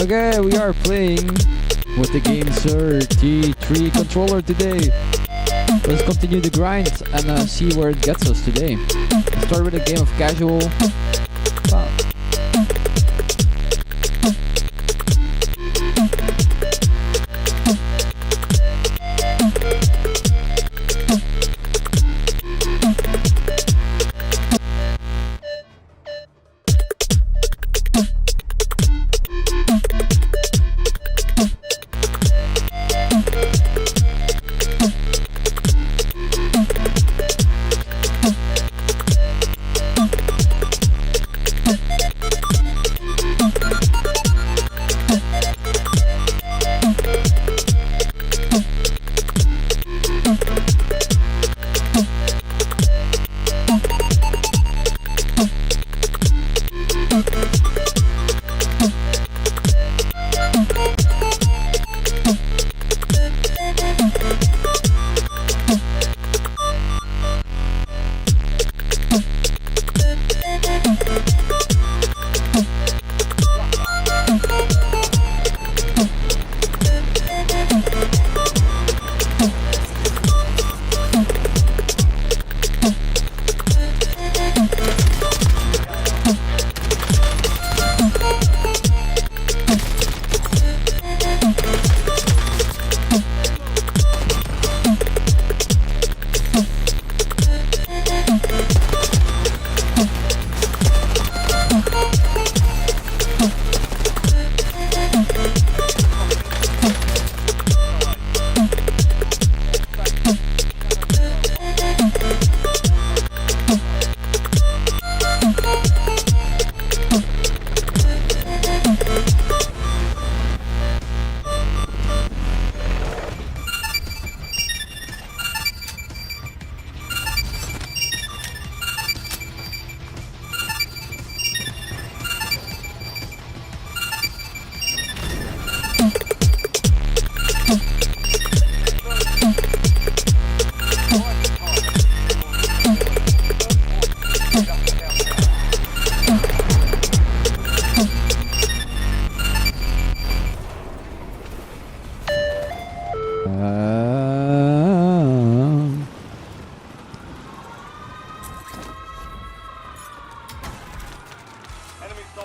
Okay, we are playing with the GameSir T3 controller today. Let's continue the grind and see where it gets us today. Let's start with a game of casual.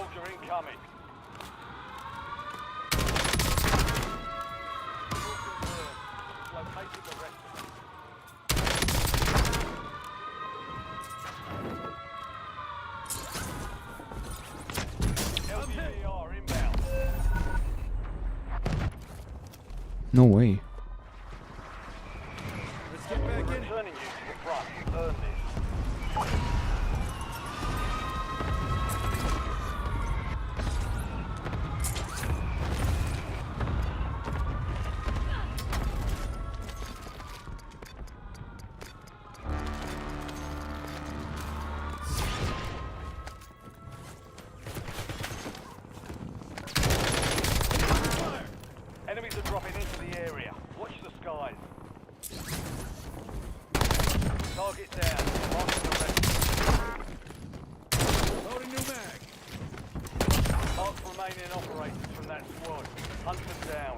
soldier incoming. Located the rest of them. LGR inbound. No way. Let's get back in. Returning you to the front. Earn this. Enemies are dropping into the area. Watch the skies. Target down. Marking the rest. Loading new mag. Mark remaining operators from that squad. Hunt them down.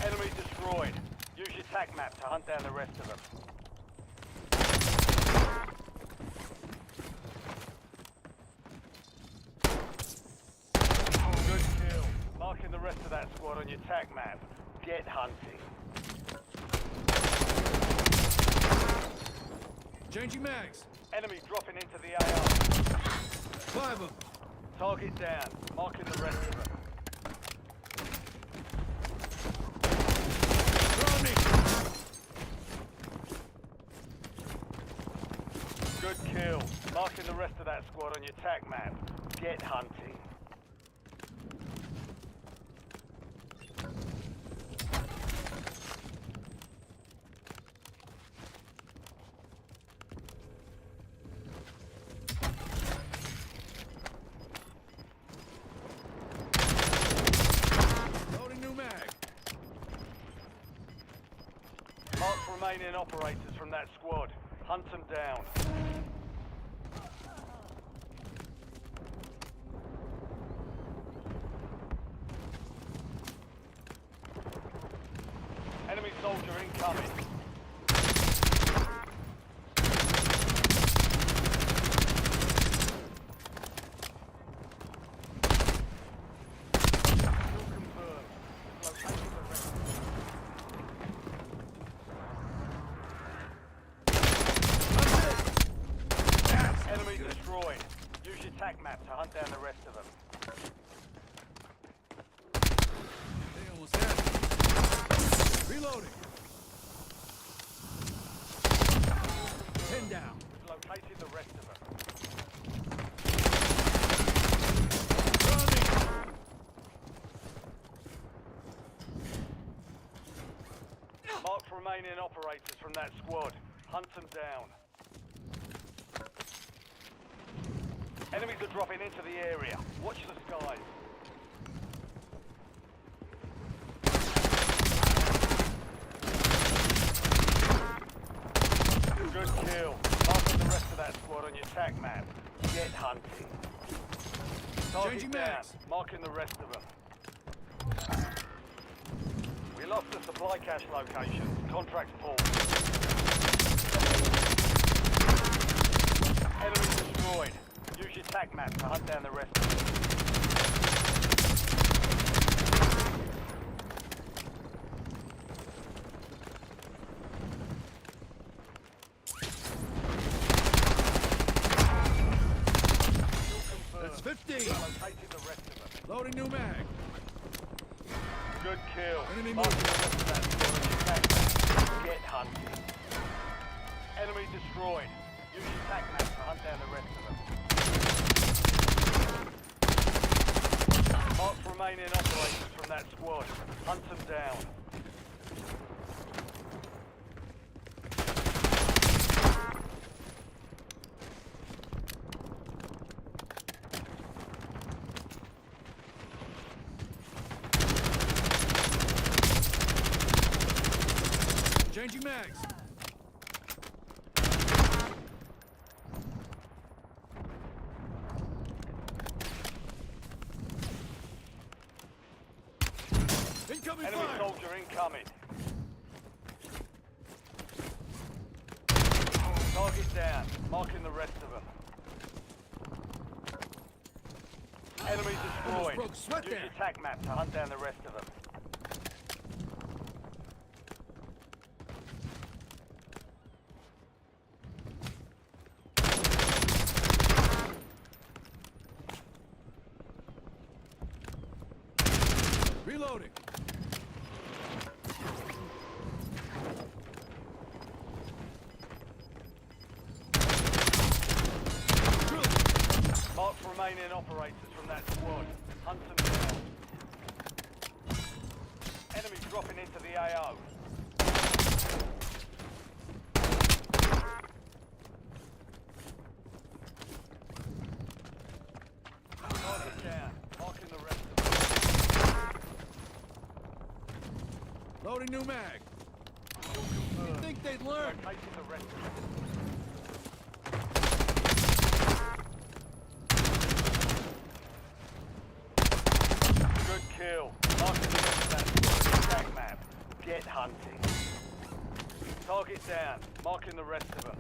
Enemy destroyed. Use your TAC map to hunt down the rest of them. Good kill. Marking the rest of that squad on your TAC map. Get hunting. Changing mags. Enemy dropping into the AR. 5 of them. Target down. Marking the rest of them. Good kill. Marking the rest of that squad on your TAC map. Get hunting. Loading new mag. Mark remaining operators from that squad. Hunt them down. Enemy soldier incoming. Kill confirmed. Located the rest. Enemy destroyed. Use your TAC map to hunt down the rest of them. They almost had it. Reloading. 10 down. We've located the rest of them. Running. Mark remaining operators from that squad. Hunt them down. Enemies are dropping into the area. Watch the skies. Good kill. Marking the rest of that squad on your TAC map. Get hunting. Target Changing down. mags. Marking the rest of them. We lost the supply cache location. Contract pulled. Enemy destroyed. Use your TAC map to hunt down the rest of them. That's 15. Located the rest of them. Loading new mag. Good kill. Enemy Marking movement. the rest of that squad on your TAC map. Get hunting. Enemy destroyed. Use your TAC map to hunt down the rest of them. Mark remaining operators from that squad. Hunt them down. Changing mags. Incoming Enemy fire. soldier incoming. Target down. Marking the rest of them. Enemy destroyed. broke sweat Use there. your attack map to hunt down the rest of them. Reloading. Mark remaining operators from that squad. Hunt them down. Enemy dropping into the AO. Target down. Marking the rest of them. Loading new mag. You think they'd learn? Locating the rest of them. Good kill. Marking the rest of that squad. Attack map. Get hunting. Target down. Marking the rest of them.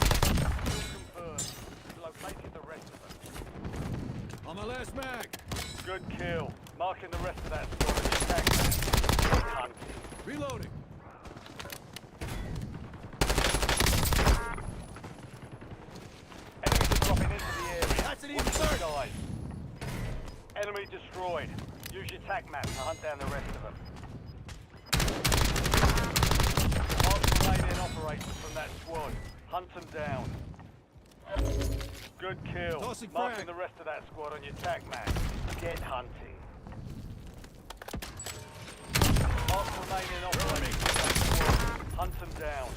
Confirmed. Located the rest of them. On my last mag. Good kill. Marking the rest of that squad. Attack map. Get hunting. Reloading. Enemies are dropping into the area. That's an Watch even the third. skies. Enemy destroyed. Use your attack map to hunt down the rest of them. Mark remaining operators from that squad. Hunt them down. Good kill. Tossing Marking frag. the rest of that squad on your attack map. Get hunting. Mark remaining operators from that squad. Hunt them down.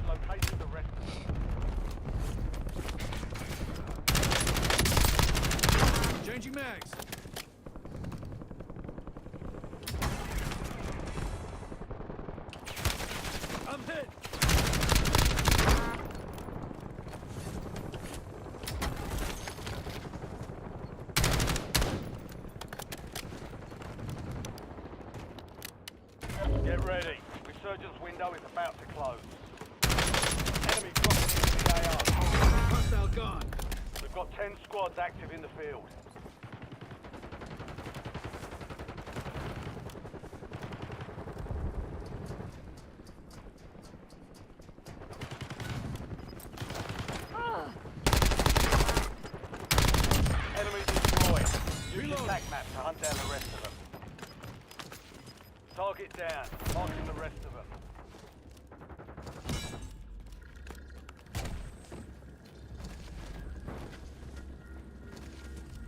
Located the rest of them. Changing mags. I'm hit. Get ready. Resurgence window is about to close. Enemy dropping into the AR. Hostile gone. We've got 10 squads active in the field. Enemy destroyed. Use your Reload. attack map to hunt down the rest of them. Target down. Marking the rest of them.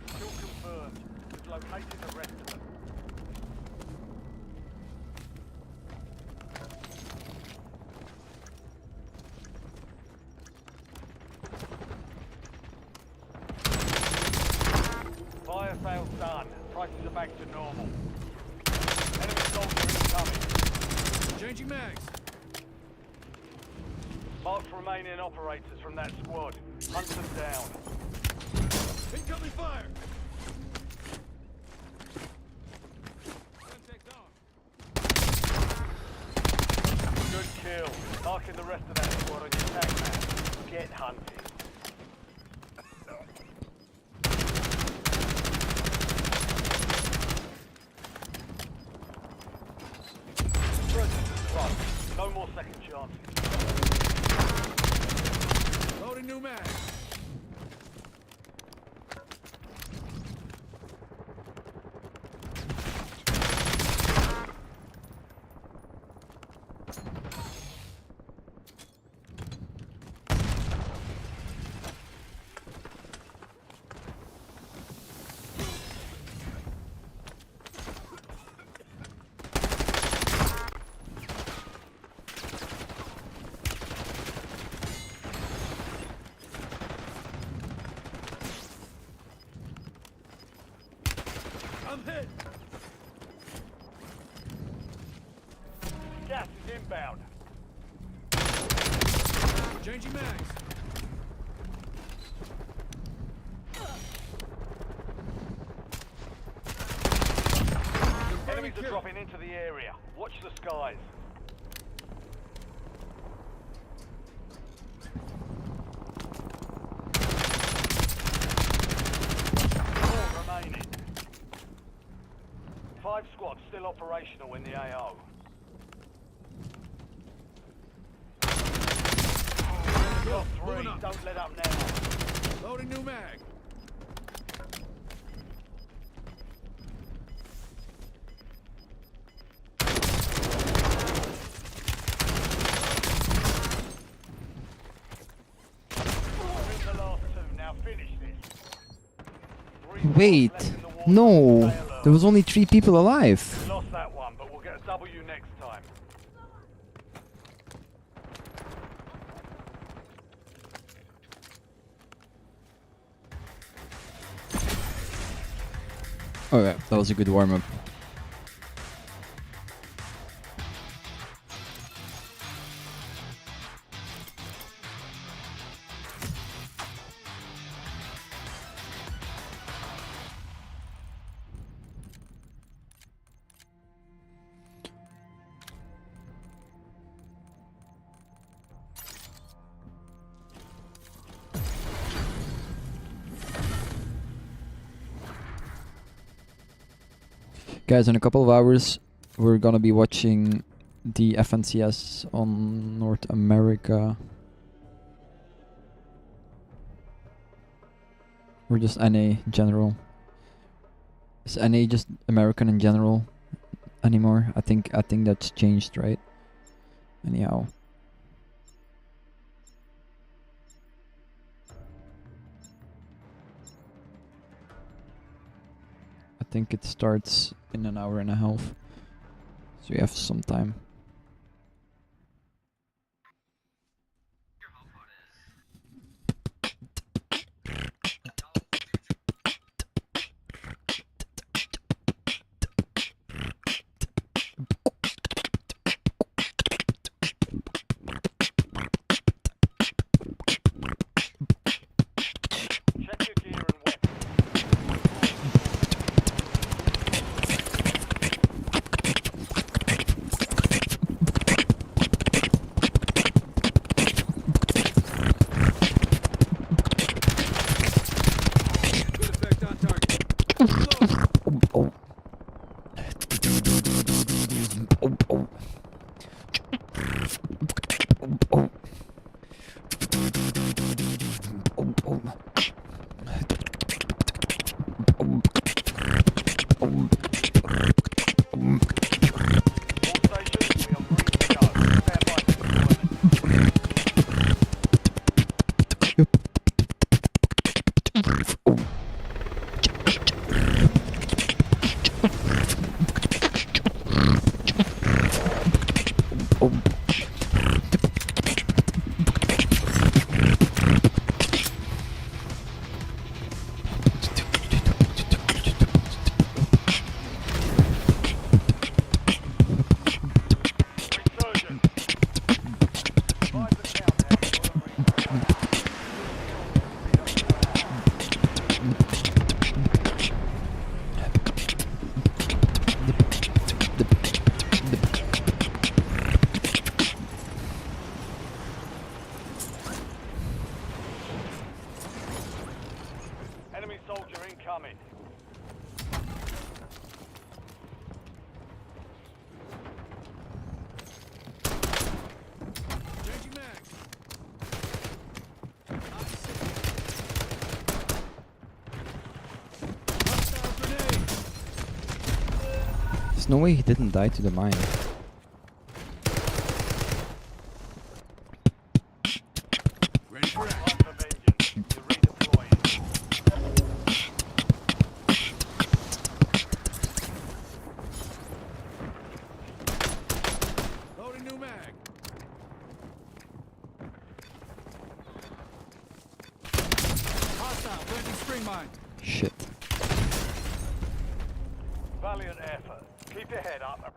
Kill confirmed. We've located the rest of them. Fire sales done. Prices are back to normal. Enemy soldier incoming. Changing mags. Mark remaining operators from that squad. Hunt them down. Incoming fire. Good kill. Marking the rest of that squad on your attack map. Get hunting. Right. No more second chances. Loading new mag. I'm hit. Gas is inbound. Changing mags. dropping into the area. Watch the skies. 4 remaining. 5 squads still operational in the AO. Got 3. Moving up. Don't let up now. Loading new mag. Win the last 2. Now finish this. 3 squads Wait, left in the war no, zone. Stay alert. there was only 3 people alive. We lost that one, but we'll get a W next time. Oh yeah, that was a good warm-up. Guys, in a couple of hours, we're gonna be watching the FNCS on North America. Or just NA general. Is NA just American in general anymore? I think that's changed, right? Anyhow. I think it starts in an hour and a half. So we have some time. Check your gear and weapons. Good effect on target. Reload. Oh. All stations, we are free to go. Stand by for deployment. Resurgence. Revive the countdown. Enemy soldier incoming. Changing mag. Hostile grenade. There's no way he didn't die to the mine. Ready for action. Time for vengeance. You're redeploying. Loading new mag. Hostile planting spring mine. Shit. Valiant effort. Keep your head up.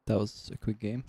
That was a quick game.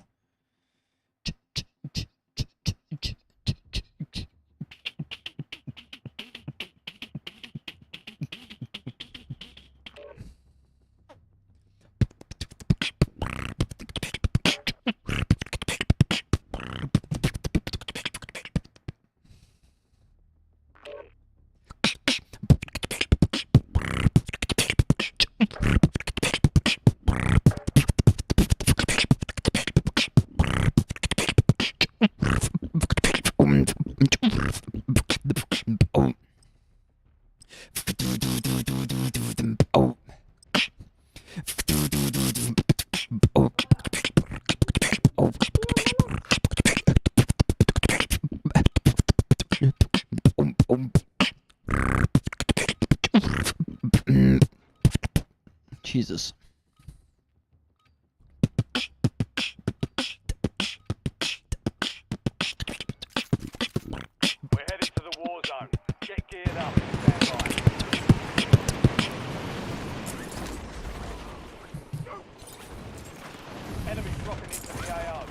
Jesus. We're headed to the war zone. Get geared up. Stand by. Enemy dropping into the AO.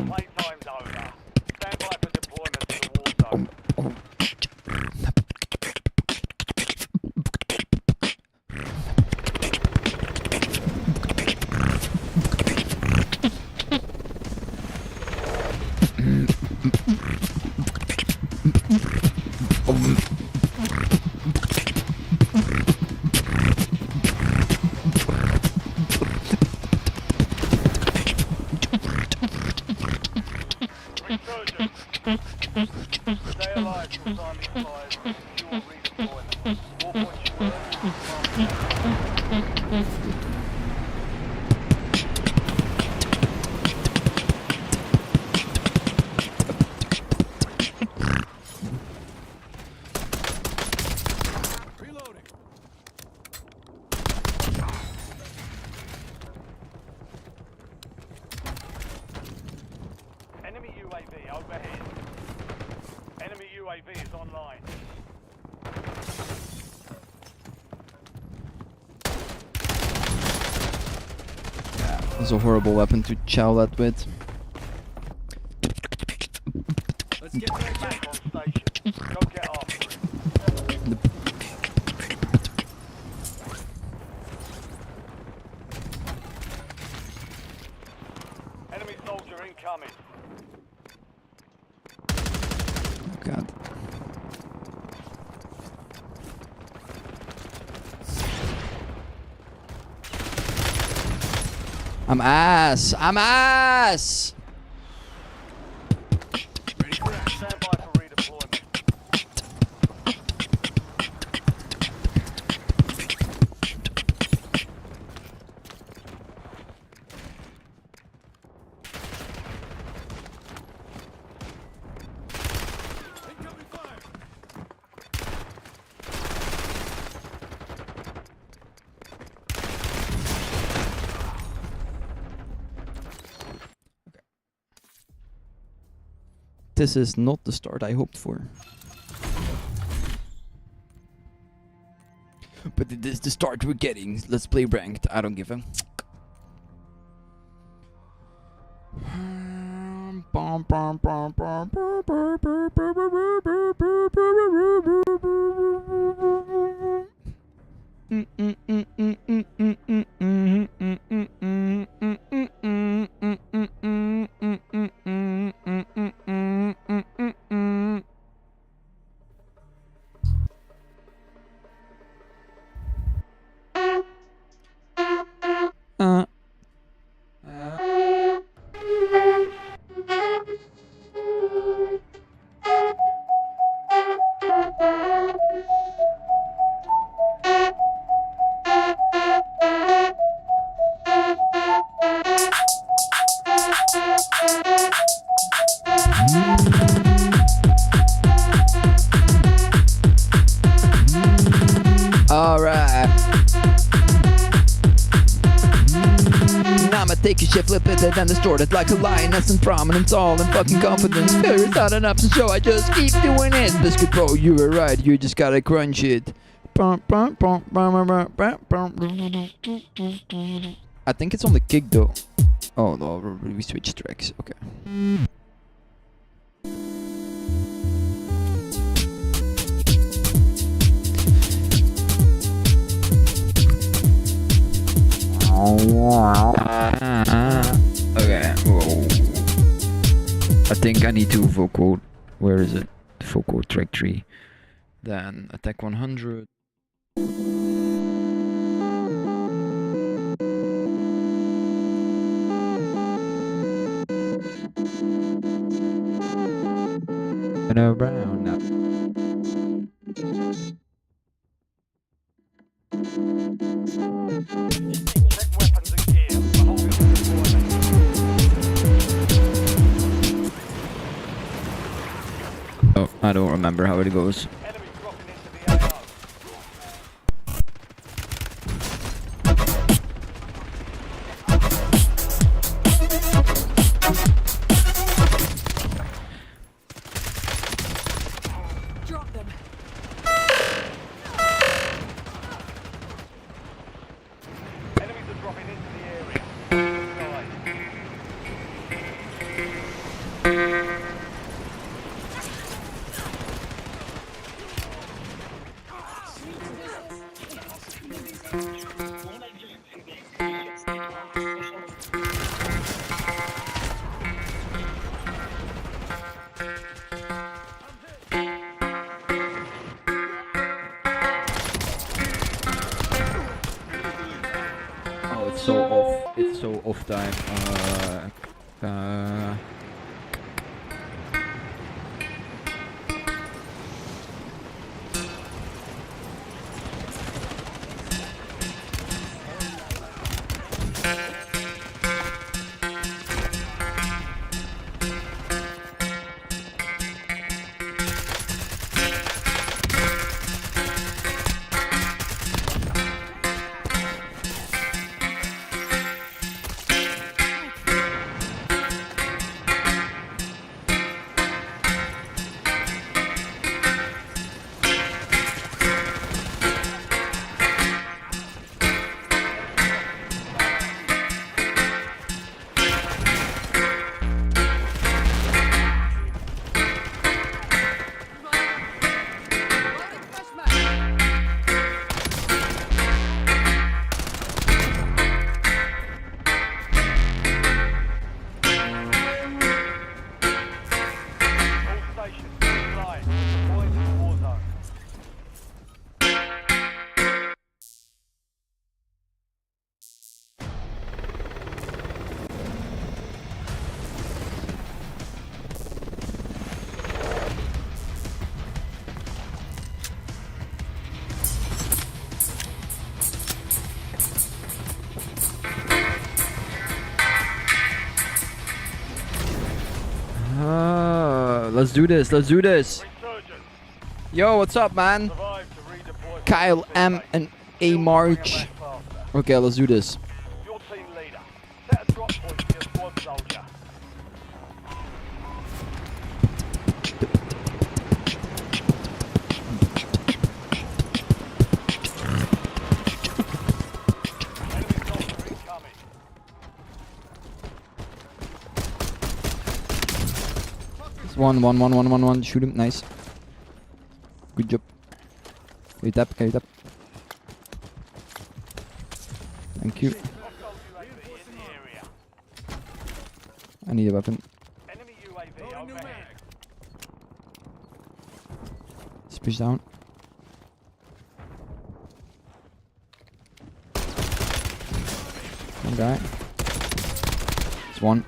Playtime's over. Stand by for deployment to the war zone. Resurgence. Stay alive till time expires and secure redeployment. All points you Reloading. Enemy UAV overhead. Enemy UAV is online. That's a horrible weapon to chow that with. Let's get back. Back on station. Go get after it. Enemy soldier incoming. Oh god. I'm ass! I'm ass! Ready for action. Stand by for redeployment. Incoming fire. This is not the start I hoped for. But it is the start we're getting. Let's play ranked. I don't give a... Alright. I'ma take a shit, flip it, then distort it like a lioness and prominence, all in fucking confidence. Failure is not an option, so I just keep doing it. Biscuit bro, you were right, you just gotta crunch it. I think it's on the kick though. Oh no, we switched tracks, okay. Okay. I think I need to vocal. Where is it? Vocal track 3. Then attack 100. And around now. Check weapons and gear. The whole building deployment. Oh, I don't remember how it goes. Enemy dropping into the AO. Drop them. Enemies are dropping into the area. Watch the sky. Oh, it's so off. It's so off time. All stations, flying. Deploying to the war zone. Let's do this. Let's do this. Resurgence. Yo, what's up, man? Survive to redeploy. Kyle M and A March. Okay, let's do this. Your team leader. Set a drop point for your squad soldier. Enemy soldier incoming. It's one. Shoot him. Nice. Good job. Can you tap? Can you tap? Thank you. Hostile UAV in the area. I need a weapon. Enemy UAV Loading new overhead. mag. Push down. One guy. It's one.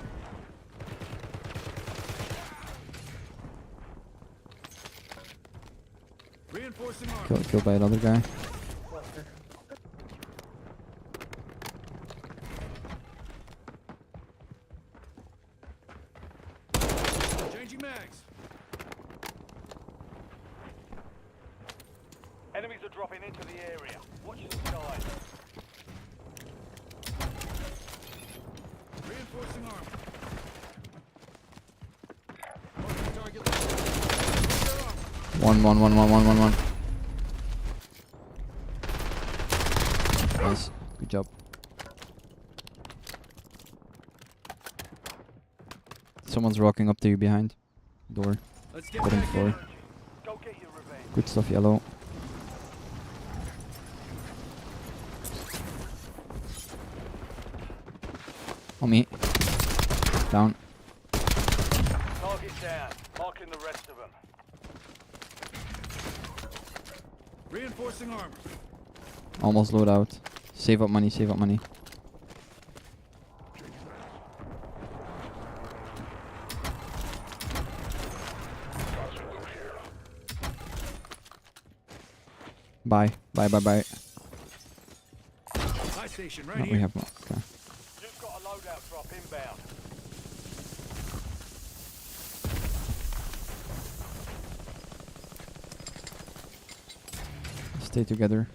Reinforcing armor. Killed by another guy. Changing mags. Enemies are dropping into the area. Watch the sky. Reinforcing armor. Marking target level. One. Nice. Good job. Someone's rocking up to you behind. Door. Let's get Bottom back floor. in. Go get your revenge. Good stuff, yellow. On me. Down. Target Target down. Marking the rest of them. Reinforcing armor. Almost load out. Save up money, save up money. Bye. Bye, bye, bye. Buy station right No, here. we have one. Okay. Just got a loadout drop inbound. Stay together.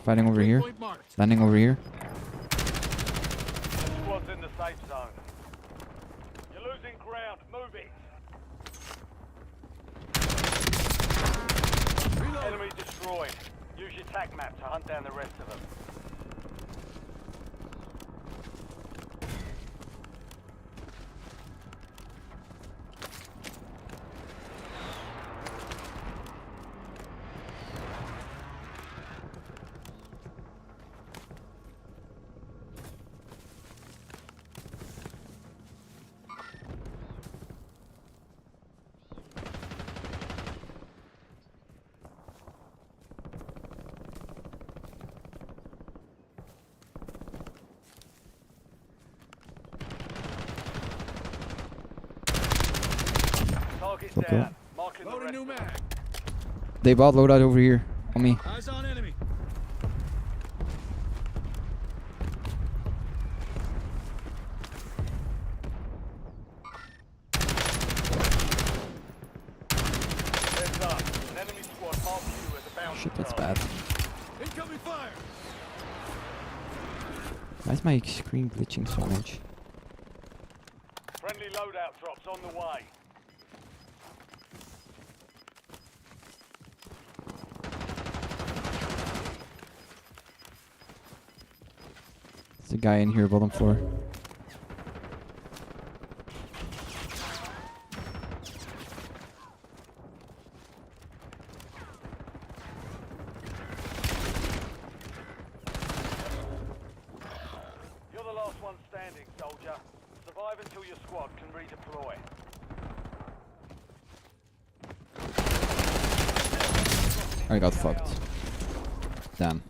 Fighting over here. Point marked. Landing over here. Squad's in the safe zone. You're losing ground. Move it. Reload. Enemy destroyed. Use your TAC map to hunt down the rest of them. Target Okay. down. Marking the Loading rest new of them. mag. They bought loadout over here. On me. Eyes on enemy. Heads up. An enemy squad marked you as a bounty Shit, that's target. bad. Incoming fire. Why is my screen glitching so much? Friendly loadout drops on the way. There's a guy in here, bottom floor. You're the last one standing, soldier. Survive until your squad can redeploy. I got fucked. Damn.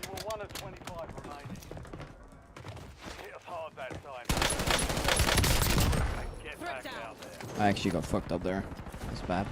You were one of 25 remaining. Hit us hard that time. And get back out there. I actually got fucked up there. That's bad.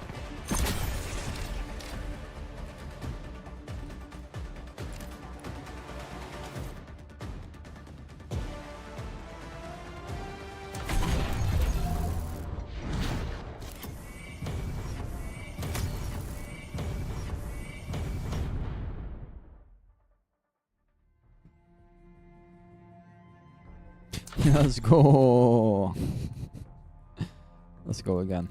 Let's go. Let's go again.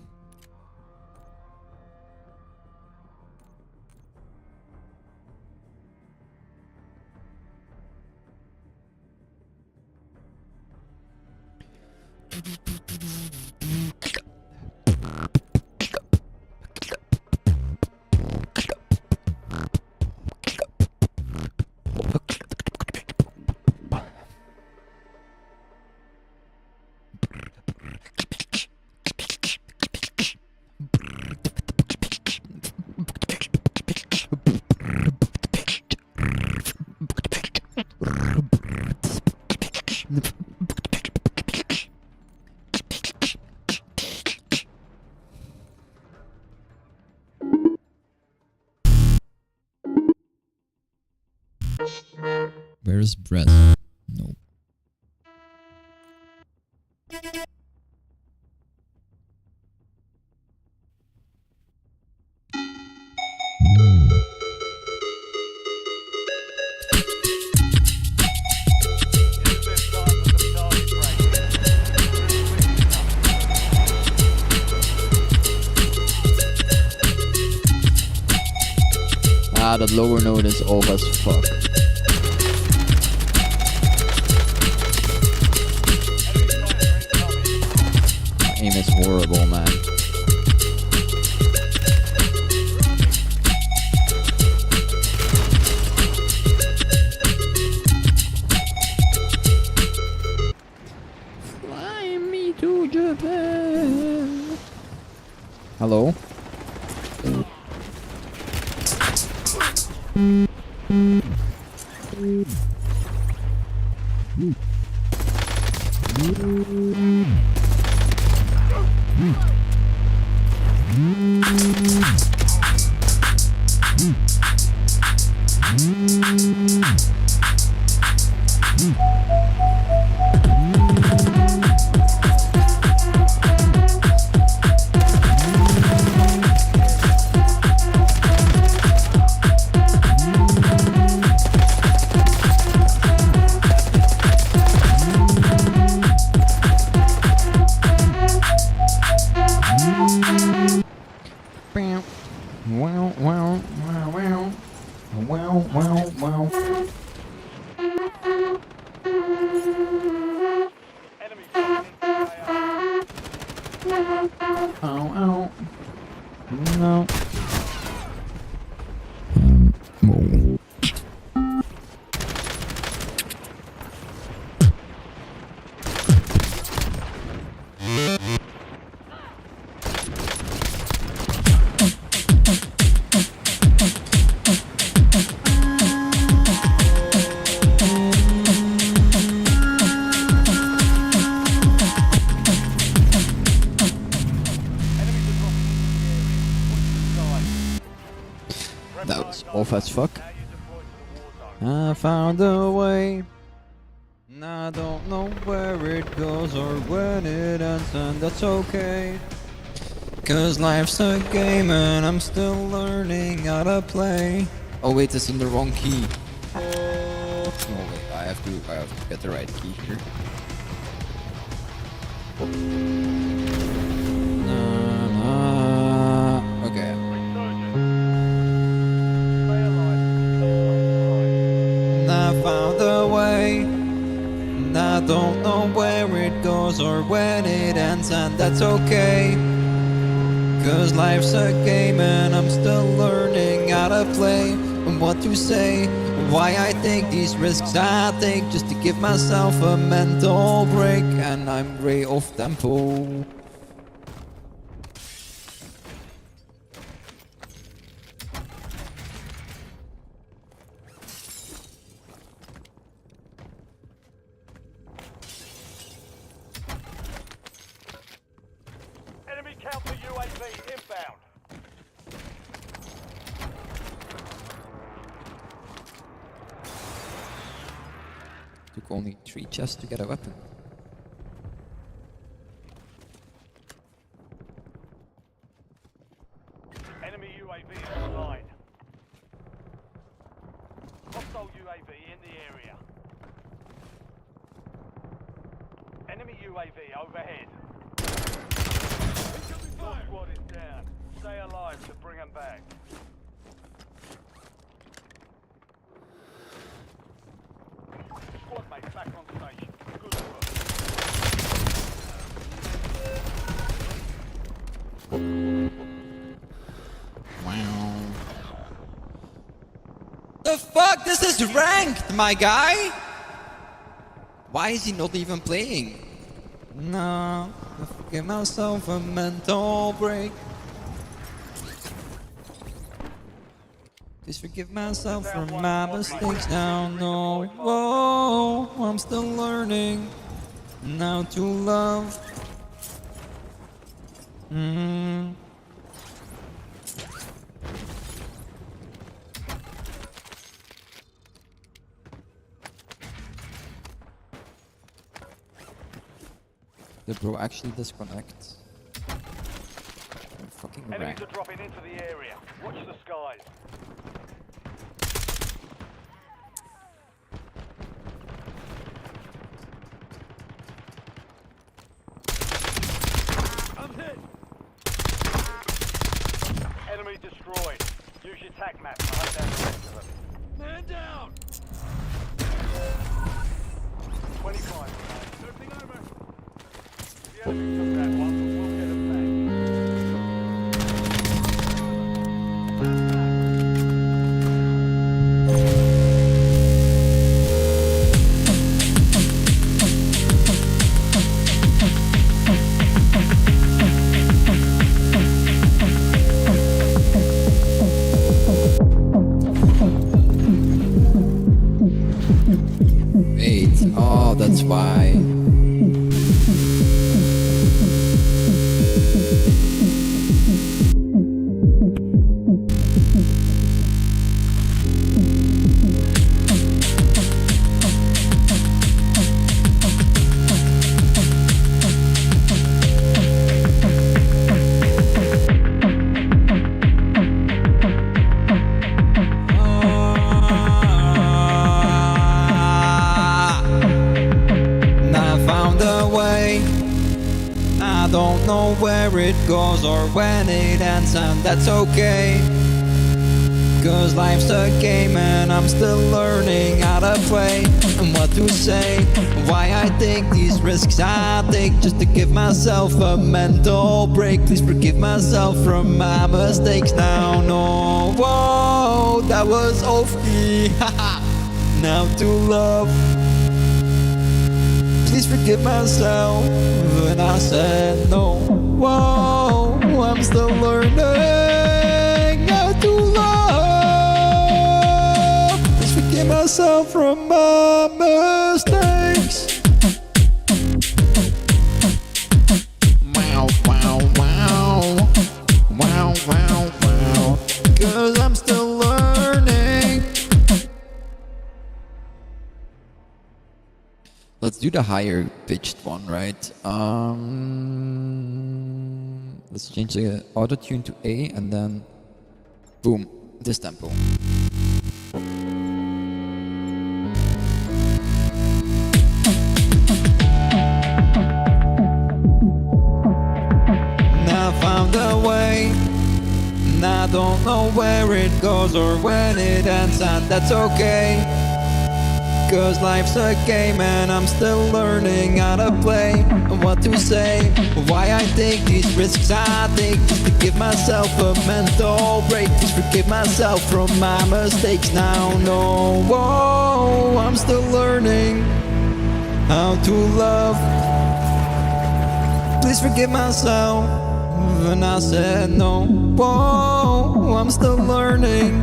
Where's Brett? No. Use this time for some target practice. Ah, that lower node is off as fuck. Enemy fire incoming. My aim is horrible, man. Flying Hello? Wow, wow, wow, wow. Wow, wow, wow. Enemy dropping into AO. Ow, ow. No. Whoa. That was off as fuck. Now you deploy to the war zone. I found a way. And I don't know where it goes or when it ends, and that's okay. Cause life's a game and I'm still learning how to play. Oh wait, it's in the wrong key. Oh wait, I have to get the right key here. Okay. Resurgence. Stay alive. And I found a way. And I don't know where it goes or when it ends, and that's okay. Cause life's a game and I'm still learning how to play and what to say. Why I take these risks I take just to give myself a mental break. And I'm way off tempo. Enemy counter UAV inbound. Took only 3 chests to get a weapon. Enemy UAV is online. Hostile UAV in the area. Enemy UAV overhead. Your squad is down. Stay alive to bring them back. Squad mates back on station. Good work. Wow. The fuck? This is ranked, my guy! Why is he not even playing? No, I give myself a mental break. Please forgive myself for my mistakes now. No, whoa, I'm still learning now to love. Did bro actually disconnect? I'm fucking Enemies rank. are dropping into the area. Watch the skies. I'm hit. Enemy destroyed. Use your tac map to hunt down the rest of them. Man down. 25 remain. Circling over. The enemy took that one, but we'll get them back. that's why. I don't know where it goes or when it ends, and that's okay. Cause life's a game and I'm still learning how to play and what to say. Why I take these risks I take just to give myself a mental break. Please forgive myself from my mistakes now. No, whoa, that was off-key. Now to love. Please forgive myself when I said no. Whoa, I'm still learning how to love. Please forgive myself from my mistakes. Wow, wow, wow. Wow, wow, wow. Cause I'm still learning. Let's do the higher pitched one, right? Let's change the auto tune to A and then boom, this tempo. Now I found a way, and I don't know where it goes or when it ends, and that's okay. Cause life's a game and I'm still learning how to play and what to say. Why I take these risks I take just to give myself a mental break. Please forgive myself from my mistakes now. No, whoa, I'm still learning how to love. Please forgive myself when I said no. Whoa, I'm still learning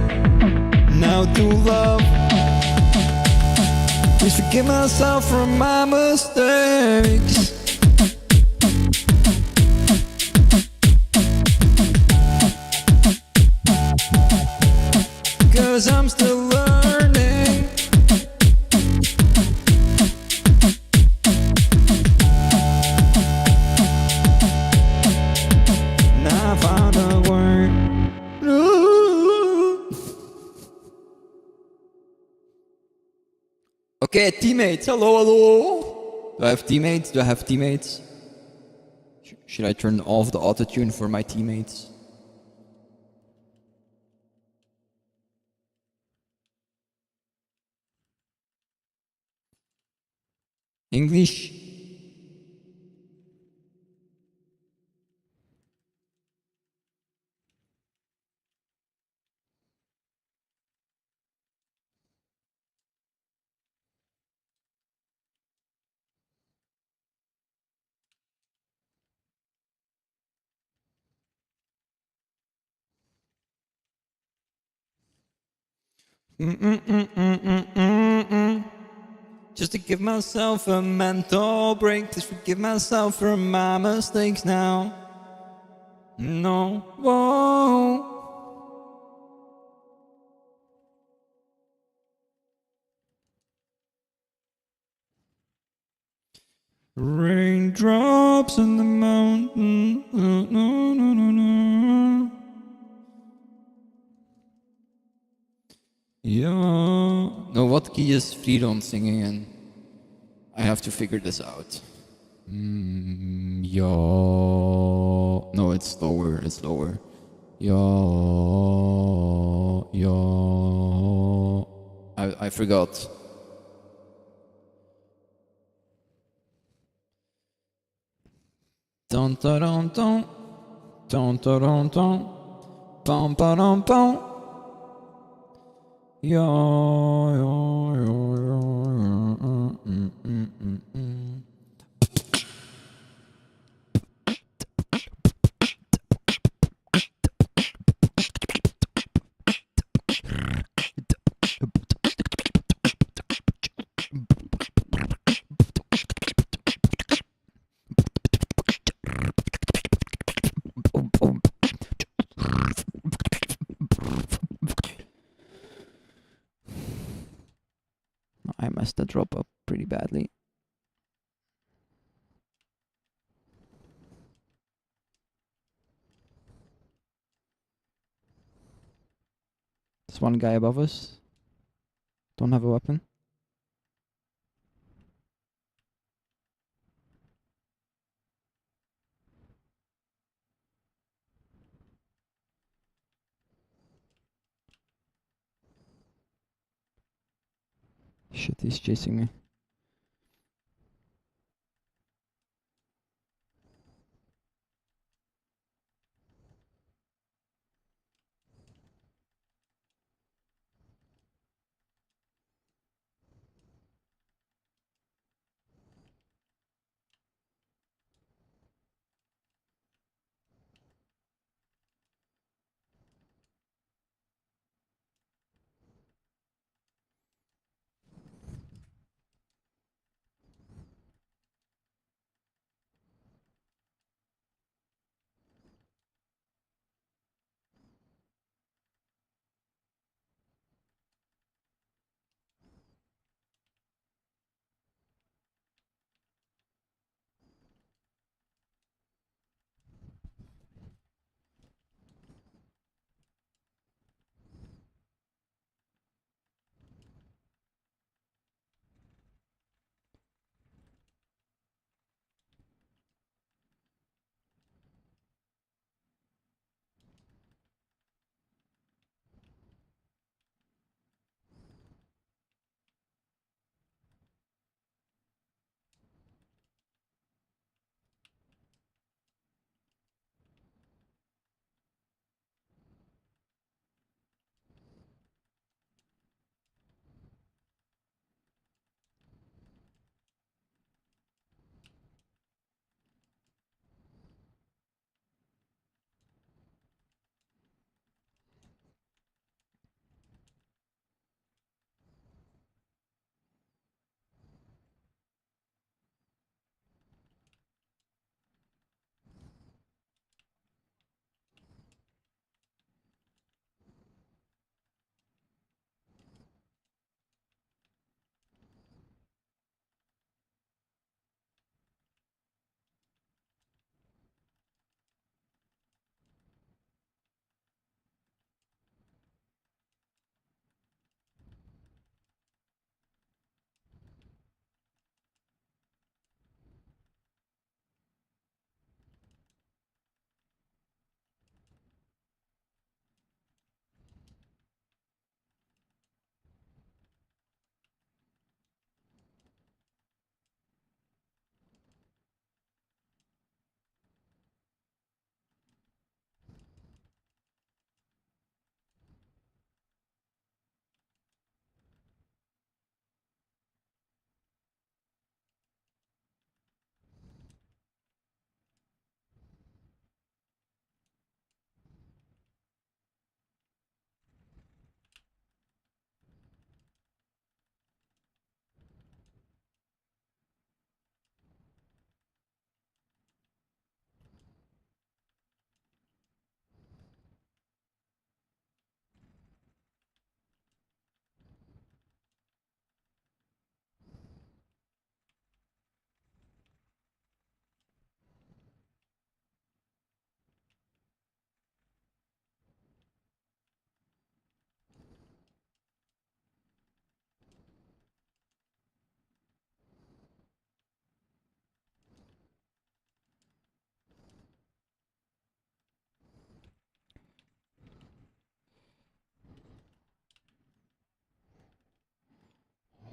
how to love. Please forgive myself from my mistakes. Cause I'm still learning. Now I found a word. Okay, teammates, hello, hello. Do I have teammates? Do I have teammates? Should I turn off the autotune for my teammates? English? Just to give myself a mental break. Please forgive myself for my mistakes now. No, whoa. Raindrops in the mountain. No, no, no, no. Yeah. No, what key is Freedom singing in? I have to figure this out. Yeah. No, it's lower. It's lower. Yeah. Yeah. I forgot. Dun dun dun dun. Dun dun dun dun. Bum ba dum bum. Yeah, yeah, yeah, yeah. messed that drop up pretty badly. There's one guy above us. Don't have a weapon. Shit, he's chasing me.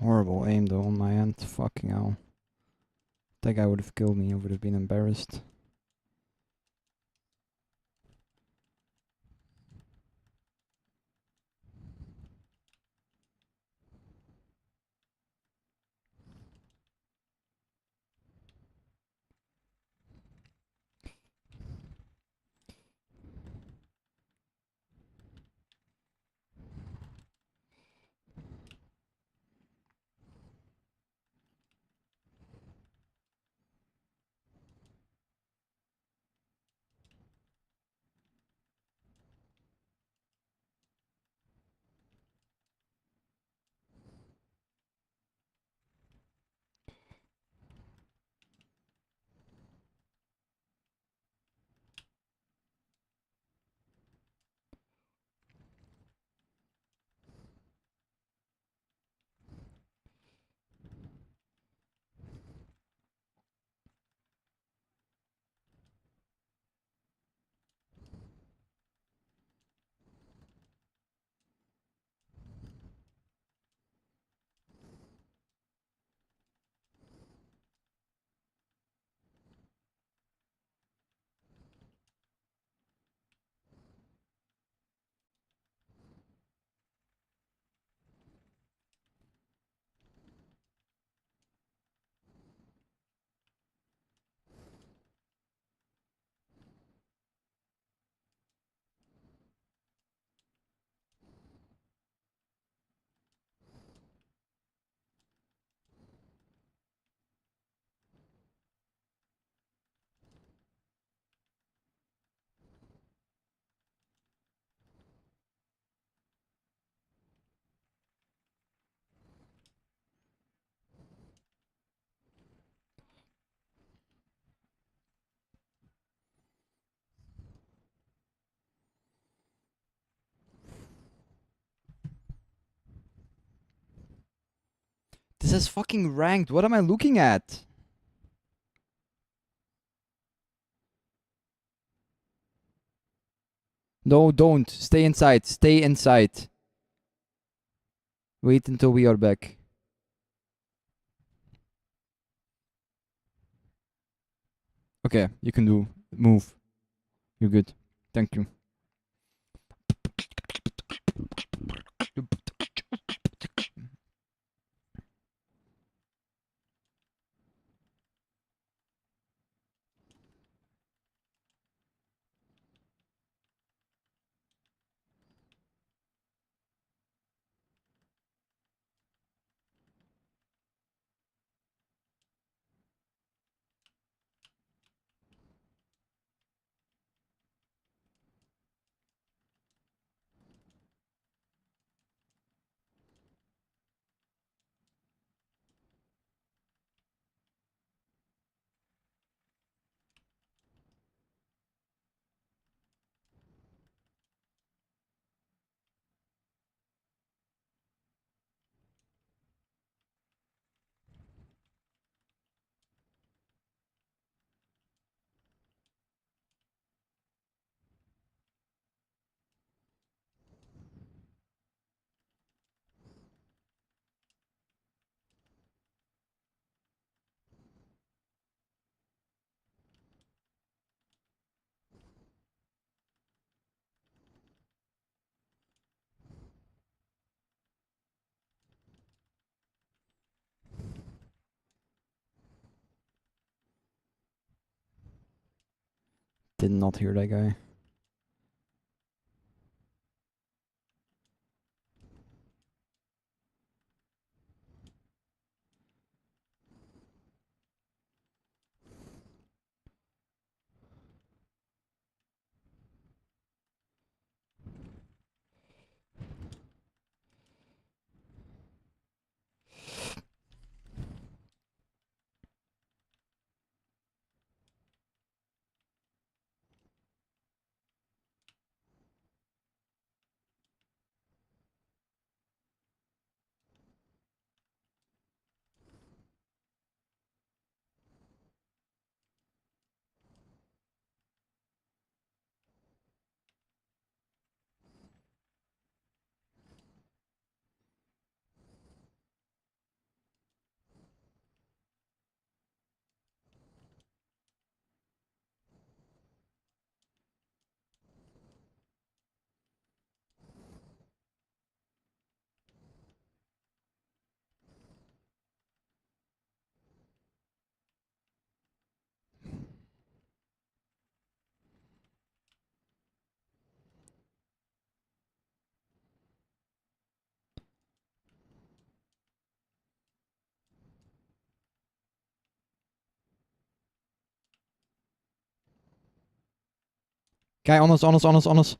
Horrible aim though on my end. Fucking hell. That guy would have killed me. I would have been embarrassed. says fucking ranked. What am I looking at? No, don't. Stay inside. Stay inside. Wait until we are back. Okay, you can do. Move. You're good. Thank you. Did not hear that guy. Guy on us, on us, on us, on us.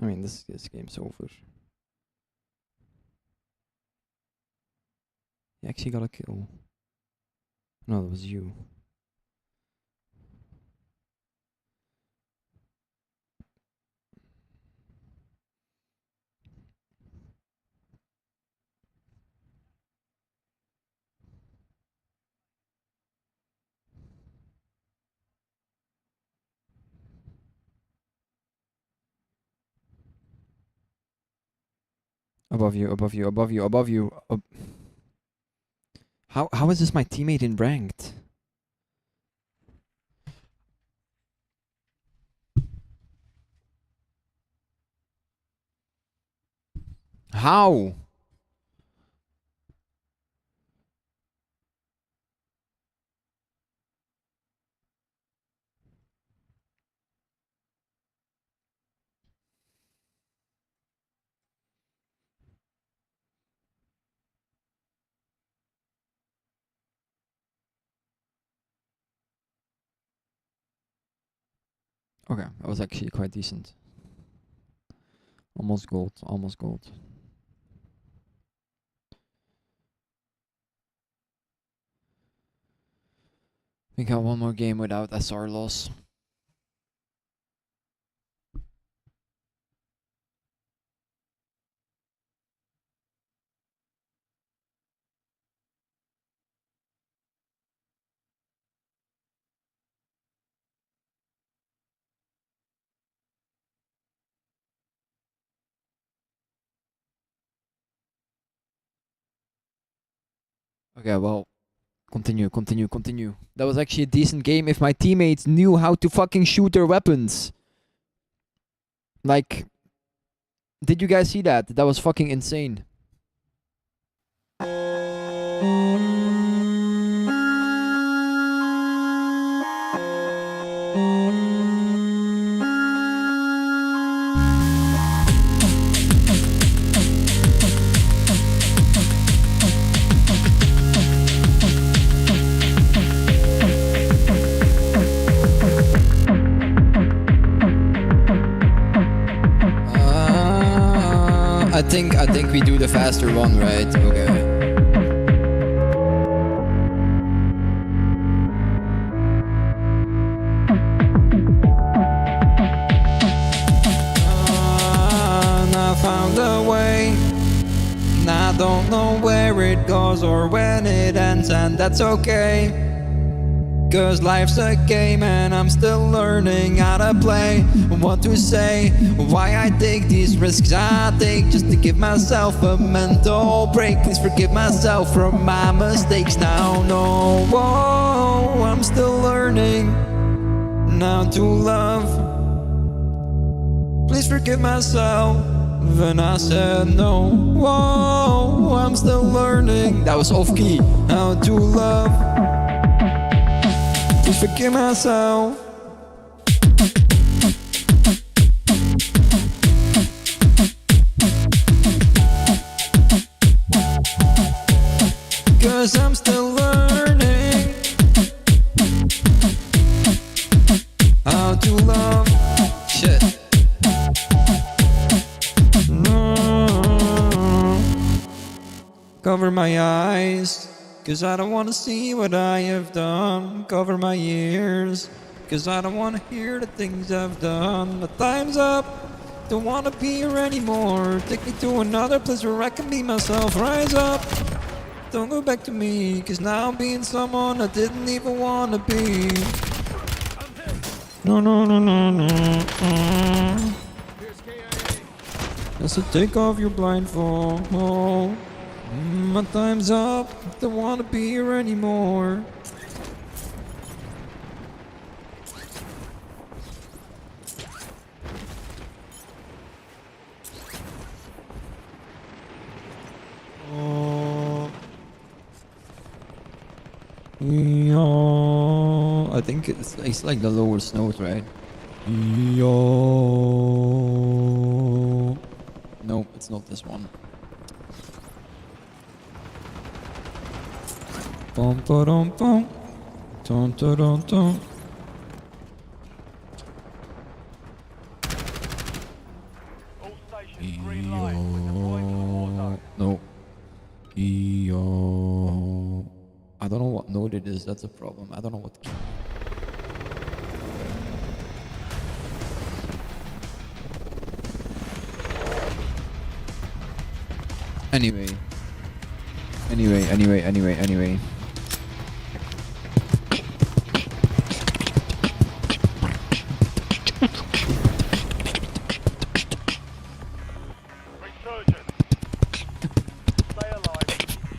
I mean, this game's over. He actually got a kill. No, that was you. Above you, above you, above you, above you. How is this my teammate in ranked? How? Okay, that was actually quite decent. Almost gold, almost gold. We got one more game without SR loss. Okay, well, continue. That was actually a decent game if my teammates knew how to fucking shoot their weapons. Like, did you guys see that? That was fucking insane. I think we do the faster one, right? Okay. I found a way, and I don't know where it goes or when it ends, and that's okay. 'Cause life's a game and I'm still learning how to play. What to say, why I take these risks I take just to give myself a mental break. Please forgive myself from my mistakes now. No, whoa, I'm still learning now to love. Please forgive myself when I said no. Whoa, I'm still learning. That was off key. How to love. Please forgive myself. Cause I'm still learning how to love. Shit. No. Cover my eyes, 'cause I don't wanna see what I have done. Cover my ears, 'cause I don't wanna hear the things I've done. But time's up, don't wanna be here anymore. Take me to another place where I can be myself. Rise up, don't go back to me, 'cause now I'm being someone I didn't even wanna be. No. So take off your blindfold. My time's up, don't wanna be here anymore. Yeah, I think it's like the lowest note, right? No, it's not this one. Bum ba dum bum, dum dum dum dum. All stations green light. We're deploying to the war zone. No. I don't know what node it is, that's a problem. I don't know what key. Anyway. Resurgence. Stay alive.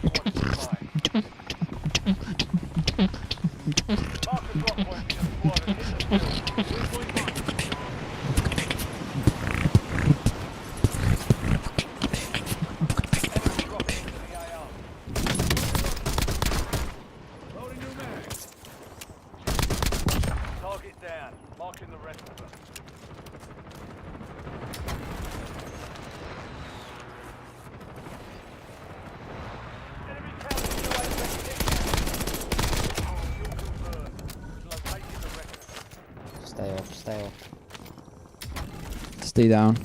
Forward to fight. Mark the drop point for your squad and hit the field. Marking the rest of them. Enemy counter UAV inbound. Fuel confirmed. Locating the rest of them. Stay off, stay off. Stay down.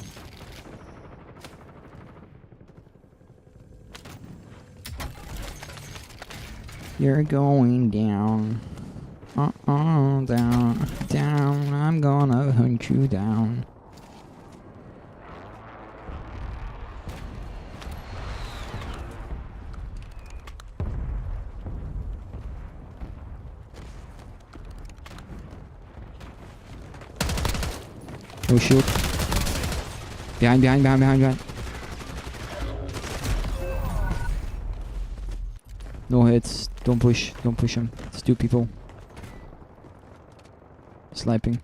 You're going down. Down, down. I'm gonna hunt you down. No shield. Behind. No hits. Don't push him. It's two people. Sniping.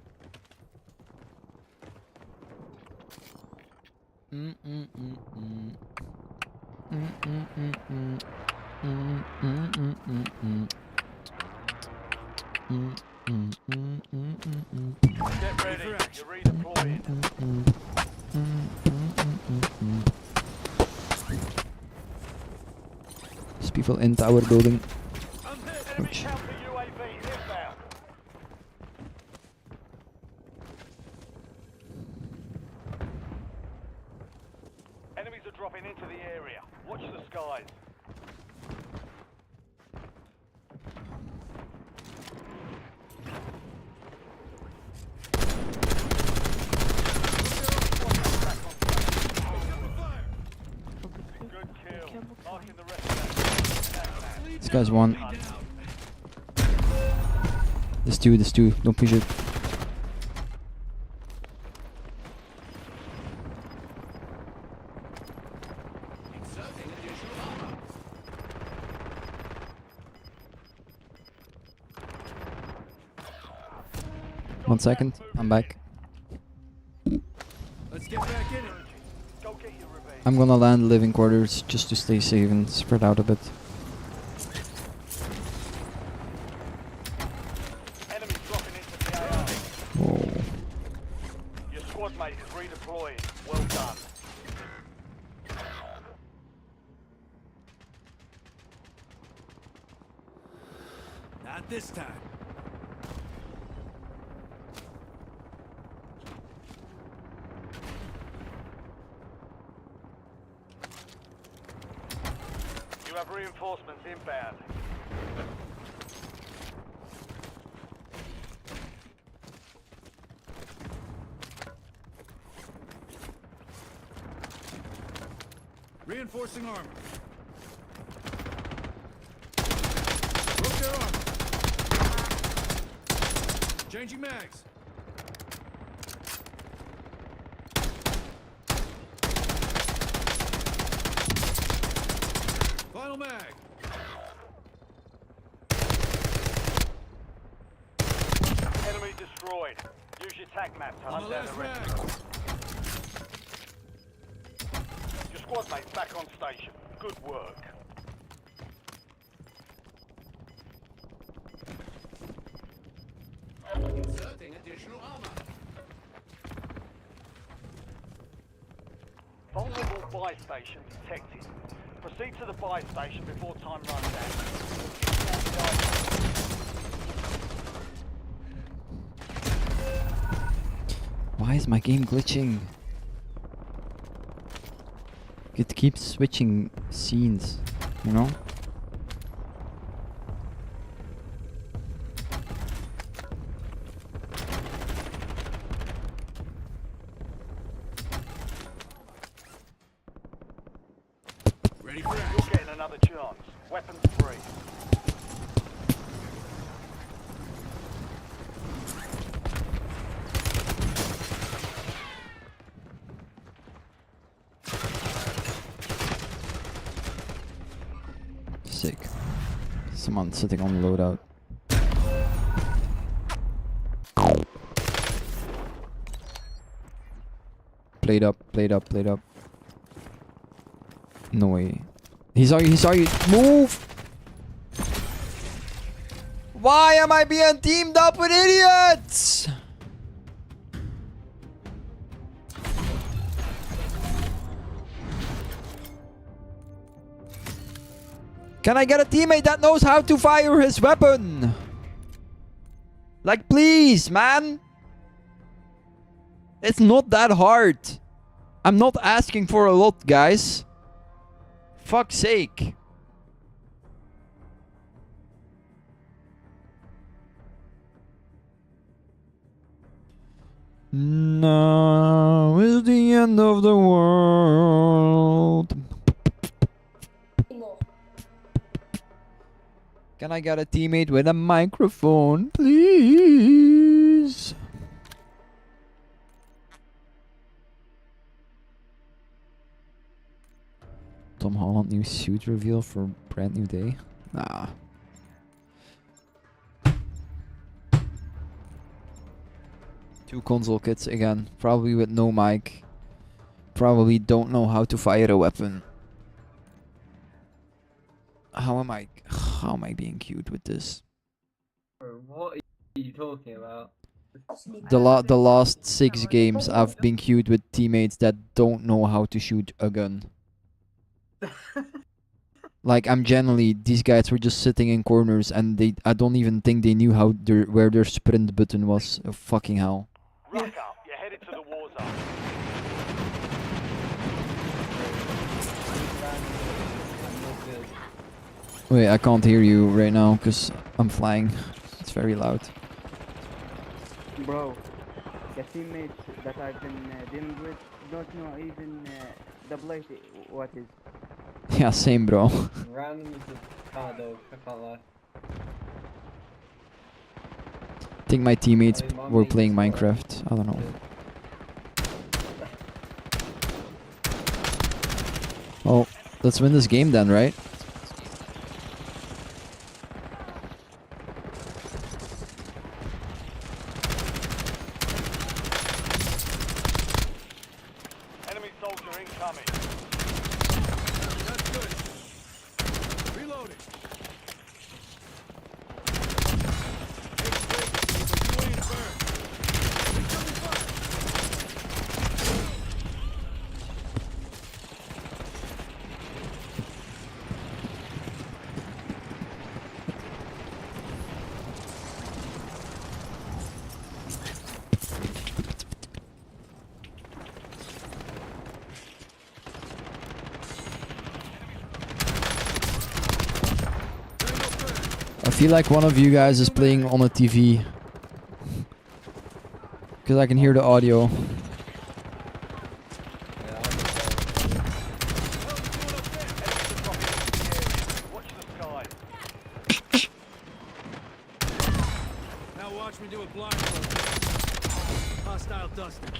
Get ready. You're redeployed. There's people in tower building. Enemy Ouch. counter UAV inbound. Enemies are dropping into the area. Watch the skies. Good kill. Marking the rest of them. This guy's one. There's two. Don't push it. Inserting additional armor. 1 second. I'm back. Let's get back in it. Go get your revenge. I'm gonna land living quarters just to stay safe and spread out a bit. Enemies dropping into the AO. Whoa. Your squad mate is redeployed. Well done. Not this time. You have reinforcements inbound. Reinforcing armor. Broke their armor. Changing mags. Final mag. Enemy destroyed. Use your tac map to On hunt the down the last rest. mag. Your squad mate's back on station. Good work. Inserting additional armor. Vulnerable buy station detected. Proceed to the buy station before time runs out. Why is my game glitching? It keeps switching scenes, you know? Ready for You're action. getting another chance. Weapons free. Sick. Someone sitting on the loadout. Played up. No way. He saw you. Move! Why am I being teamed up with idiots? Can I get a teammate that knows how to fire his weapon? Like, please, man. It's not that hard. I'm not asking for a lot, guys. Fuck's sake. Now is the end of the world. Can I get a teammate with a microphone, please? Tom Holland new suit reveal for brand new day? Nah. Two console kits again, probably with no mic. Probably don't know how to fire a weapon. How am I being cute with this? What are you talking about? The last 6 games I've been queued with teammates that don't know how to shoot a gun. Like, I'm generally, these guys were just sitting in corners and I don't even think they knew where their sprint button was. Oh, fucking hell. Rock up. You're headed to the war zone. Wait, I can't hear you right now because I'm flying. It's very loud. Bro, the teammates that I've been dealing with don't know even the place what is. Yeah, same, bro. Random is a car dog, I can't lie. I think my teammates were playing Minecraft. I don't know. Oh, let's win this game then, right? Enemy soldier incoming. That's good. Reloading. I feel like one of you guys is playing on a TV. Because I can hear the audio. Watch the sky. Now watch me do a blindfold. Hostile dusting.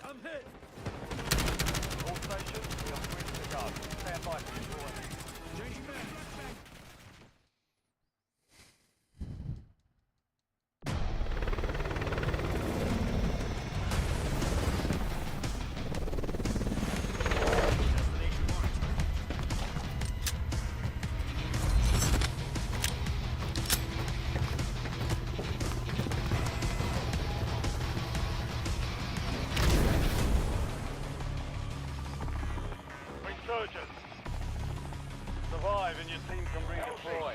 I'm hit. All stations, we are free to go. Stand by for deployment. Changing back. Resurgence. Survive and your team can redeploy.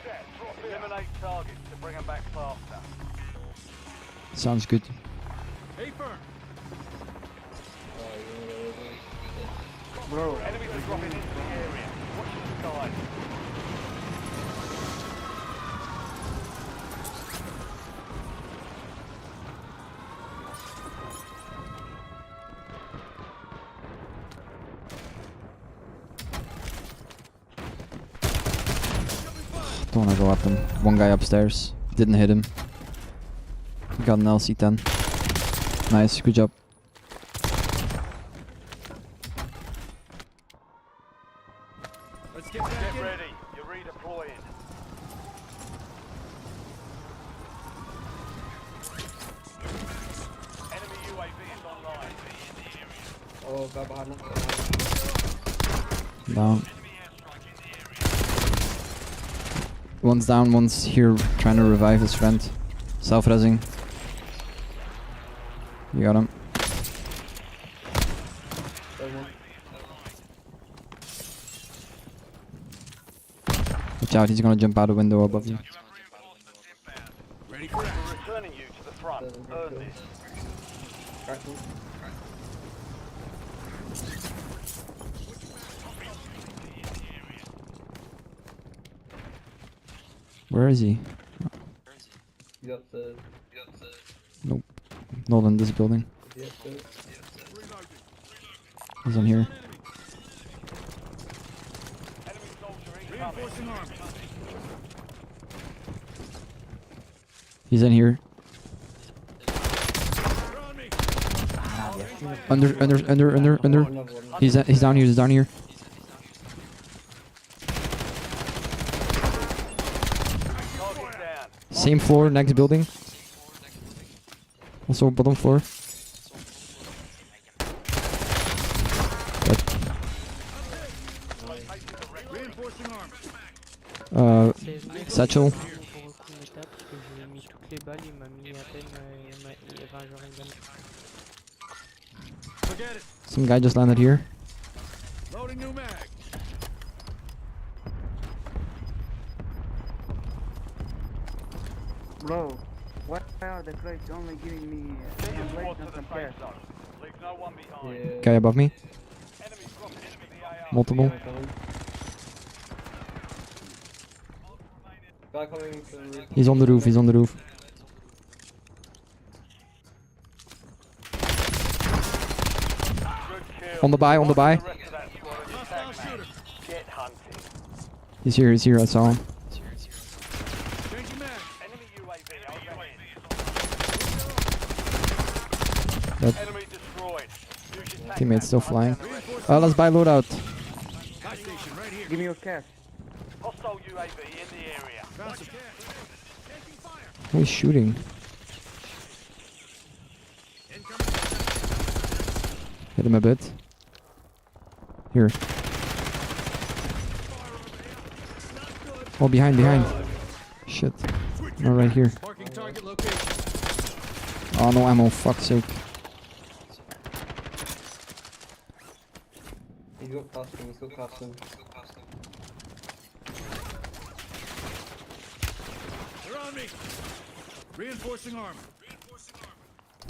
Eliminate targets to bring them back faster. Sounds good. Hey, firm. Bro, Enemies are dropping into the area. Watch the sky. Don't wanna go at them. One guy upstairs. Didn't hit him. Got an LC-10. Nice, good job. Let's get back Get in. ready. You're redeploying. Enemy UAV is online. Oh, go behind us. Down. One's down, one's here trying to revive his friend. Self-resing. You got him. Watch out, he's gonna jump out a window above you. Ready for We're action. returning you to the front. Earn this. Crackle. Where is he? He's upstairs. Not in this building. Is he upstairs? He's on here. Enemy soldier incoming. Reinforcing armor. He's in here. They're on me. Under. Another one. He's down here. He's down here. Target down. Same floor, next building. Also bottom floor. Reinforcing armor. Satchel. Pour le coup de méta, parce que je lui ai mis toutes les balles, il m'a mis à peine, enfin genre il m'a mis. Forget it. Some guy just landed here. Loading new mag. Bro, why are the crates only giving me Get your blades squad to and the some safe cash? zone. Leave no one behind. Yeah. Guy above me. Enemies dropping into the AR. Multiple. Guy coming. Guy coming to the roof. He's on the roof. He's on the roof. Good kill. On the buy. On the buy. The rest of that squad on your Hostile tag map. shooter. Get hunting. He's here. He's here. I saw him. Changing mag. Enemy UAV overhead. That Enemy destroyed. Use your tag teammate's map still to hunt down flying. the rest. Let's buy loadout. Buy station right here. Give me your cash. Hostile UAV in the area. Found some cash. Taking fire. Who is shooting? Incoming. Hit him a bit. Here. Oh, behind. Shit. No, right here. Marking target location. Oh, no ammo. Fuck's sake. He's got custom. He's got custom. They're on me. Reinforcing armor.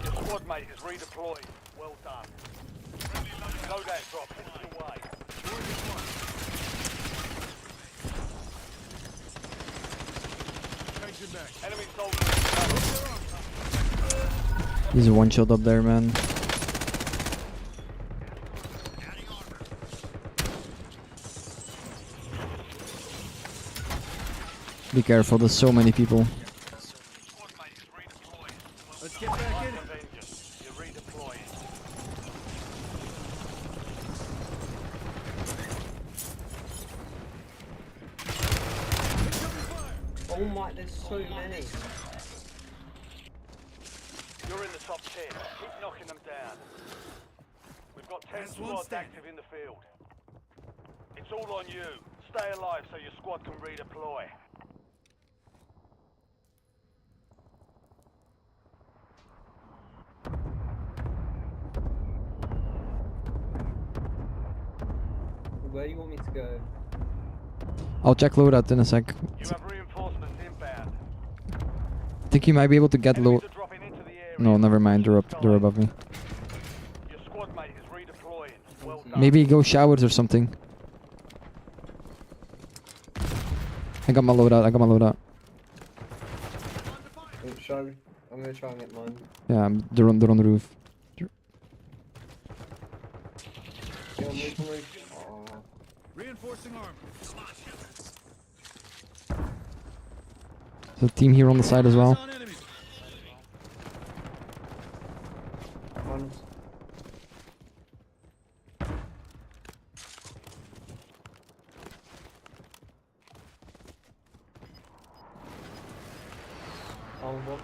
Your squad mate is redeployed. Well done. Loadout drop heading your way. Changing back. Enemy soldier incoming. He's a one shot up there, man. Be careful. There's so many people. Squad mate is redeployed. Let's get back in it. Avengers, you're redeploying. Oh my, there's so many. You're in the top 10. Keep knocking them down. We've got 10 That's one squads stand. active in the field. It's all on you. Stay alive so your squad can redeploy. Where do you want me to go? I'll check loadout in a sec. You have reinforcements inbound. I think you might be able to get low. Enemies are dropping into the area. No, never mind. They're up. They're above me. Your squad mate is redeploying. Well done. Maybe go showers or something. I got my loadout. Oh, show. I'm gonna try and get mine. Yeah, they're on the roof. Get on roof, on roof. Oh. Reinforcing armor. There's a team here on the side as well. Eyes on enemy. One's on box.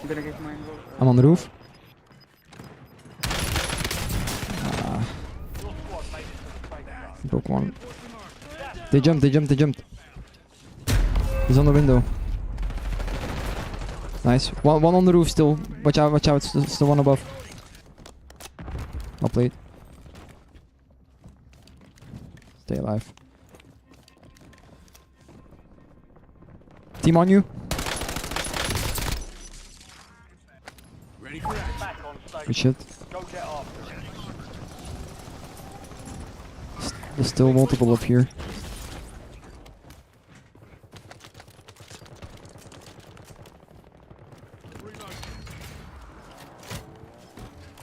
I'm gonna get mine, bro. I'm on the roof. Your squad mate is to the Broke one. They jumped. He's on the window. Nice. One on the roof still. Watch out. Still one above. Well played. Stay alive. Team on you. Ready for action. Back on station. Good shit. Go get after it. There's still multiple up here.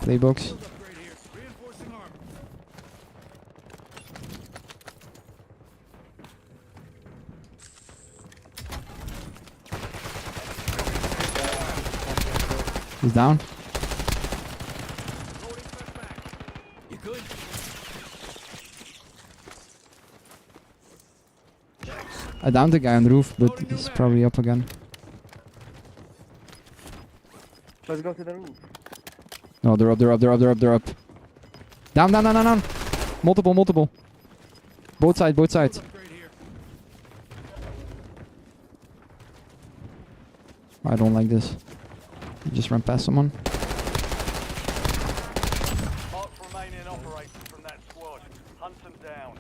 Playbox. Shield upgrade here. Reinforcing armor. He's down. Loading flashback. You good? I downed the guy on the roof, but he's probably up again. Let's go to the roof. No, they're up. Down. Multiple. Both sides. Upgrade here. I don't like this. You just ran past someone. Mark remaining operators from that squad. Hunt them down.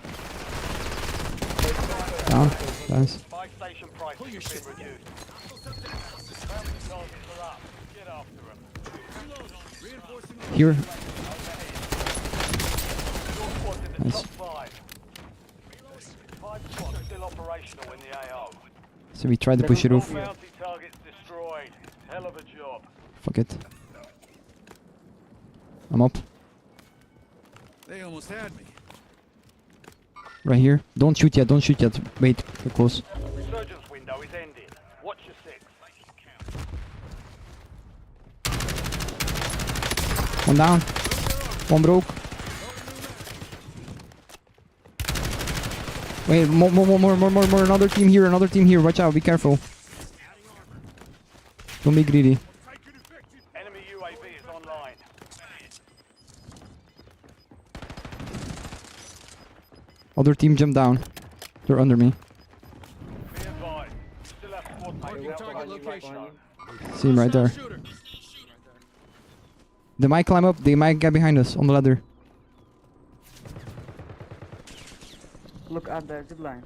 Down. Nice. Buy station prices Pull your have shit been together. reduced. Bounty targets are up. Get after them. Reinforcing armor. Here. Your squad's in the Nice. top 5. 5 squads still operational in the AO. So we tried to push it All off. bounty targets destroyed. Hell of a job. Fuck it. I'm up. They almost had me. Right here. Don't shoot yet. Wait, get close. Resurgence window is ending. Watch your 6. One down. One broke. Wait, more. Another team here. Watch out. Be careful. Don't be greedy. Enemy UAV is online. Other team jumped down. They're under me. Be advised. Still have squad mates Marking out target behind you. location. See him right there. Shooter. They might climb up. They might get behind us on the ladder. Look at the zip line.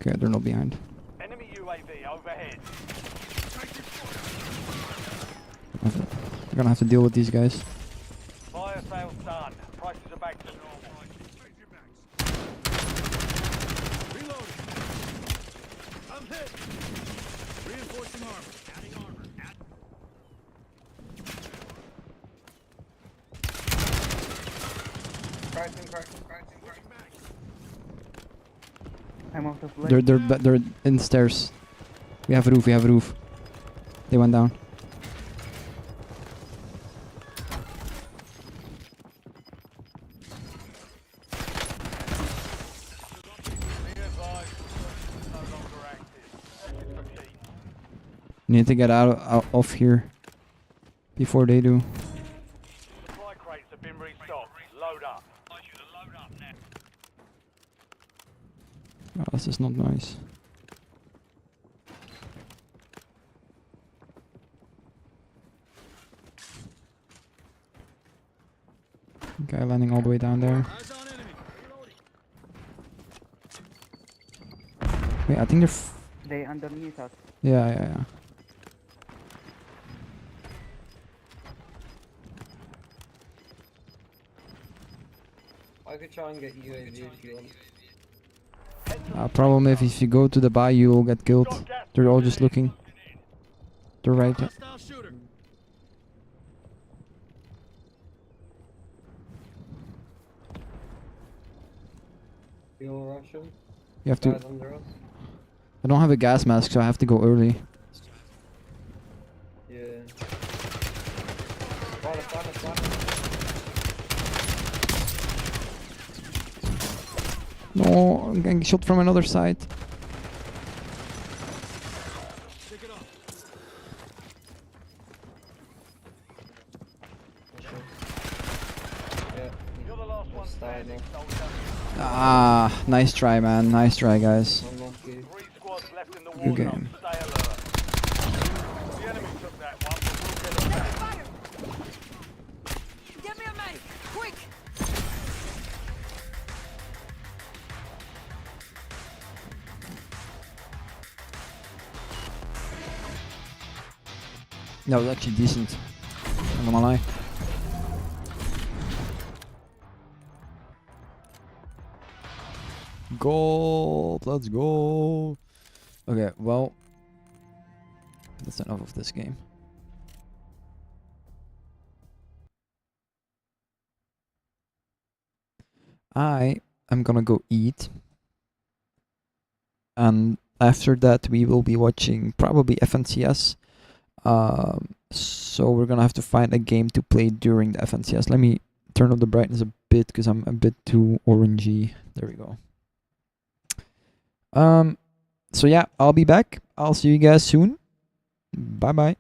Okay, they're not behind. Enemy UAV overhead. We're gonna have to deal with these guys. Fire sales done. Prices are back to normal. Reloading. I'm hit. Reinforcing armor. Adding armor. Cracking. I'm out of light. They're in stairs. We have a roof. They went down. Be advised. Resurgence no longer active. Exit for keep. Need to get out of here before they do. Supply crates have been restocked. Load up. Oh, this is not nice. Guy landing all the way down there. Eyes on enemy. Wait, I think they're. They underneath us. Yeah. I could try and get UAV if you want. Problem if you go to the bayou, you'll get killed. They're all just looking. They're right. Hostile shooter. You'll rush him. You have to. Guys under us. I don't have a gas mask, so I have to go early. Yeah. Spot. No, I'm getting shot from another side. Pick it up. Yeah. You're the last one Ah, nice try, man. Nice try, guys. Unlucky. 3 squads left in the war Good zone. game. Stay alert. The enemy took that one, but we'll get them back. Get me a medic, quick! That was actually decent. I'm not gonna lie. Gold, let's go. Okay, well, that's enough of this game. I am gonna go eat, and after that we will be watching probably FNCS. So we're gonna have to find a game to play during the FNCS. Let me turn up the brightness a bit because I'm a bit too orangey. There we go. So yeah, I'll be back. I'll see you guys soon. Bye bye.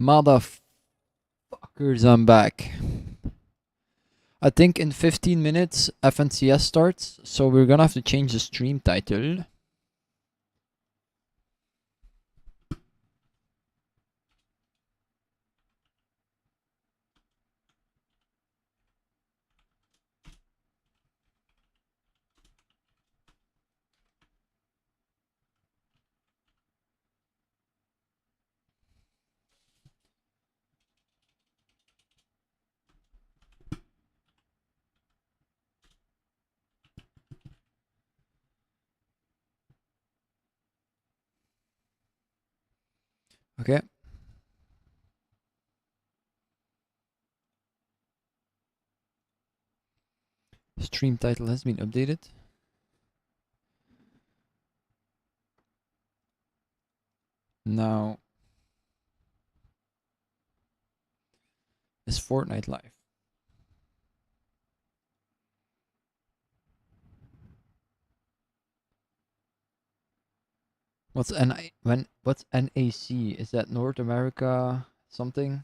Motherfuckers, I'm back. I think in 15 minutes FNCS starts, so we're gonna have to change the stream title. Okay. Stream title has been updated. Now is Fortnite live? What's what's NAC? Is that North America something?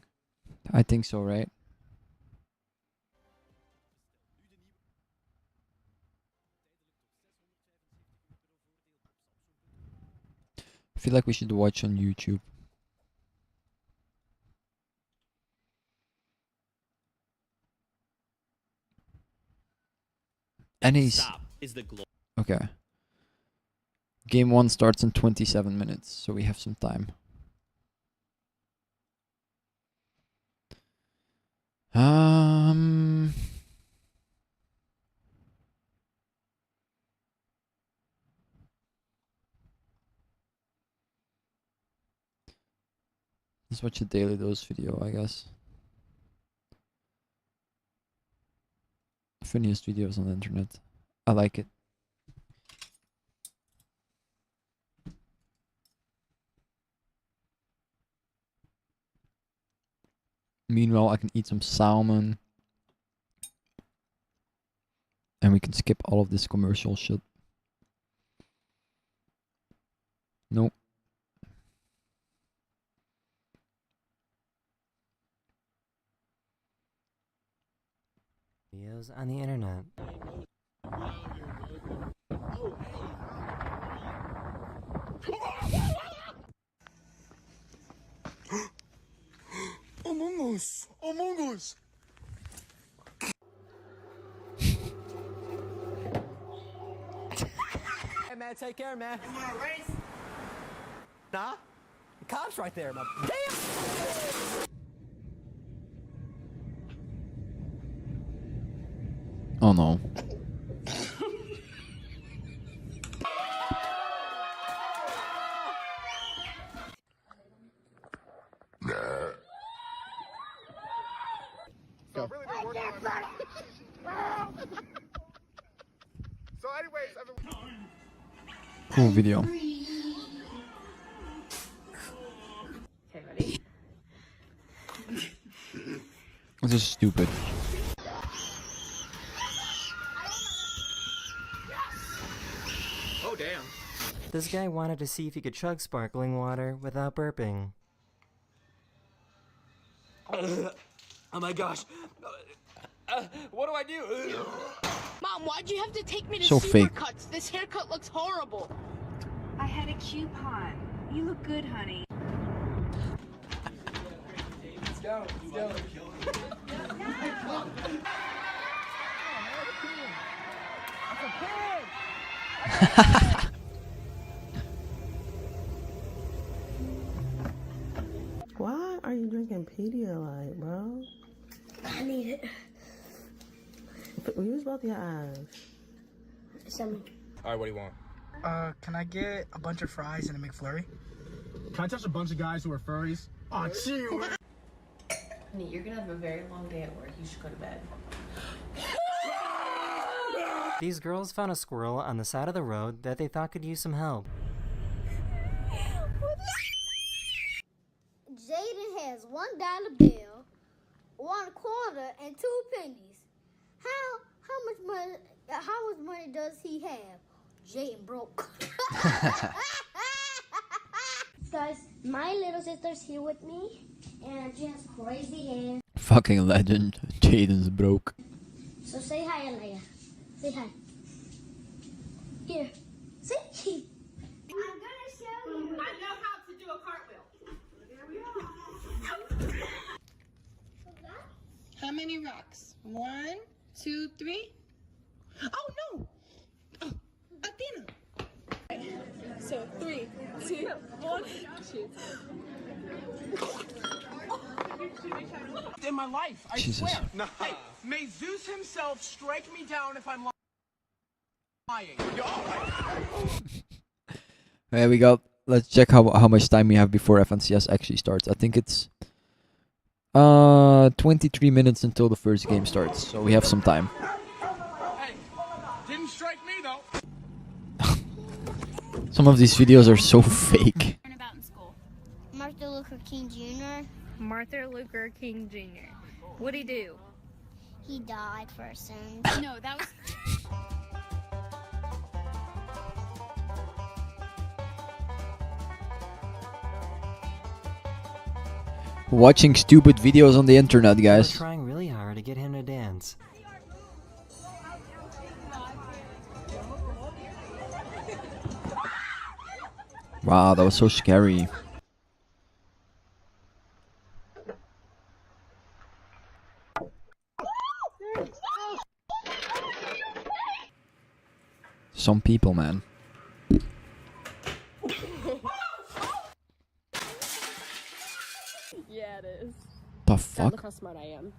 I think so, right? I feel like we should watch on YouTube. NAC. Stop is the Okay. Game 1 starts in 27 minutes, so we have some time. Let's watch a Daily Dose video, I guess. Funniest videos on the internet. I like it. Meanwhile, I can eat some salmon. And we can skip all of this commercial shit. Nope. Videos on the internet. Among Us! Among Us! Hey man, take care, man. You wanna race? Nah. The cop's right there, man. Damn! Oh no. So really been working on So anyways, Cool video. Okay, ready? This is stupid. Oh damn. This guy wanted to see if he could chug sparkling water without burping. Oh my gosh. What do I do? Mom, why'd you have to take me to So fake. Supercuts? This haircut looks horrible. I had a coupon. You look good, honey. Let's go. Let's go. Why are you drinking Pedialyte, bro? I need it. Use both your eyes. Alright, what do you want? Can I get a bunch of fries and a McFlurry? Can I touch a bunch of guys who are furries? Oh, chill. Honey, you're gonna have a very long day at work. You should go to bed. These girls found a squirrel on the side of the road that they thought could use some help. Jaden has $1 bill, 1 quarter, and 2 pennies. How much money does he have? Jaden broke. Guys, my little sister's here with me. and she has crazy hair. Fucking legend. Jaden's broke. So say hi, Alea. Say hi. Here. See? I'm gonna show you. I know how to do a cartwheel. How many rocks? 1, 2, 3. Oh no! Oh, Athena. So 3, 2, 1. Shoot. In my life, I Jesus. swear. Nah. Hey, may Zeus himself strike me down if I'm lying. There we go. Let's check how much time we have before FNCS actually starts. I think it's 23 minutes until the first game starts, so we have some time. Hey, didn't strike me though. Some of these videos are so fake. About in school. Martin Luther King Jr. Martin Luther King Jr. What'd he do? He died for our sins. No, that was... Watching stupid videos on the internet, They were guys. trying really hard to get him to dance. Wow, that was so scary. Some people, man. Yeah, it is. The God, fuck? look how smart I am.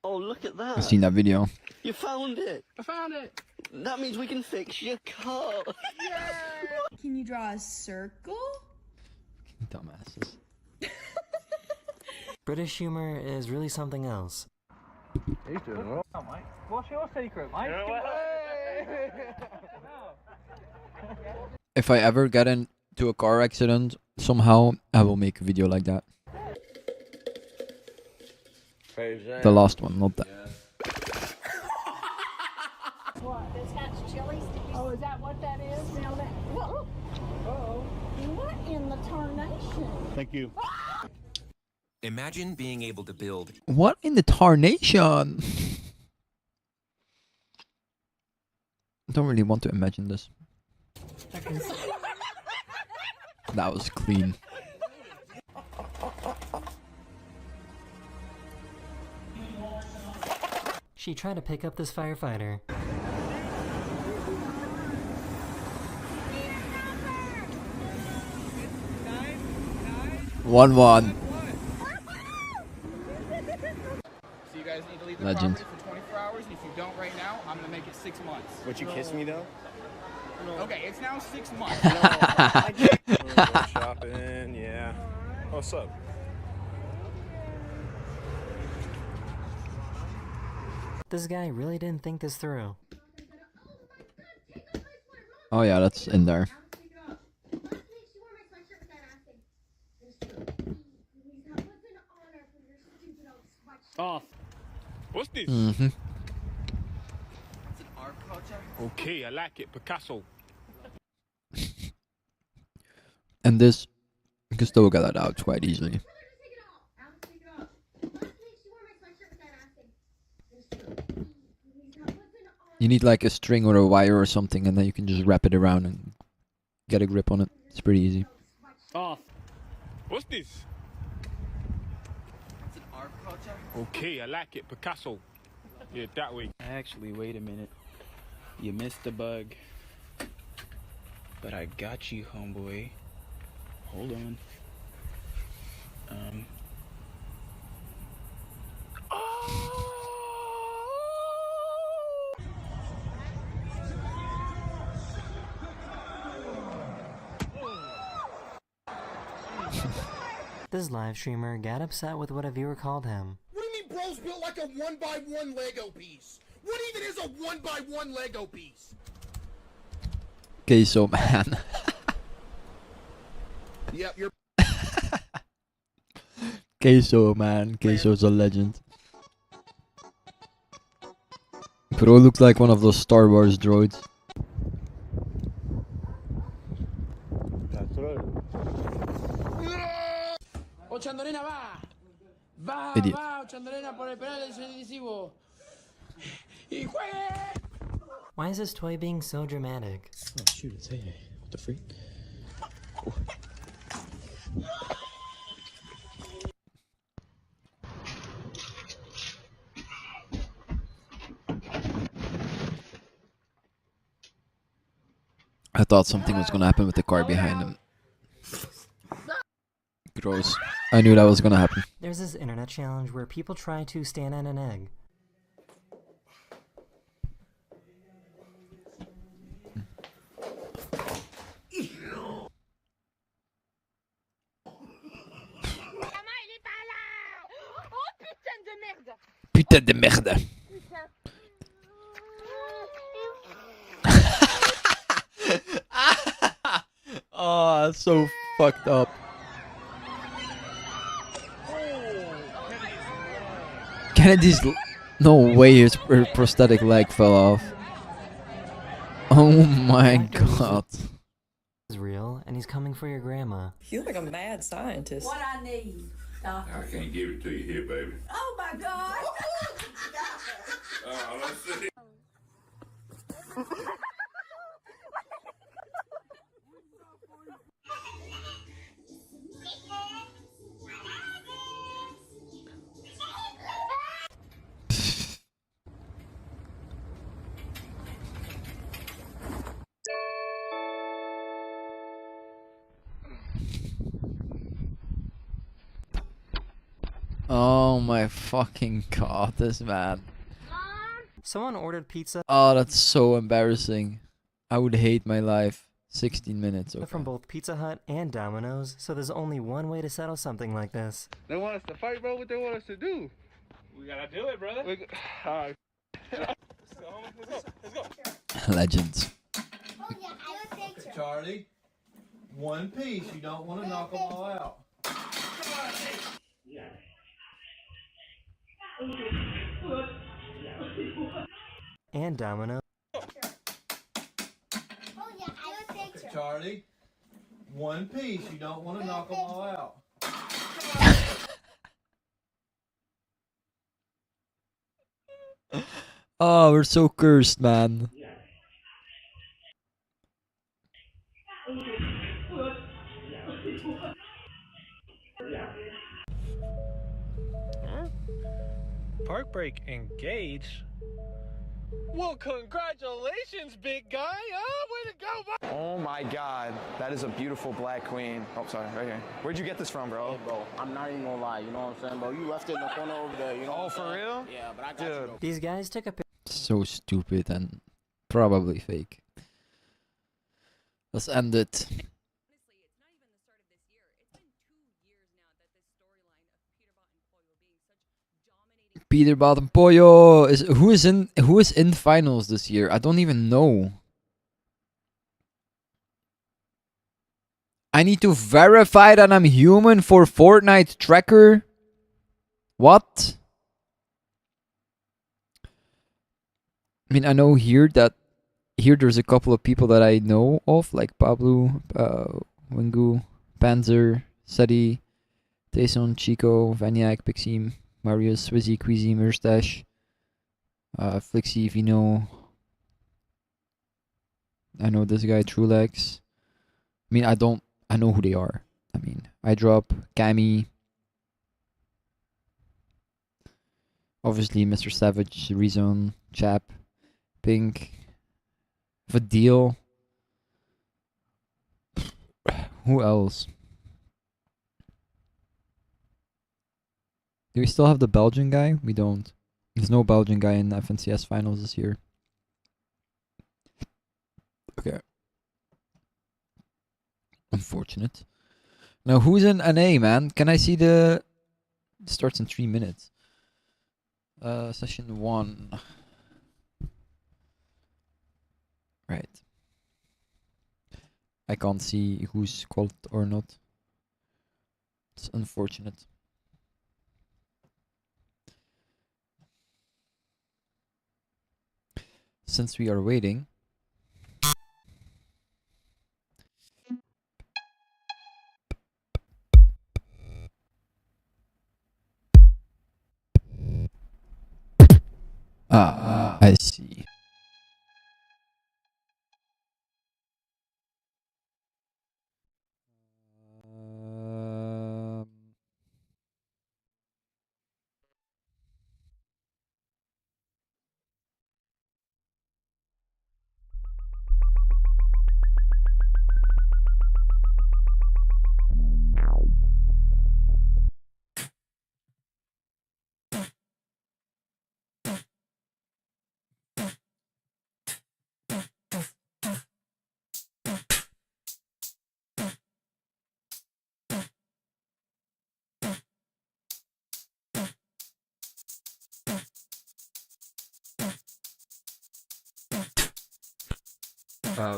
Oh, look at that. I've seen that video. You found it. I found it. That means we can fix your car. Can you draw a circle? Dumbasses. British humor is really something else. He's doing well. Mate. What's your secret, mate? If I ever get into a car accident, somehow I will make a video like that. The last one, not that. What? This has chili sticks. Oh, is that what that is? Smell that? Whoa. Uh-oh. What in the tarnation? Thank you. Imagine being able to build. What in the tarnation? I don't really want to imagine this. That was clean. She tried to pick up this firefighter. 1-1. So you guys need to leave the Legend. property for 24 hours, and if you don't right now, I'm gonna make it 6 months. Would you kiss me though? Okay, it's now 6 months. Go shopping, yeah. What's up? This guy really didn't think this through. Oh yeah, that's in there. Off. What's this? Mm-hmm. It's an art project. Okay, I like it. Picasso. And this, you can still get that out quite easily. You need like a string or a wire or something, and then you can just wrap it around and get a grip on it. It's pretty easy. Off. What's this? It's an art project. Okay, I like it. Picasso. Yeah, that way. Actually, wait a minute. You missed the bug. But I got you, homeboy. Hold on. This live streamer got upset with what a viewer called him. What do you mean bro's built like a 1x1 Lego piece? What even is a 1x1 Lego piece? Queso man. Yep, you're Queso man. Queso's a legend. Bro looked like one of those Star Wars droids. That's right. Idiot. Why is this toy being so dramatic? Oh shoot, it's hey. What the freak? Oh. I thought something was gonna happen with the car behind him. Gross. I knew that was gonna happen. There's this internet challenge where people try to stand on an egg. Putain de merde. Oh, that's so fucked up. Kennedy's... No way his prosthetic leg fell off. Oh my god. Is real, and he's coming for your grandma. You look like a mad scientist. What I need, doctor? I can't give it to you here, baby. Oh my God! Let's see. Oh my fucking god, this man. Someone ordered pizza. Oh, that's so embarrassing. I would hate my life. 16 minutes. Okay. From both Pizza Hut and Domino's, so there's only one way to settle something like this. They want us to fight, bro. What they want us to do? We gotta do it, brother. Alright. Let's go. Legends. Charlie, one piece. You don't want to knock them all out. And Domino's. Charlie, one piece. You don't want to knock them all out. Oh, we're so cursed, man. Park break engaged? Well, congratulations, big guy. Oh, way to go, Oh my god, that is a beautiful black queen. Oh, sorry, right here. Where'd you get this from, bro? Hey, bro, I'm not even gonna lie, you know what I'm saying, bro? You left it in the corner over there, you know Oh, for real? Yeah, but I got you, though. These guys took a picture. So stupid and probably fake. Let's end it. Peter Bottom Pollo is who is in finals this year? I don't even know. I need to verify that I'm human for Fortnite tracker. What? I mean, I know here there's a couple of people that I know of, like Pablo, Wingu, Panzer, Seti, Tayson, Chico, Vaniac, Pixie, Marius, Swizzy, Queasy, Mirstash, Flixie, Vino. I know this guy, Trulex. I mean, I know who they are. I mean, I drop Cammy. Obviously, Mr. Savage, Rezone, Chap, Pink, Vadil. Who else? Do we still have the Belgian guy? We don't. There's no Belgian guy in the FNCS finals this year. Okay. Unfortunate. Now, who's in NA, man? Can I see the... It starts in 3 minutes. Session 1. Right. I can't see who's called or not. It's unfortunate. Since we are waiting... Ah, I see.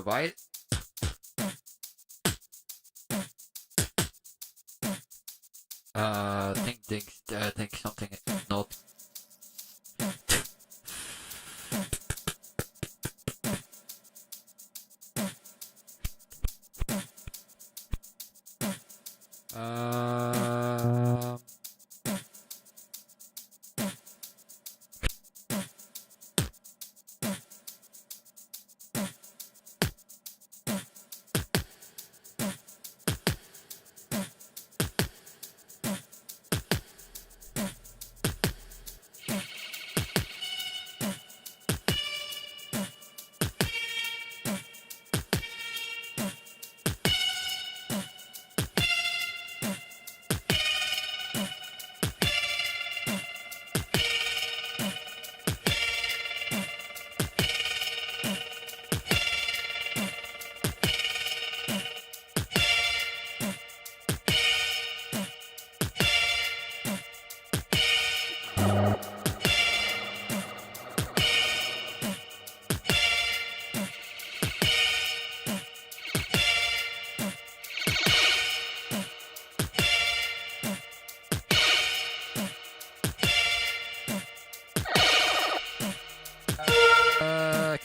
Right? Think something is not.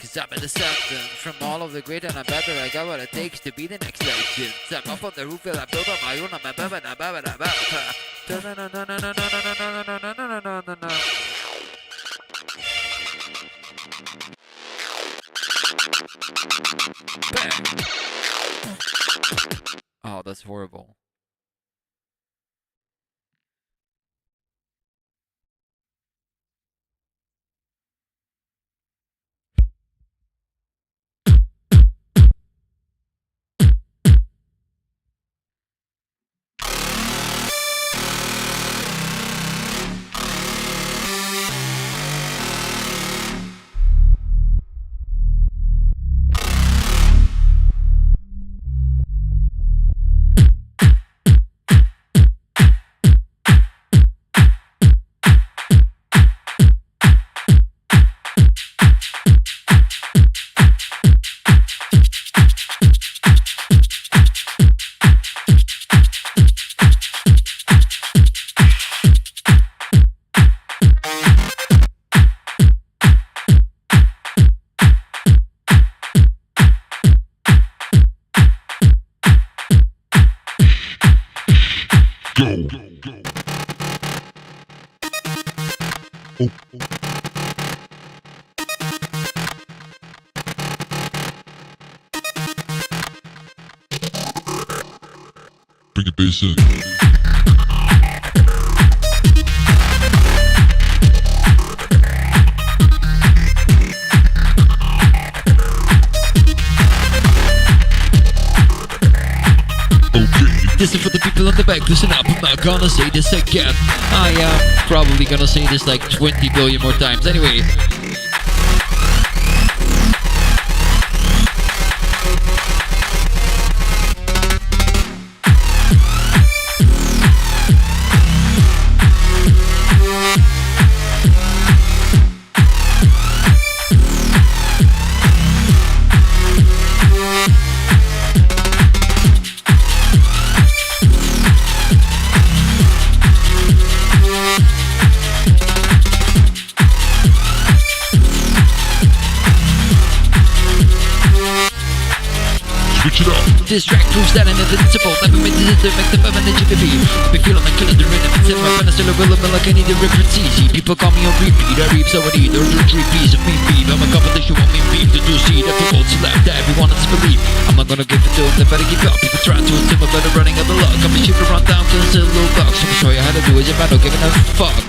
Cause I'm a descendant from all of the great and I'm better. I got what it takes to be the next legend. I'm up on the roof and I built on my own. Oh, that's horrible. Bring the bass in. This is for the people on the back, listen up, I'm not gonna say this again. I am probably gonna say this like 20 billion more times. Anyway. This track proves that I'm invincible. Never made this to make the fun and GBB. I be feeling like killing the rhythm. It's in my pen, I still available like I need a reference easy. People call me on repeat. I reap so I need. There's 3 pieces of me beef. I'm a competition with me beef. The 2 seed. Everyone to left that everyone has believe. I'm not gonna give it to them. They better give up. People try to assume I'm better running up a luck. I'm a shooter run down to the little box. I'm gonna show you how to do it if I don't give a fuck.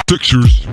Pictures.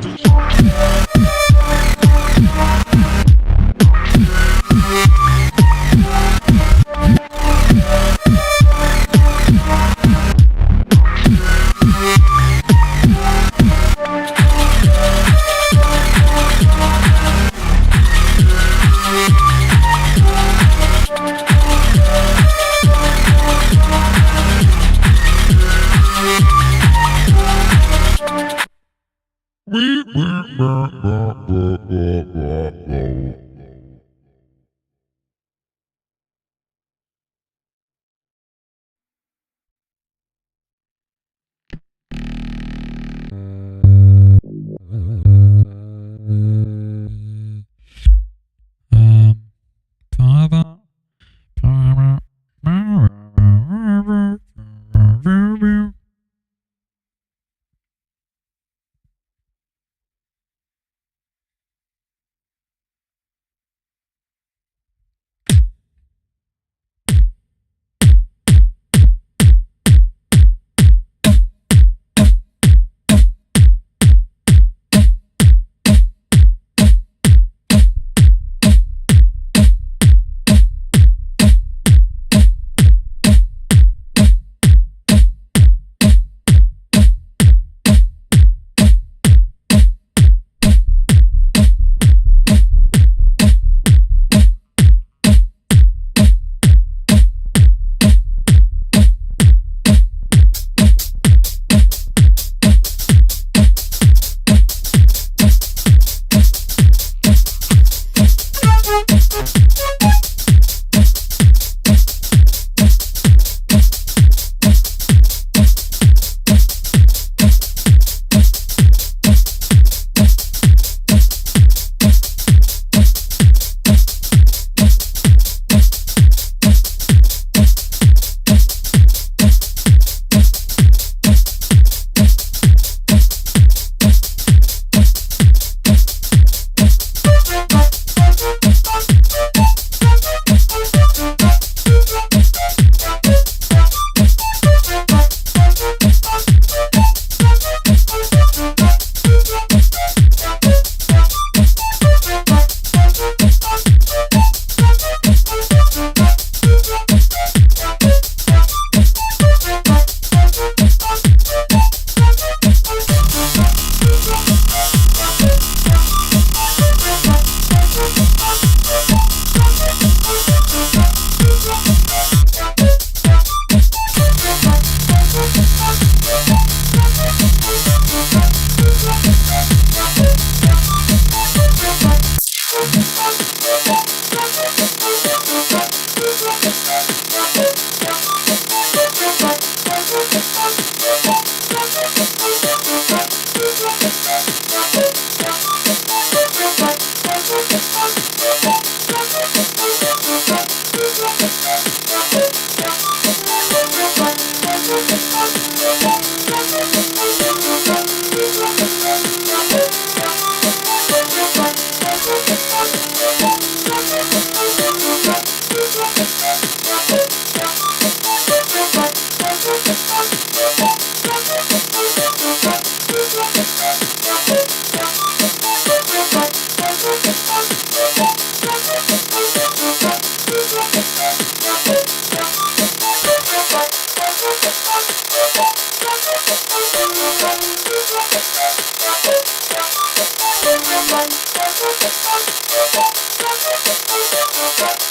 Okay.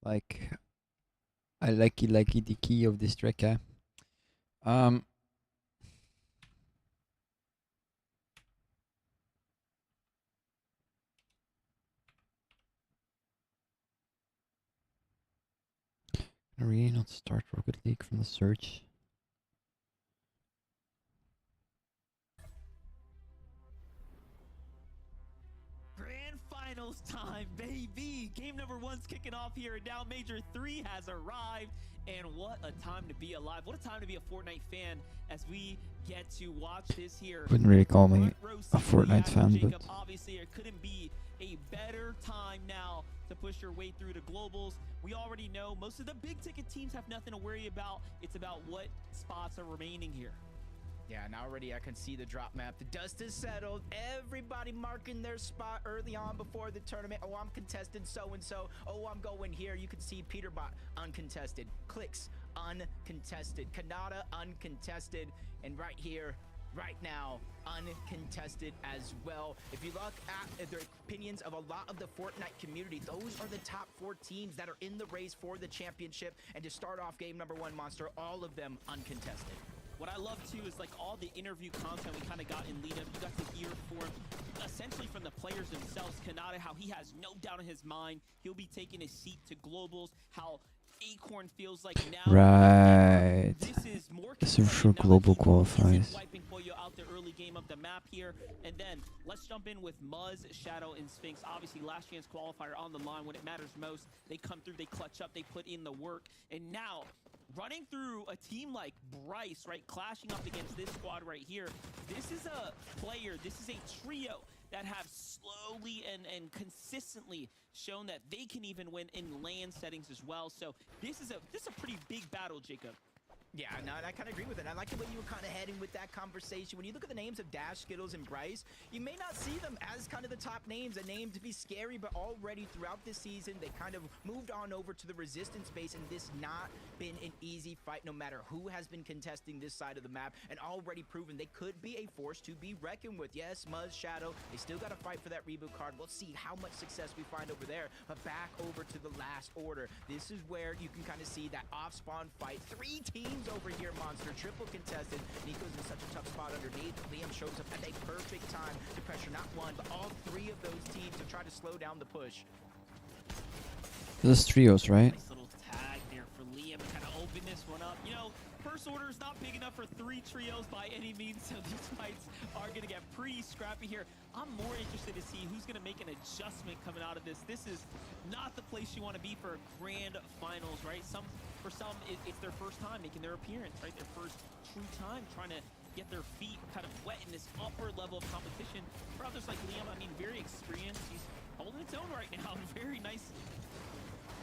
Like, I like the key of this track, eh? Can I really not start Rocket League from the search? finals time, baby. Game number 1's kicking off here, and now Major 3 has arrived. And what a time to be alive. What a time to be a Fortnite fan as we get to watch this here. Wouldn't really call me a Fortnite fan, but Obviously, it couldn't be a better time now to push your way through to globals. We already know most of the big ticket teams have nothing to worry about. It's about what spots are remaining here. Yeah, and already I can see the drop map. The dust is settled. Everybody marking their spot early on before the tournament. Oh, I'm contested so-and-so. Oh, I'm going here. You can see Peterbot uncontested. Clicks uncontested. Kanata uncontested. And right here, right now, uncontested as well. If you look at the opinions of a lot of the Fortnite community, those are the top 4 teams that are in the race for the championship. And to start off game number 1, Monster, all of them uncontested. What I love too is like all the interview content we kind of got in lead up. You got to hear essentially from the players themselves. Kanata, how he has no doubt in his mind he'll be taking his seat to globals. How Acorn feels like now. right. This is more for global qualifiers. Wiping Pollo out the early game of the map here, and then let's jump in with Muzz, Shadow, and Sphinx. Obviously, last chance qualifier on the line when it matters most. They come through, they clutch up, they put in the work, and now running through a team like Bryce, right, clashing up against this squad right here. This is a player, this is a trio that have slowly and consistently shown that they can even win in LAN settings as well. So this is a pretty big battle, Jacob. Yeah, no, and I kind of agree with it. I like the way you were kind of heading with that conversation. When you look at the names of Dash, Skittles, and Bryce, you may not see them as kind of the top names, a name to be scary, but already throughout this season, they kind of moved on over to the resistance space, and this not been an easy fight, no matter who has been contesting this side of the map, and already proven they could be a force to be reckoned with. Yes, Muzz, Shadow, they still got to fight for that reboot card. We'll see how much success we find over there, but back over to the last order. This is where you can kind of see that off-spawn fight. 3 teams over here, Monster, triple contested. Nico's in such a tough spot underneath. Liam shows up at a perfect time to pressure not one, but all 3 of those teams to try to slow down the push. This is trios, right? Nice little tag there for Liam to kind of open this one up. You know, first order is not big enough for 3 trios by any means, so these fights are going to get pretty scrappy here. I'm more interested to see who's going to make an adjustment coming out of this. This is not the place you want to be for grand finals, right? For some, it's their first time making their appearance, right? Their first true time trying to get their feet kind of wet in this upper level of competition. For others like Liam, I mean, very experienced. He's holding its own right now. Very nice.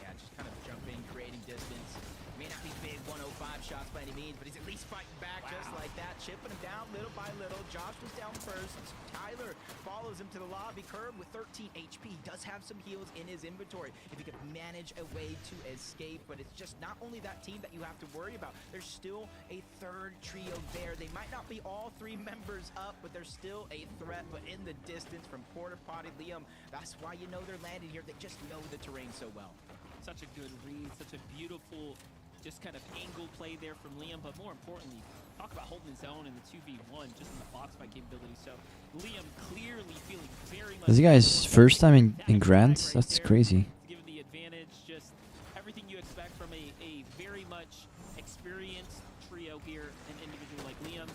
Yeah, just kind of jumping, creating distance. May not be big 105 shots by any means, but he's at least fighting back just like that, chipping him down little by little. Josh was down first. Tyler follows him to the lobby. Curb with 13 HP. He does have some heals in his inventory if he could manage a way to escape, but it's just not only that team that you have to worry about. There's still a 3rd trio there. They might not be all 3 members up, but there's still a threat, but in the distance from Porta Potty Liam. That's why you know they're landing here. They just know the terrain so well. Such a good read, such a beautiful just kind of angle play there from Liam, but more importantly, talk about holding his own in the 2v1, just in the box fight capability. So Liam clearly feeling very much. Is you guys first time in Grants? That's crazy. Given the advantage, just everything you expect from a very much experienced trio here, an individual like Liam.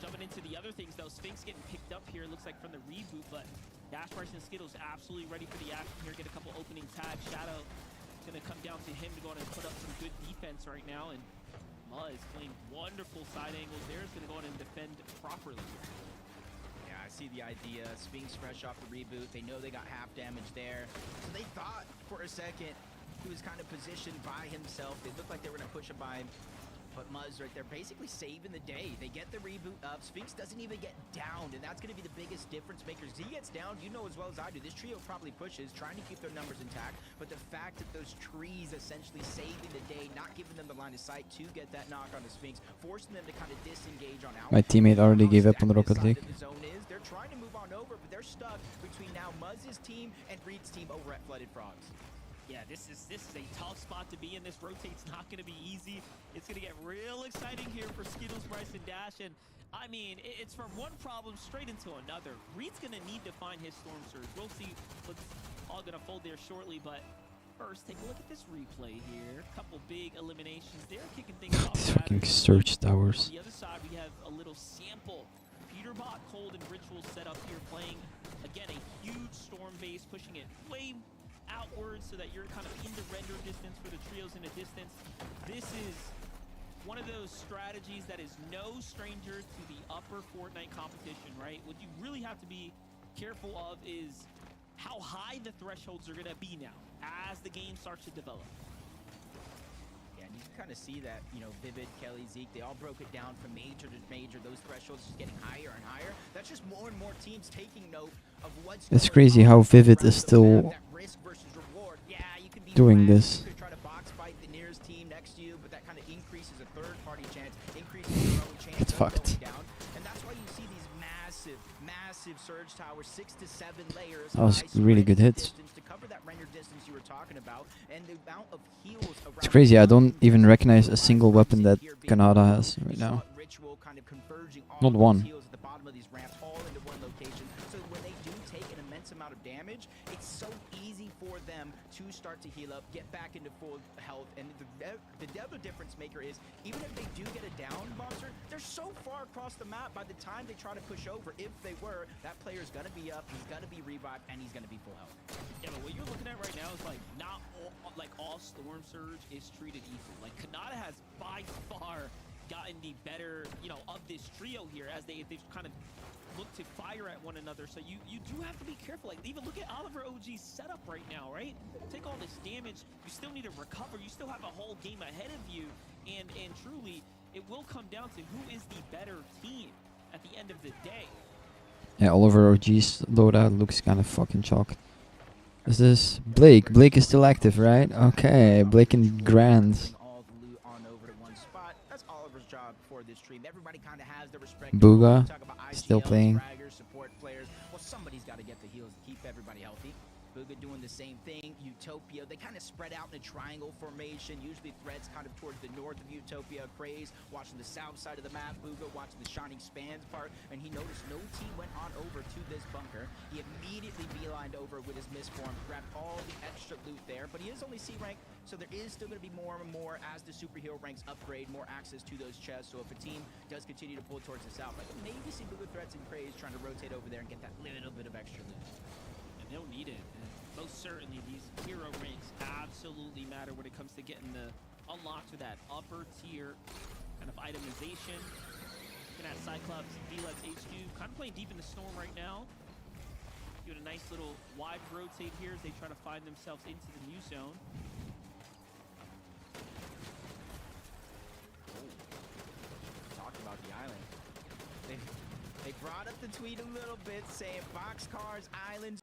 Jumping into the other things though, Sphinx getting picked up here, looks like from the reboot, but Dash, Bryce, and Skittles absolutely ready for the action here. Get a couple opening tags. Shadow going to come down to him to go on and put up some good defense right now, and Muzz playing wonderful side angles there. Is going to go on and defend properly. Yeah, I see the idea. Sphinx fresh off the reboot. They know they got half damage there. So they thought for a second he was kind of positioned by himself. They looked like they were going to push him by him. But Muzz right there basically saving the day. They get the reboot up. Sphinx doesn't even get downed, and that's going to be the biggest difference maker. He gets downed, you know as well as I do. This trio probably pushes, trying to keep their numbers intact, but the fact that those trees essentially saving the day, not giving them the line of sight to get that knock on the Sphinx, forcing them to kind of disengage on out. My teammate already gave up on the Rocket League. They're trying to move on over, but they're stuck between now Muzz's team and Reed's team over at Flooded Frogs. Yeah, this is a tough spot to be in. This rotate's not going to be easy. It's going to get real exciting here for Skittles, Bryce, and Dash. And I mean, it's from one problem straight into another. Reed's going to need to find his Storm Surge. We'll see what's all going to fold there shortly. But first, take a look at this replay here. A couple big eliminations there, kicking things off. These fucking Surge towers. On the other side, we have a little sample. Peterbot, Cold, and Ritual set up here playing Again, a huge storm base, pushing it way outwards so that you're kind of in the render distance for the trios in the distance. This is one of those strategies that is no stranger to the upper Fortnite competition, right? What you really have to be careful of is how high the thresholds are going to be now as the game starts to develop. Yeah, and you can kind of see that, you know, Vivid, Kelly, Zeke, they all broke it down from major to major. Those thresholds just getting higher and higher. That's just more and more teams taking note of what's It's crazy how Vivid is still doing this. You could try to box fight the nearest team next to you, but that kind of increases a third-party chance, increases your own chance It's of fucked. going down. And that's why you see these massive surge towers, 6 to 7 layers. That was high really good spread hits. distance to cover that render distance you were talking about, and the amount of heals around. It's crazy. I don't even recognize a single weapon that Canada has right now. Ritual kind of converging all Not of one. those heals at the bottom of these ramps all into one location. So when they do take an immense amount of damage, it's so easy for them to start to heal up, get back into full health. And the other difference maker is, even if they do get a down monster, they're so far across the map by the time they try to push over, if they were, that player's gonna be up, he's gonna be revived, and he's gonna be full health. Yeah, but what you're looking at right now is like not all Storm Surge is treated equal. Like Kanata has by far gotten the better, you know, of this trio here as they've kind of look to fire at one another. So you do have to be careful. Like even look at Oliver OG's setup right now, right? Take all this damage, you still need to recover, you still have a whole game ahead of you, and truly it will come down to who is the better team at the end of the day. Yeah, Oliver OG's loadout looks kind of fucking chalk. Is this Blake? Blake is still active, right? Okay, Blake and Grand. That's Oliver's job for this stream. Everybody kind of has their respect. Booga still playing. Support players. Well, somebody's got to get the heals to keep everybody healthy. Booga doing the same thing. Utopia, they kind of spread out in a triangle formation. Usually threads kind of towards the north of Utopia. Craze watching the south side of the map. Booga watching the Shining Spans part. And he noticed no team went on over to this bunker. He immediately beelined over with his misform. Grabbed all the extra loot there. But he is only C rank, so there is still going to be more and more as the superhero ranks upgrade. More access to those chests. So if a team does continue to pull towards the south, like maybe see Booga threats and Craze trying to rotate over there and get that little bit of extra loot. And they'll need it. And most certainly, these hero ranks absolutely matter when it comes to getting the unlock to that upper tier kind of itemization. Looking at Cyclops, VLEX HQ, kind of playing deep in the storm right now. Doing a nice little wide rotate here as they try to find themselves into the new zone. Talk about the island. They brought up the tweet a little bit, saying boxcars, islands,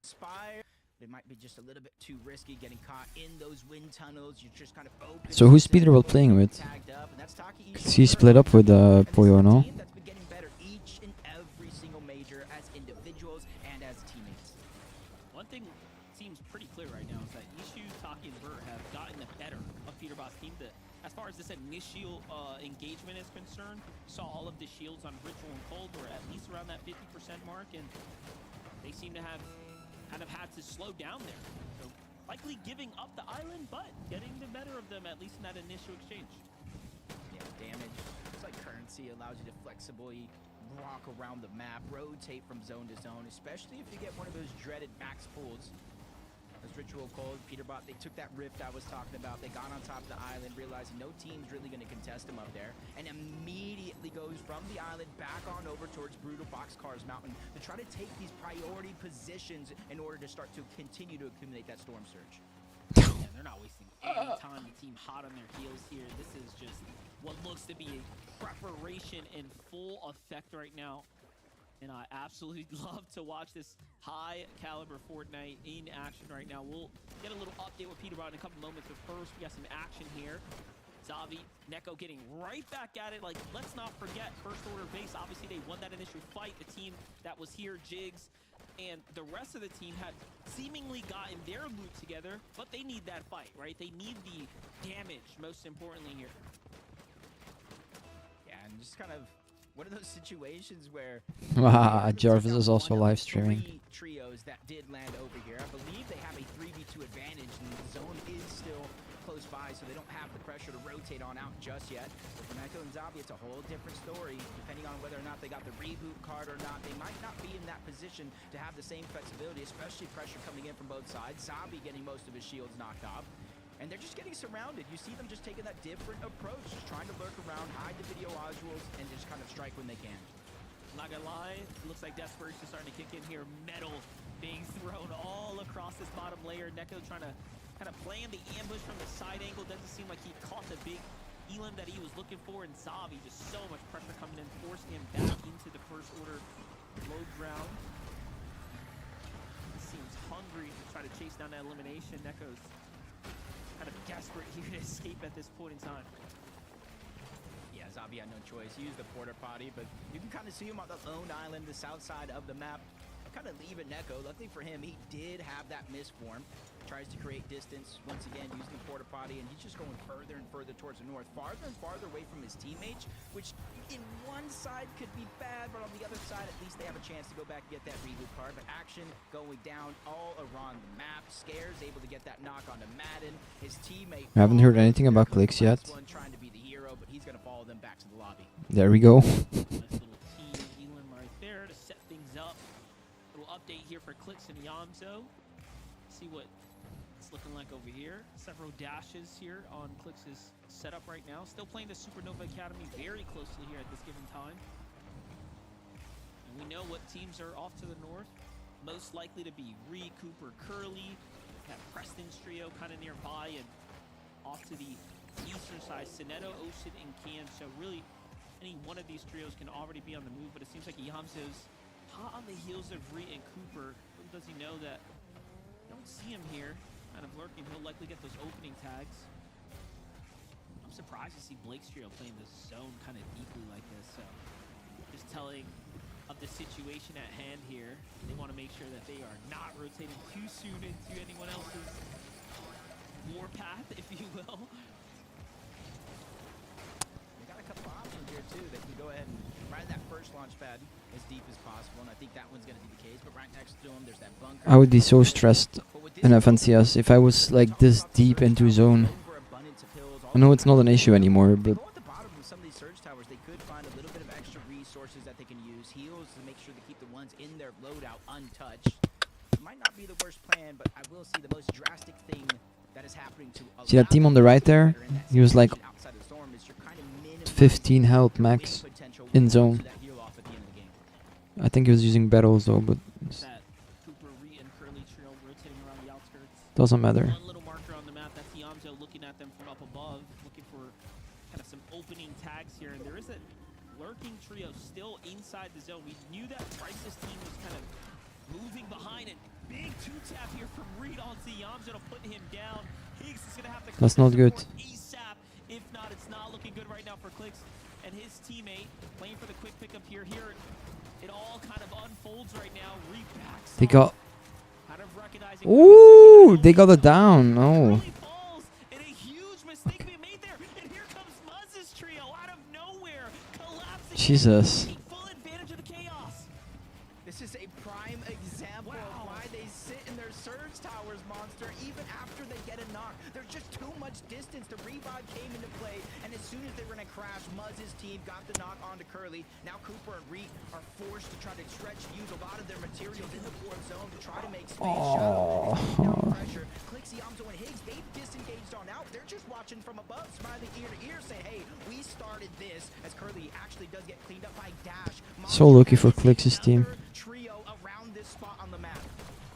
Spire. It might be just a little bit too risky getting caught in those wind tunnels. You're just kind of open. So who's Peterbilt playing with? Cause he split up with Poyo, no? That's been getting better each and every single major as individuals and as teammates. One thing seems pretty clear right now is that Ishu, Taki, and Burt have gotten the better of Peterbot's team. As far as this initial engagement is concerned, saw all of the shields on Ritual and Cold were at least around that 50% mark, and they seem to have kind of had to slow down there. So likely giving up the island, but getting the better of them, at least in that initial exchange. Yeah, damage. It's like currency, allows you to flexibly walk around the map, rotate from zone to zone, especially if you get one of those dreaded max pulls. As Ritual Cold, Peterbot, they took that rift I was talking about. They got on top of the island, realizing no team's really going to contest them up there, and immediately goes from the island back on over towards Brutal Boxcars Mountain to try to take these priority positions in order to start to continue to accumulate that Storm Surge. Yeah, they're not wasting any time. The team hot on their heels here. This is just what looks to be a preparation in full effect right now. And I absolutely love to watch this high caliber Fortnite in action right now. We'll get a little update with Peterbot in a couple moments, but first we got some action here. Zavi, Neko getting right back at it. Like, let's not forget, first order base, obviously they won that initial fight. The team that was here, Jigs, and the rest of the team had seemingly gotten their loot together, but they need that fight, right? They need the damage, most importantly here. Yeah, and just kind of one of those situations where Jarvis is also live streaming. Three trios that did land over here. I believe they have a 3v2 advantage, and the zone is still close close by, so they don't have the pressure to rotate on out just yet. But for Neko and Zabi, it's a whole different story. Depending on whether or not they got the reboot card or not, they might not be in that position to have the same flexibility, especially pressure coming in from both sides. Zabi getting most of his shields knocked off. And they're just getting surrounded. You see them just taking that different approach, just trying to lurk around, hide the video visuals, and just kind of strike when they can. Not gonna lie, it looks like Desperation starting to kick in here. Metal being thrown all across this bottom layer. Neko trying to kind of plan the ambush from the side angle. Doesn't seem like he caught the big elim that he was looking for. And Zabi, just so much pressure coming in, forcing him back into the first order low ground. He seems hungry to try to chase down that elimination. Neko's kind of desperate here to escape at this point in time. Yeah, Zabi had no choice. He used the porta potty, but you can kind of see him on the lone island, the south side of the map. Kind of leaving Neko. Luckily for him, he did have that misform. Tries to create distance once again using the porta potty, and he's just going further and further towards the north, farther and farther away from his teammates, which in one side could be bad, but on the other side, at least they have a chance to go back and get that reboot card. But action going down all around the map. Scares able to get that knock onto Madden. His teammate. I haven't heard anything about Clix yet. Trying to be the hero, but he's gonna follow them back to the lobby. There we go. Nice little team elim right there to set things up. Little update here for Clix and Yamzo. See what it's looking like over here. Several dashes here on Clix's setup right now. Still playing the Supernova Academy very closely here at this given time. And we know what teams are off to the north. Most likely to be Ree, Cooper, Curly. Have Preston's trio kind of nearby, and off to the eastern side, Sineto, Ocean, and Cam. So really, any one of these trios can already be on the move, but it seems like Yamzo's hot on the heels of Ree and Cooper. Little does he know that don't see him here, kind of lurking. He'll likely get those opening tags. I'm surprised to see Blake's trio playing this zone kind of deeply like this. So just telling of the situation at hand here. They want to make sure that they are not rotating too soon into anyone else's warpath, if you will. They got a couple options here too. They can go ahead and ride that first launch pad as deep as possible, and I think that one's going to be the case. But right next to him, there's that bunker. I would be so stressed in FNCS if I was like this deep into zone. I know it's not an issue anymore, but Some of these surge towers, they could find a little bit of extra resources that they can use. Heals to make sure to keep the ones in their loadout untouched. Might not be the worst plan, but I will see the most drastic thing that is happening to a see that team on the right there? He was like 15 health max in zone. I think he was using battles though, but doesn't matter. One little marker on the map, that's Yamzo looking at them from up above, looking for kind of some opening tags here, and there is a lurking trio still inside the zone. We knew that Bryce's team was kind of moving behind it. Big two-tap here from Reed onto Yamzo to put him down. Higgs is going to have to That's not good. ASAP. If not, it's not looking good right now for Clix and his teammate playing for the quick pickup here. Here, it all kind of unfolds right now. Reed backs They got. kind of recognizing. Ooh, they got it down. Oh. Jesus. This is a prime example of why they sit in their surge towers, Monster, even after they get a knock. There's just too much distance. The revive came into play, and as soon as they were going to crash, Muzz's team got the knock onto Curly. Now Cooper and Reek are forced to try to stretch, use a lot of their materials in the fourth zone to try to make space. Down pressure. Clix, Yamzo, and Higgs, they've disengaged on out. They're just watching from above, smiling ear to ear, saying, hey, we started this, as Curly actually does get cleaned up by Dash. So lucky for Clix's team. Trio around this spot on the map.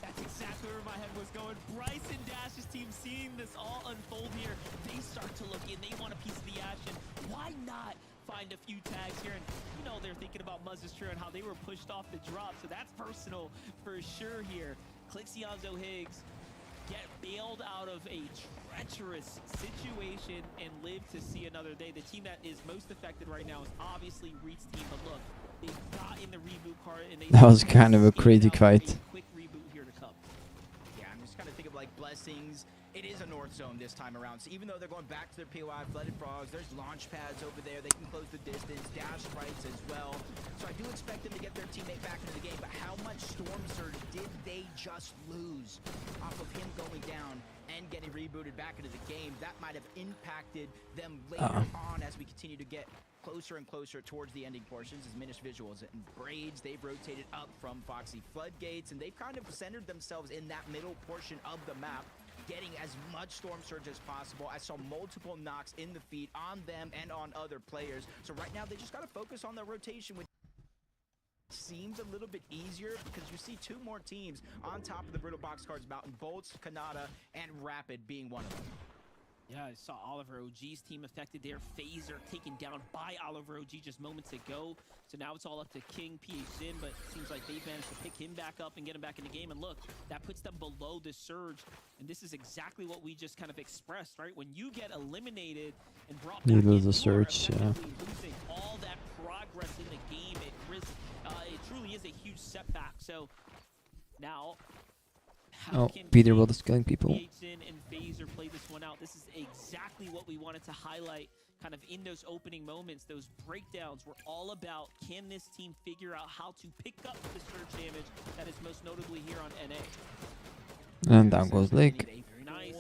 That's exactly where my head was going. Bryce and Dash's team seeing this all unfold here. They start to look in. They want a piece of the action. Why not find a few tags here? And you know they're thinking about Muzz's trio and how they were pushed off the drop. So that's personal for sure here. Clix, Yamzo, Higgs get bailed out of a treacherous situation and live to see another day. The team that is most affected right now is obviously Reed's team, but look, they got in the reboot card and they That was kind of a crazy fight. quick reboot here to come. Yeah, I'm just kind of thinking of like Blessings. It is a north zone this time around, so even though they're going back to their POI, Flooded Frogs, there's launch pads over there. They can close the distance, dash rights as well. So I do expect them to get their teammate back into the game, but how much Storm Surge did they just lose off of him going down and getting rebooted back into the game, that might have impacted them later on as we continue to get closer and closer towards the ending portions. As Minish Visuals and Braids, they've rotated up from Foxy Floodgates, and they've kind of centered themselves in that middle portion of the map, getting as much Storm Surge as possible. I saw multiple knocks in the feet on them and on other players. So right now, they just got to focus on their rotation, which seems a little bit easier because you see two more teams on top of the Brutal Boxcars Mountain, Bolts, Kanata, and Rapid being one of them. Yeah, I saw Oliver OG's team affected there. Phaser taken down by Oliver OG just moments ago. So now it's all up to King, PH Sin, but it seems like they've managed to pick him back up and get him back in the game. And look, that puts them below the surge. And this is exactly what we just kind of expressed, right? When you get eliminated and brought back Neither in, the surge, yeah. losing all that progress in the game. It truly is a huge setback. So now, Oh, Peterbilt is killing people. PHN and Phaser play this one out. This is exactly what we wanted to highlight kind of in those opening moments. Those breakdowns were all about, can this team figure out how to pick up the surge damage that is most notably here on NA. And down goes Lake. Nice.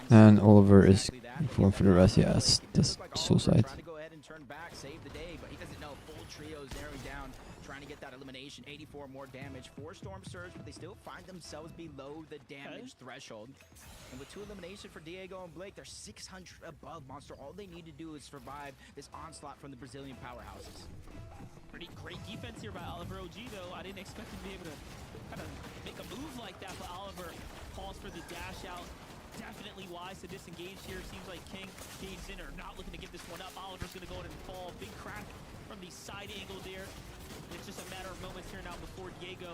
And Oliver is going for the rest. Yeah, it's just suicide. Trying to go ahead and turn back, save the day, but he doesn't know. Full trios narrowing down, trying to get that elimination. 84 more damage for Storm Surge, but they still find themselves below the damage threshold. And with 2 eliminations for Diego and Blake, they're 600 above Monster. All they need to do is survive this onslaught from the Brazilian powerhouses. Pretty great defense here by Oliver OG, though. I didn't expect him to be able to kind of make a move like that, but Oliver calls for the dash out. Definitely wise to disengage here. Seems like King, Gates in are not looking to give this one up. Oliver's going to go ahead and fall. Big crack from the side angle there. It's just a matter of moments here now before Diego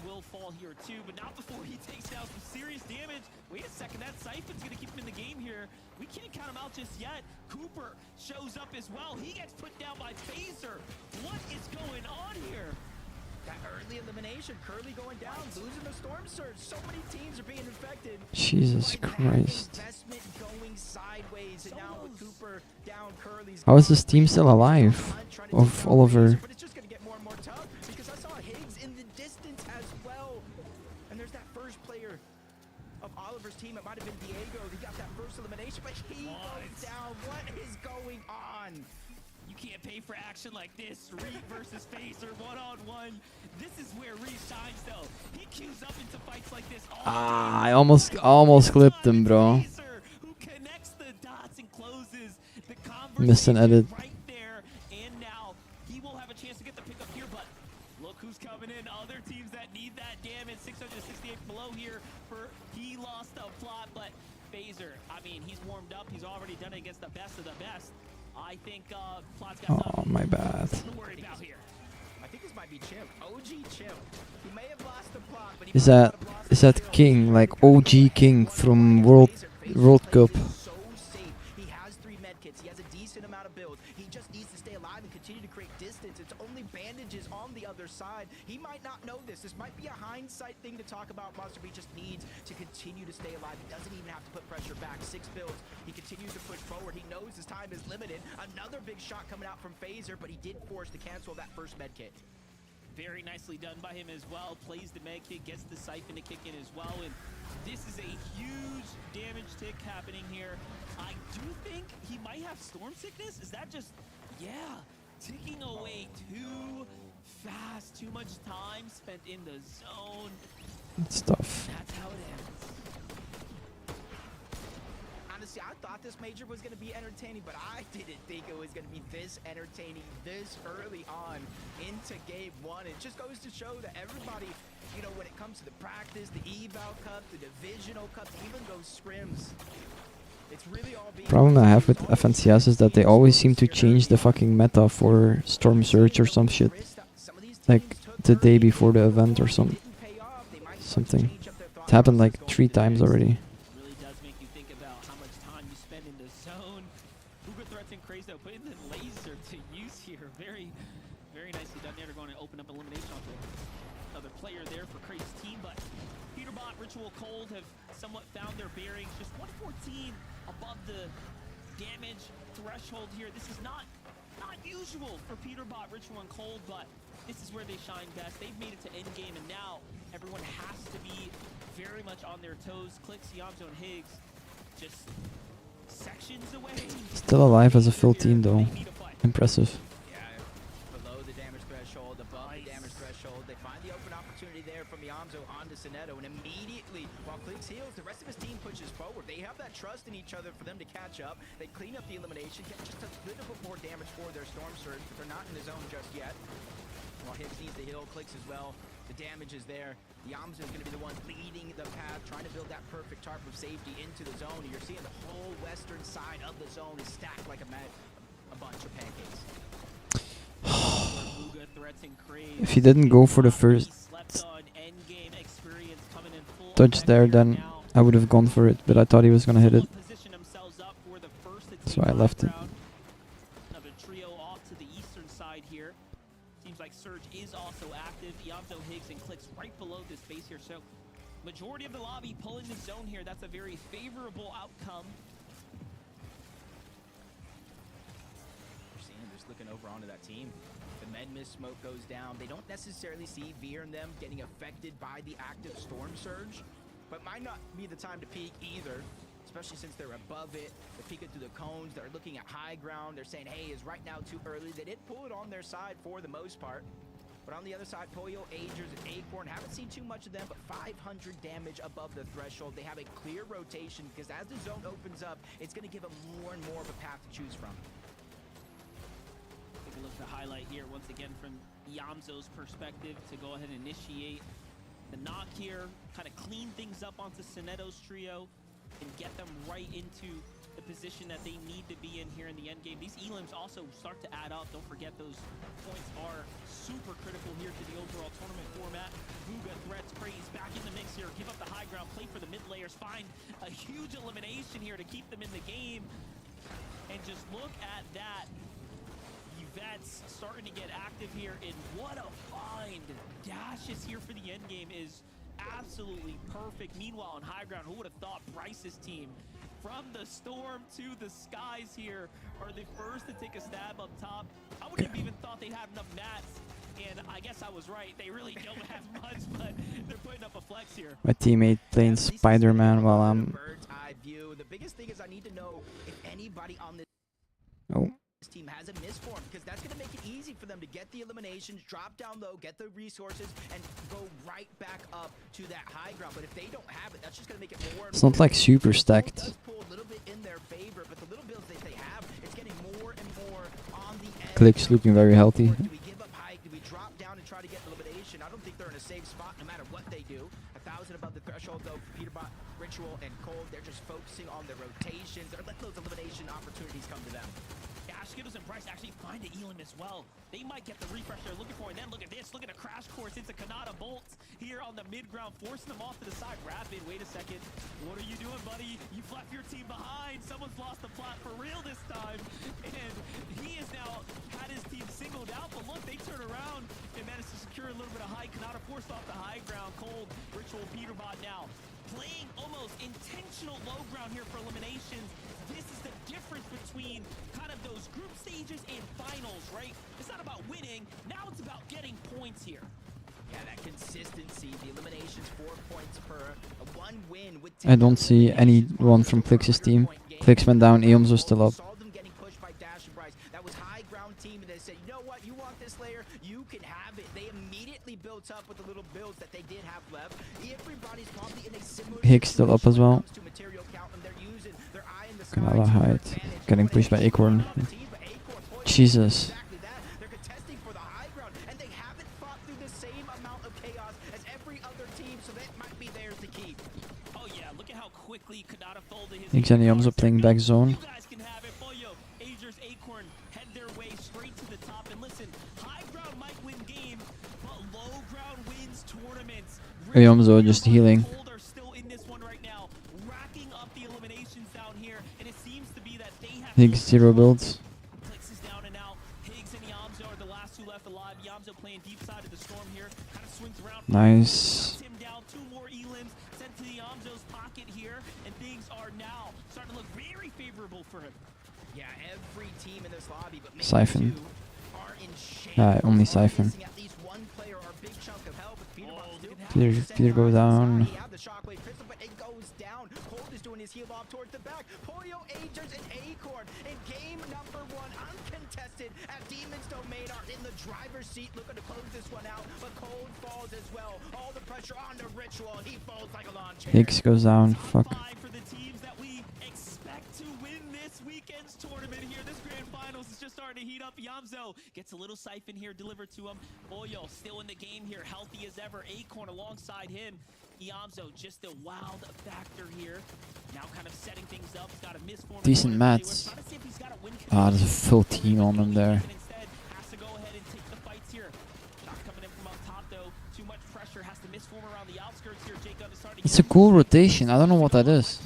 will fall here too, but not before he takes down some serious damage. Wait a second, that Siphon's going to keep him in the game here. We can't count him out just yet. Cooper shows up as well. He gets put down by Phaser. What is going on here? That early elimination, Curly going down, losing the Storm Surge. So many teams are being infected. Jesus Christ. Investment going sideways, and now with Cooper down, Curly's How is this team still alive? Of Oliver. But it's just going to get more and more tough because I saw Higgs in the distance as well. And there's that first player of Oliver's team. It might have been Diego. He got that first elimination, but he goes down. What is going on? You can't pay for action like this. Reed versus Phaser, one-on-one. This is where Reed shines, though. He queues up into fights like this. I almost clipped him, bro. Who connects the dots and closes the Missed an edit. right there. And now he will have a chance to get the pickup here, but look who's coming in. Other teams that need that damage. 668 below here for he lost the plot, but Phaser, I mean, he's warmed up. He's already done it against the best of the best. I think Plot's got Oh, my bad. to worry about here. I think this might be Chimp. OG Chimp. He may have lost the plot, but he Is that King, like OG King from World Cup? so safe. He has 3 medkits. He has a decent amount of build. He just needs to stay alive and continue to create distance. It's only bandages on the other side. He might not know this. This might be a hindsight thing to talk about. Monster B just needs to continue to stay alive. He doesn't even have to put pressure back. 6 builds. He continues to push forward. He knows his time is limited. Another big shot coming out from Phaser, but he did force the cancel of that first medkit. Very nicely done by him as well. Plays the med kit, gets the Siphon to kick in as well. And this is a huge damage tick happening here. I do think he might have Storm Sickness. Is that just, yeah, ticking away too fast. Too much time spent in the zone. It's tough. That's how it ends. Honestly, I thought this major was going to be entertaining, but I didn't think it was going to be this entertaining this early on into game 1. It just goes to show that everybody, you know, when it comes to the practice, the eval cup, the divisional cup, even those scrims, it's really all being... Problem I have with FNCS is that they always seem to change the fucking meta for Storm Surge or some shit. Like the day before the event or something. It happened like 3 times already. Really does make you think about how much time you spend in the zone. Uber threats and Crazo putting the laser to use here. Very, very nicely done there. They're going to open up elimination off another player there for Crazy's team, but Peterbot, Ritual, Cold have somewhat found their bearings. Just 114 above the damage threshold here. This is not usual for Peterbot, Ritual, and Cold, but this is where they shine best. They've made it to endgame, and now everyone has to be very much on their toes. Clix, Yamzo, and Higgs just sections away. Still alive as a full team though. Impressive. Below the damage threshold, above the damage threshold. They find the open opportunity there from Yamzo onto Sinetto, and immediately, while Clix heals, the rest of his team pushes forward. They have that trust in each other for them to catch up. They clean up the elimination, get just a little bit more damage for their Storm Surge, but they're not in the zone just yet. While Higgs needs to heal, Clix as well. The damage is there. Yamzo is going to be the one leading the path, trying to build that perfect tarp of safety into the zone. And you're seeing the whole western side of the zone is stacked like a bunch of pancakes. If he didn't go for the first touch there, then I would have gone for it, but I thought he was gonna hit it, so I left it. Another trio off to the eastern side here. Seems like Surge is also active. Yamzo, Higgs, and Clix right below this base here. So majority of the lobby pulling the zone here. That's a very favorable outcome. You're seeing them just looking over onto that team. The med mist smoke goes down. They don't necessarily see Veer and them getting affected by the active Storm Surge, but might not be the time to peek either, especially since they're above it. They're peeking through the cones. They're looking at high ground. They're saying, hey, is right now too early. They did pull it on their side for the most part. But on the other side, Pollo, Agers, and Acorn, haven't seen too much of them, but 500 damage above the threshold. They have a clear rotation because as the zone opens up, it's going to give them more and more of a path to choose from. Take a look at the highlight here once again from Yamzo's perspective to go ahead and initiate the knock here, kind of clean things up onto Sinetto's trio and get them right into the position that they need to be in here in the end game. These elims also start to add up. Don't forget those points are super critical here to the overall tournament format. Vuga, Threats, Praise back in the mix here. Give up the high ground, play for the mid layers, find a huge elimination here to keep them in the game. And just look at that. Yvette's starting to get active here, and what a find. Dashes here for the end game is absolutely perfect. Meanwhile, on high ground, who would have thought Bryce's team from the storm to the skies here are the first to take a stab up top. I wouldn't have even thought they'd have enough mats, and I guess I was right. They really don't have much, but they're putting up a flex here. My teammate playing Spider-Man while I'm... Bird's eye view. The biggest thing is I need to know if anybody on this team has a misform, because that's going to make it easy for them to get the eliminations, drop down low, get the resources, and go right back up to that high ground. But if they don't have it, that's just going to make it more. It's not like super stacked. It does pull a little bit in their favor, but the little builds that they have, it's getting more and more on the end. Clix looking very healthy. Do we give up high? Do we drop down and try to get elimination? I don't think they're in a safe spot no matter what they do. 1,000 above the threshold though. Peterbot, Ritual, and Cold, they're just focusing on the rotations. They're letting those elimination opportunities come to them. Skittles and Bryce actually find an Elam as well. They might get the refresh they're looking for, and then look at this. Look at a crash course into Kanata Bolts here on the mid-ground, forcing them off to the side. Rapid, wait a second. What are you doing, buddy? You've left your team behind. Someone's lost the plot for real this time. And he has now had his team singled out, but look, they turn around and managed to secure a little bit of high. Kanata forced off the high ground. Cold, Ritual, Peterbot now playing almost intentional low ground here for eliminations. This is the difference between kind of those group stages and finals, right? It's not about winning. Now it's about getting points here. Yeah, that consistency, the eliminations, 4 points per, a 1 win with I don't see anyone from Clix's team. Clix went down, Eoms was still up. Saw them getting pushed by Dash and Bryce. That was high ground team, and they said, you know what, you want this layer, you can have it. They immediately built up with the little builds that they did have left. Everybody's probably in a similar Higgs still up as well. Kanata hide. Getting pushed by Acorn. Jesus. They're contesting for the high ground, and they haven't fought through the same amount of chaos as every other team, so that might be theirs to keep. Oh yeah, look at how quickly Kanata folded his. Higgs and Eoms are playing back zone. You guys can have it. Pollo, Agers, Acorn head their way straight to the top, and listen, high ground might win game, but low ground wins tournaments. Eoms are just healing. Are still in this one right now, racking up the eliminations down here, and it seems to be that they have Higgs 0 builds. Clix is down and out. Higgs and Yamzo are the last two left alive. Yamzo playing deep side of the storm here, kind of swings around. Nice. Him down, 2 more elims sent to the Yamzo's pocket here, and things are now starting to look very favorable for him. Yeah, every team in this lobby, but maybe Siphon. 2 Only Siphon. Peter go down. His heel off towards the back. Pollo, Agers, and Acorn in game number 1, uncontested, as Demon's Domain are in the driver's seat looking to close this one out, but Cold falls as well. All the pressure on the Ritual. He falls like a lawn chair. Higgs goes down. Fuck. For the teams that we expect to win this weekend's tournament here. This grand finals is just starting to heat up. Yamzo gets a little Siphon here delivered to him. Pollo still in the game here, healthy as ever. Acorn alongside him. Yamzo just a wild factor here. Now kind of setting things up. He's got a misformed Decent mats. There's a full team on him there. Has to go ahead and take the fights here. Shot coming in from up top though. Too much pressure. Has to misform around the outskirts here. Jacob is starting to It's a cool rotation. I don't know what that is.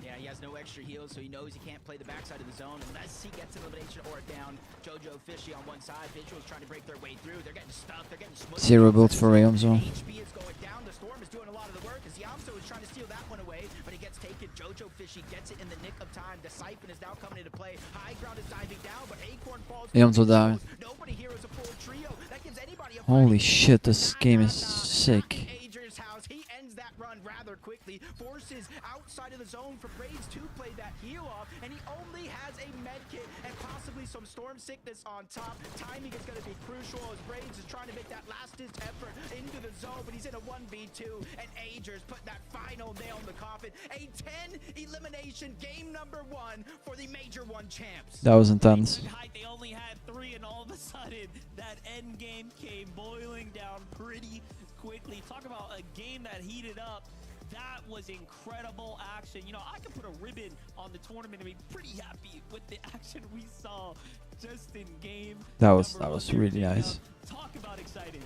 Yeah, he has no extra heals, so he knows he can't play the backside of the zone unless he gets an elimination or down. Jojo Fishy on one side. Visual's trying to break their way through. They're getting stuck. They're getting smushed. Zero build for Yamzo. HB is going down. The Storm is doing a lot of the work as Yamzo is trying to steal that one away, but he gets taken. Jojo Fishy gets it in the nick of time. The Siphon is now coming into play. High ground is diving down, but Acorn falls. Yamzo down. Nobody here is a full trio. That gives anybody a Holy shit, this game is sick. Ager's house. He ends that run rather quickly. Forces outside of the zone for Braids to play that heal off, and he only has a med kit and possibly some Storm sickness on top. Timing is going to be crucial as Braids is trying to make that last-ditch effort into the zone, but he's in a 1v2, and Agers put that final nail in the coffin. A 10 elimination game number 1 for the Major 1 champs. That was intense. They only had 3, and all of a sudden that end game came boiling down pretty quickly. Talk about a game that heated up. That was incredible action. You know, I could put a ribbon on the tournament and be pretty happy with the action we saw just in game. That was really nice. Talk about exciting.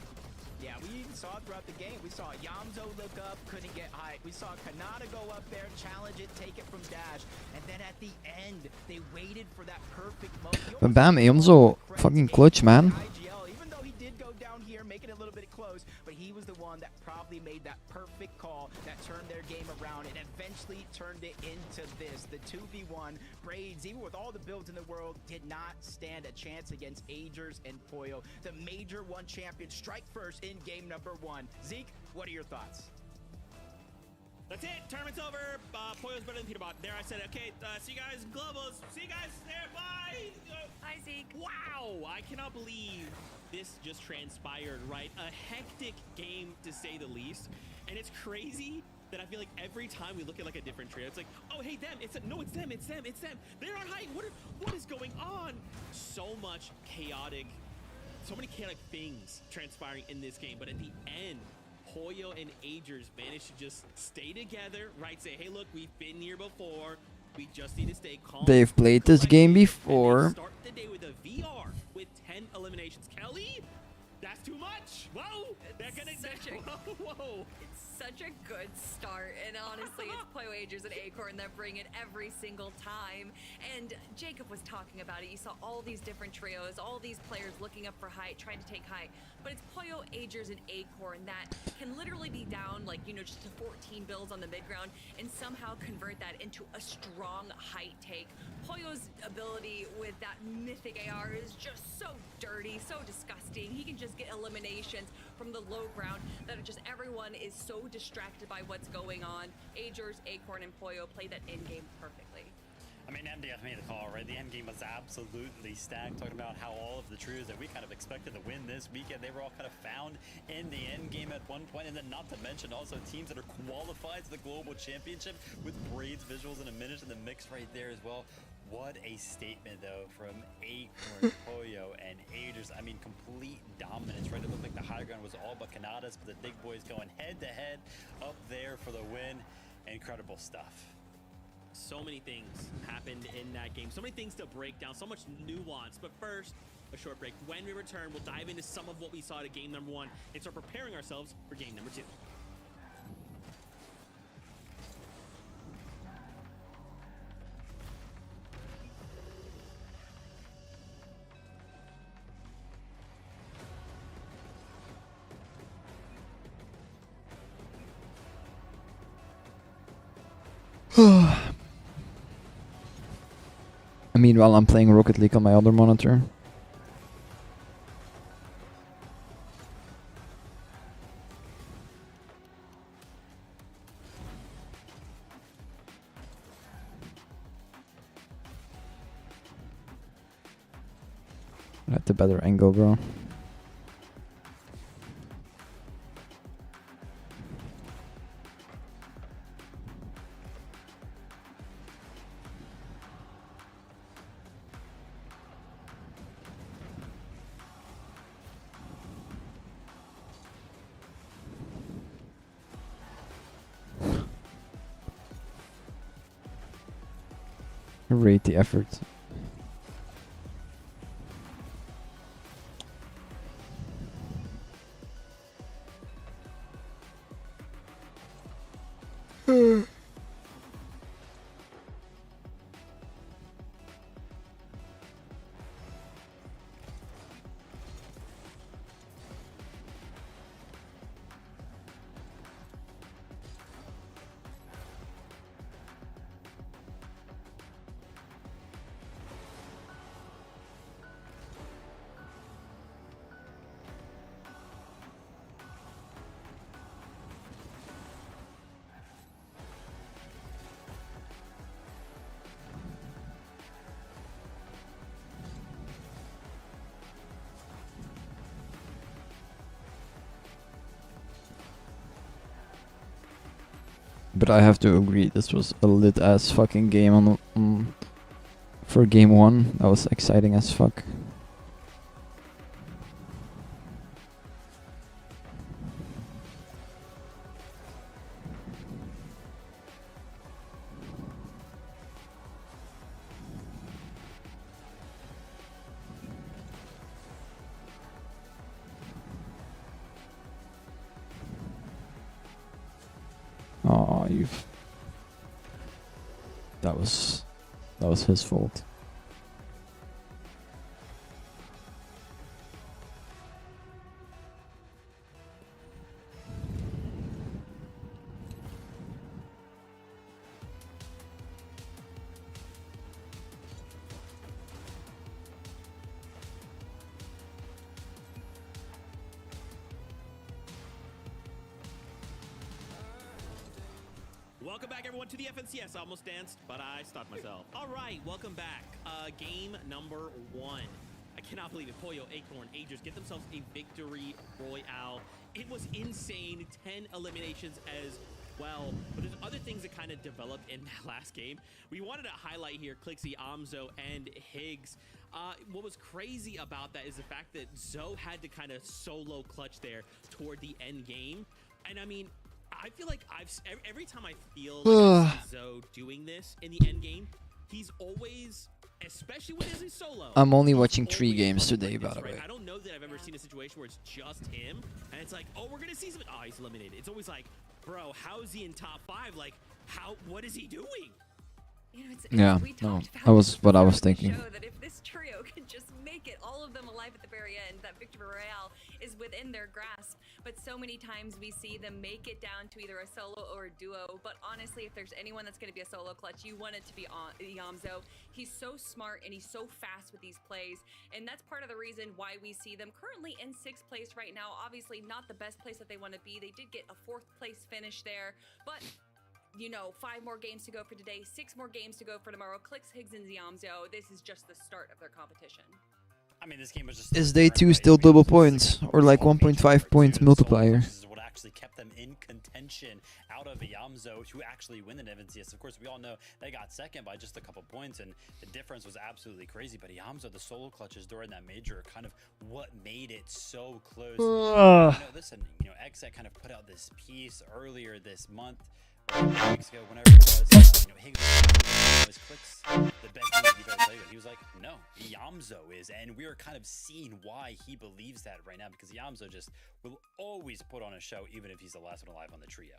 Yeah, we even saw it throughout the game. We saw Yamzo look up, couldn't get height. We saw Kanata go up there, challenge it, take it from Dash. And then at the end, they waited for that perfect moment. But bam, Yamzo fucking clutch, man. Even though he did go down here, making it a little bit close, but he was the one that probably made that perfect call that turned their game around and eventually turned it into this. The 2v1 Braids, even with all the builds in the world, did not stand a chance against Agers and Pollo. The Major 1 champion strike first in game number 1. Zeke, what are your thoughts? That's it. Tournament's over. Pollo's better than Peterbot. There, I said, okay, see you guys in Globals. See you guys there. Bye. Hi, Zeke. Wow. I cannot believe this just transpired, right? A hectic game, to say the least. And it's crazy that I feel like every time we look at like a different trio, it's like, oh, hey, them. No, it's them. It's them. It's them. They're on height. What is going on? So much chaotic, so many chaotic things transpiring in this game. But at the end, Pollo and Agers managed to just stay together, right? Say, hey, look, we've been here before. We just need to stay calm. They've played this game before. Start the day with a VR with 10 eliminations. Kelly, that's too much. Whoa, they're gonna whoa. It's such a good start, and honestly, it's Pollo, Agers, and Acorn that bring it every single time. And Jacob was talking about it. You saw all these different trios, all these players looking up for height, trying to take height. But it's Pollo, Agers, and Acorn that can literally be down, like, you know, just to 14 builds on the mid ground and somehow convert that into a strong height take. Pollo's ability with that mythic AR is just so dirty, so disgusting. He can just get eliminations from the low ground that are just everyone is so distracted by what's going on. Agers, Acorn, and Pollo play that end game perfectly. I mean, MDF made the call, right? The end game was absolutely stacked, talking about how all of the trios that we kind of expected to win this weekend, they were all kind of found in the end game at one point, and then not to mention also teams that are qualified to the Global Championship with Braids, Visuals, and Aminis in the mix right there as well. What a statement, though, from Acorn, Pollo, and Agers. I mean, complete dominance, right? It looked like the high ground was all but Kanata's, but the big boys going head-to-head up there for the win. Incredible stuff. So many things happened in that game. So many things to break down. So much nuance. But first, a short break. When we return, we'll dive into some of what we saw at game number 1 and start preparing ourselves for game number 2. Meanwhile, I'm playing Rocket League on my other monitor. At the better angle, bro. Rate the effort. But I have to agree, this was a lit ass fucking game on for game 1. That was exciting as fuck. Oh, that was his fault. Welcome back, everyone, to the FNCS. I almost danced, but I stopped myself. All right, welcome back. Game number 1. I cannot believe it. Pollo, Acorn, Agers get themselves a victory royale. It was insane. 10 eliminations as well. But there's other things that kind of developed in that last game. We wanted to highlight here Clixie, Amzo, and Higgs. What was crazy about that is the fact that Zoe had to kind of solo clutch there toward the end game. And I mean, I feel like every time I feel like I see Zoe doing this in the end game, he's always, especially when he's in solo. I'm only watching 3 games today, by the way. I don't know that I've ever seen a situation where it's just him, and it's like, oh, we're gonna see something. Oh, he's eliminated. It's always like, bro, how is he in top 5? Like, what is he doing? You know, Yeah, no, that was what I was thinking. Show that if this trio can just make it, all of them alive at the very end, that victory royale is within their grasp. But so many times we see them make it down to either a solo or a duo. But honestly, if there's anyone that's going to be a solo clutch, you want it to be Yamzo. He's so smart and he's so fast with these plays. And that's part of the reason why we see them currently in 6th place right now. Obviously not the best place that they want to be. They did get a 4th place finish there, but you know, 5 more games to go for today, 6 more games to go for tomorrow. Clix, Higgs, and Yamzo. This is just the start of their competition. I mean, this game was just... Is day 2 still double points? Or like 1.5 points multiplier? This is what actually kept them in contention out of Yamzo to actually win the FNCS. Of course, we all know they got second by just a couple points, and the difference was absolutely crazy. But Yamzo, the solo clutches during that major, are kind of what made it so close. Listen, you know, Xset kind of put out this piece earlier this month, or weeks ago, whenever it was, you know, Higgs was Clix the best team that you've ever played with. He was like, no, Yamzo is, and we are kind of seeing why he believes that right now, because Yamzo just will always put on a show, even if he's the last one alive on the trio.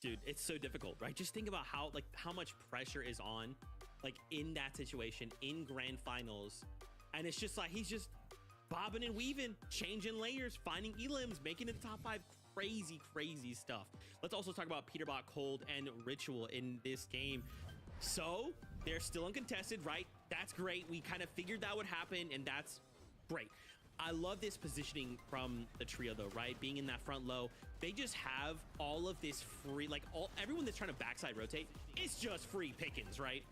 Dude, it's so difficult, right? Just think about how much pressure is on, like, in that situation, in grand finals, and it's just like, he's just bobbing and weaving, changing layers, finding elims, making it the top 5. Crazy stuff. Let's also talk about Peterbot, Cold, and Ritual in this game. So they're still uncontested, right? That's great. We kind of figured that would happen, and that's great. I love this positioning from the trio, though, right? Being in that front low, they just have all of this free, like, everyone that's trying to backside rotate, it's just free pickings, right?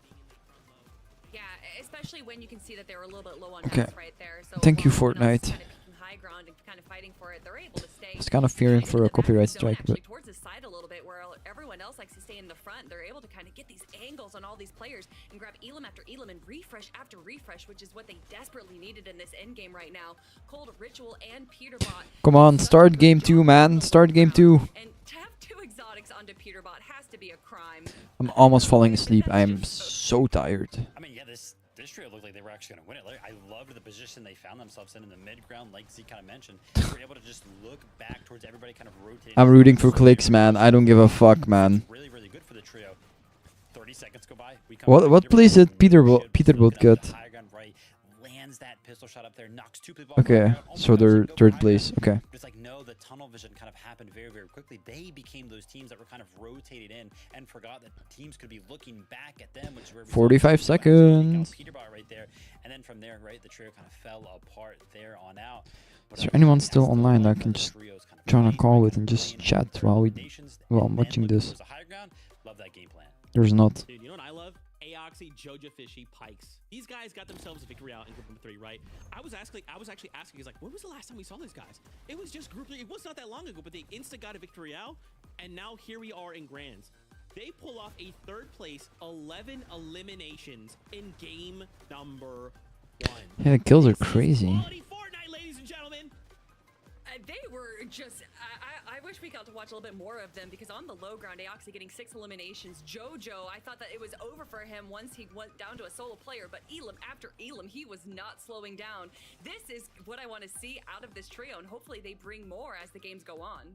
Yeah, especially when you can see that they were a little bit low on Okay. health right there. So Thank you, while, Fortnite. kind of picking high ground and kind of fighting for it, they're able to stay. It's kind of fearing for a copyright strike, but Actually towards the side a little bit, where everyone else likes to stay in the front. They're able to kind of get these angles on all these players and grab Elam after Elam and refresh after refresh, which is what they desperately needed in this end game right now. Cold, Ritual, and Peterbot. come on, start game 2, man. Start game 2. And to have 2 exotics onto Peterbot has to be a crime. I'm almost falling asleep. I am so tired. I mean, yeah, this trio looked like they were actually going to win it. Like, I loved the position they found themselves in the mid-ground, like Z kind of mentioned. They were able to just look back towards everybody kind of rotating. I'm rooting for clicks, man. I don't give a fuck, man. Really, really good for the trio. 30 seconds go by. What place did Peterbolt get? High ground right, lands that pistol shot up there, knocks 2 people off the Okay, ground. Oh my so gosh, they're they go third high place. ground. Okay. But it's like, no, the tunnel vision kind of happened very, very quickly. They became those teams that were kind of rotated in and forgot that teams could be looking back at them, which is where we saw 45 seconds. Peterbot right there. And then from there, right, the trio kind of fell apart there on out. Is there anyone still online that I can just join a call with and just chat while I'm watching this? Love that game plan. There's not. Dude, you know what I love? Aoxy, Joja Fishy, Pikes. These guys got themselves a victory out in group number 3, right? I was actually asking, he's like, when was the last time we saw these guys? It was just group 3. It was not that long ago, but they insta got a victory out, and now here we are in Grands. They pull off a 3rd place, 11 eliminations in game number 1. Yeah, the kills are crazy. Quality Fortnite, ladies and gentlemen. They were just, I wish we got to watch a little bit more of them, because on the low ground, Aoxy getting 6 eliminations. Jojo, I thought that it was over for him once he went down to a solo player, but Elam after Elam, he was not slowing down. This is what I want to see out of this trio, and hopefully they bring more as the games go on.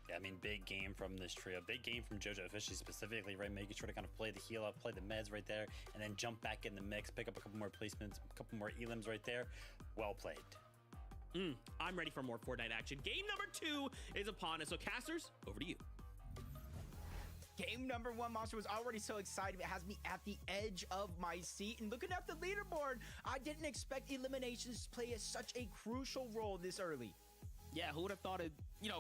Yeah, I mean, big game from this trio. Big game from Joja Fishy specifically, right? Making sure to kind of play the heal up, play the meds right there, and then jump back in the mix, pick up a couple more placements, a couple more Elams right there. Well played. I'm ready for more Fortnite action. Game number 2 is upon us. So, casters, over to you. Game number 1, Monster, was already so excited. It has me at the edge of my seat. And looking at the leaderboard, I didn't expect eliminations to play such a crucial role this early. Yeah, who would have thought it,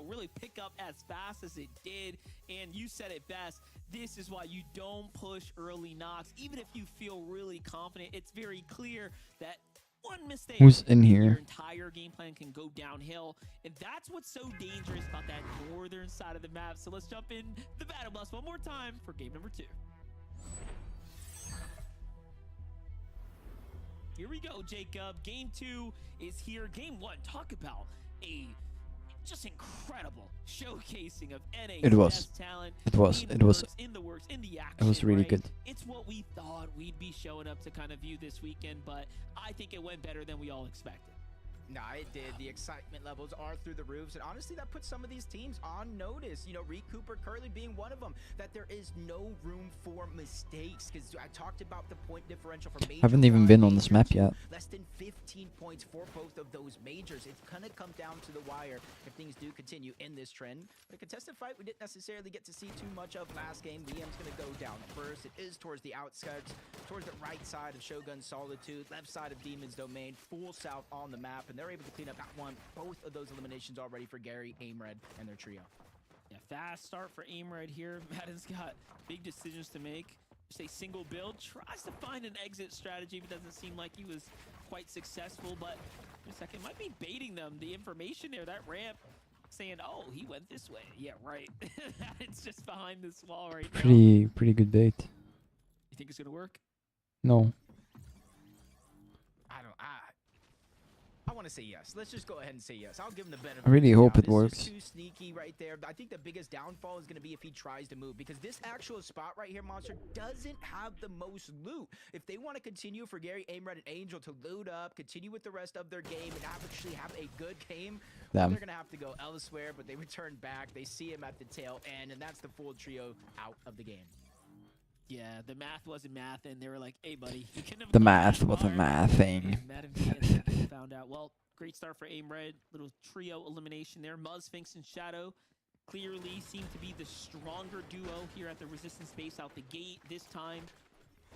really pick up as fast as it did? And you said it best. This is why you don't push early knocks. Even if you feel really confident, it's very clear that one mistake, Who's in here? your entire game plan can go downhill, and that's what's so dangerous about that northern side of the map. So let's jump in the battle bus one more time for game number 2. Here we go, Jacob. Game 2 is here. Game 1, talk about a just incredible showcasing of NA talent. It was in the works, in the action. It was really right? good. It's what we thought we'd be showing up to kind of view this weekend, but I think it went better than we all expected. Nah, it did. The excitement levels are through the roofs, and honestly, that puts some of these teams on notice. Reed Cooper Curly being one of them, that there is no room for mistakes, because I talked about the point differential for major. Haven't even been on this map yet. Less than 15 points for both of those majors. It's gonna come down to the wire if things do continue in this trend. The contested fight we didn't necessarily get to see too much of last game. Liam's gonna go down first. It is towards the outskirts, towards the right side of Shogun Solitude, left side of Demon's Domain, full south on the map, and they're able to clean up both of those eliminations already for Gary, Aimred, and their trio. Yeah, fast start for Aimred here. Madden's got big decisions to make. Just a single build, tries to find an exit strategy, but doesn't seem like he was quite successful. But in a second, might be baiting them. The information there, that ramp, saying, oh, he went this way. Yeah, right. It's just behind this wall right now. Pretty good bait. You think it's gonna work? No. I want to say yes. Let's just go ahead and say yes. I'll give him the benefit. I really hope it This works. is too sneaky right there. I think the biggest downfall is going to be if he tries to move, because this actual spot right here, Monster, doesn't have the most loot. If they want to continue for Gary, Aimred, and Angel to load up, continue with the rest of their game, and actually have a good game, well, they're going to have to go elsewhere, but they return back. They see him at the tail end, and that's the full trio out of the game. Yeah, the math wasn't math, and they were like, hey, buddy, you can have The math wasn't mathing. Madden found out. Well, great start for Aimred. Little trio elimination there. Muzz, Sphinx, and Shadow clearly seem to be the stronger duo here at the Resistance base out the gate. This time,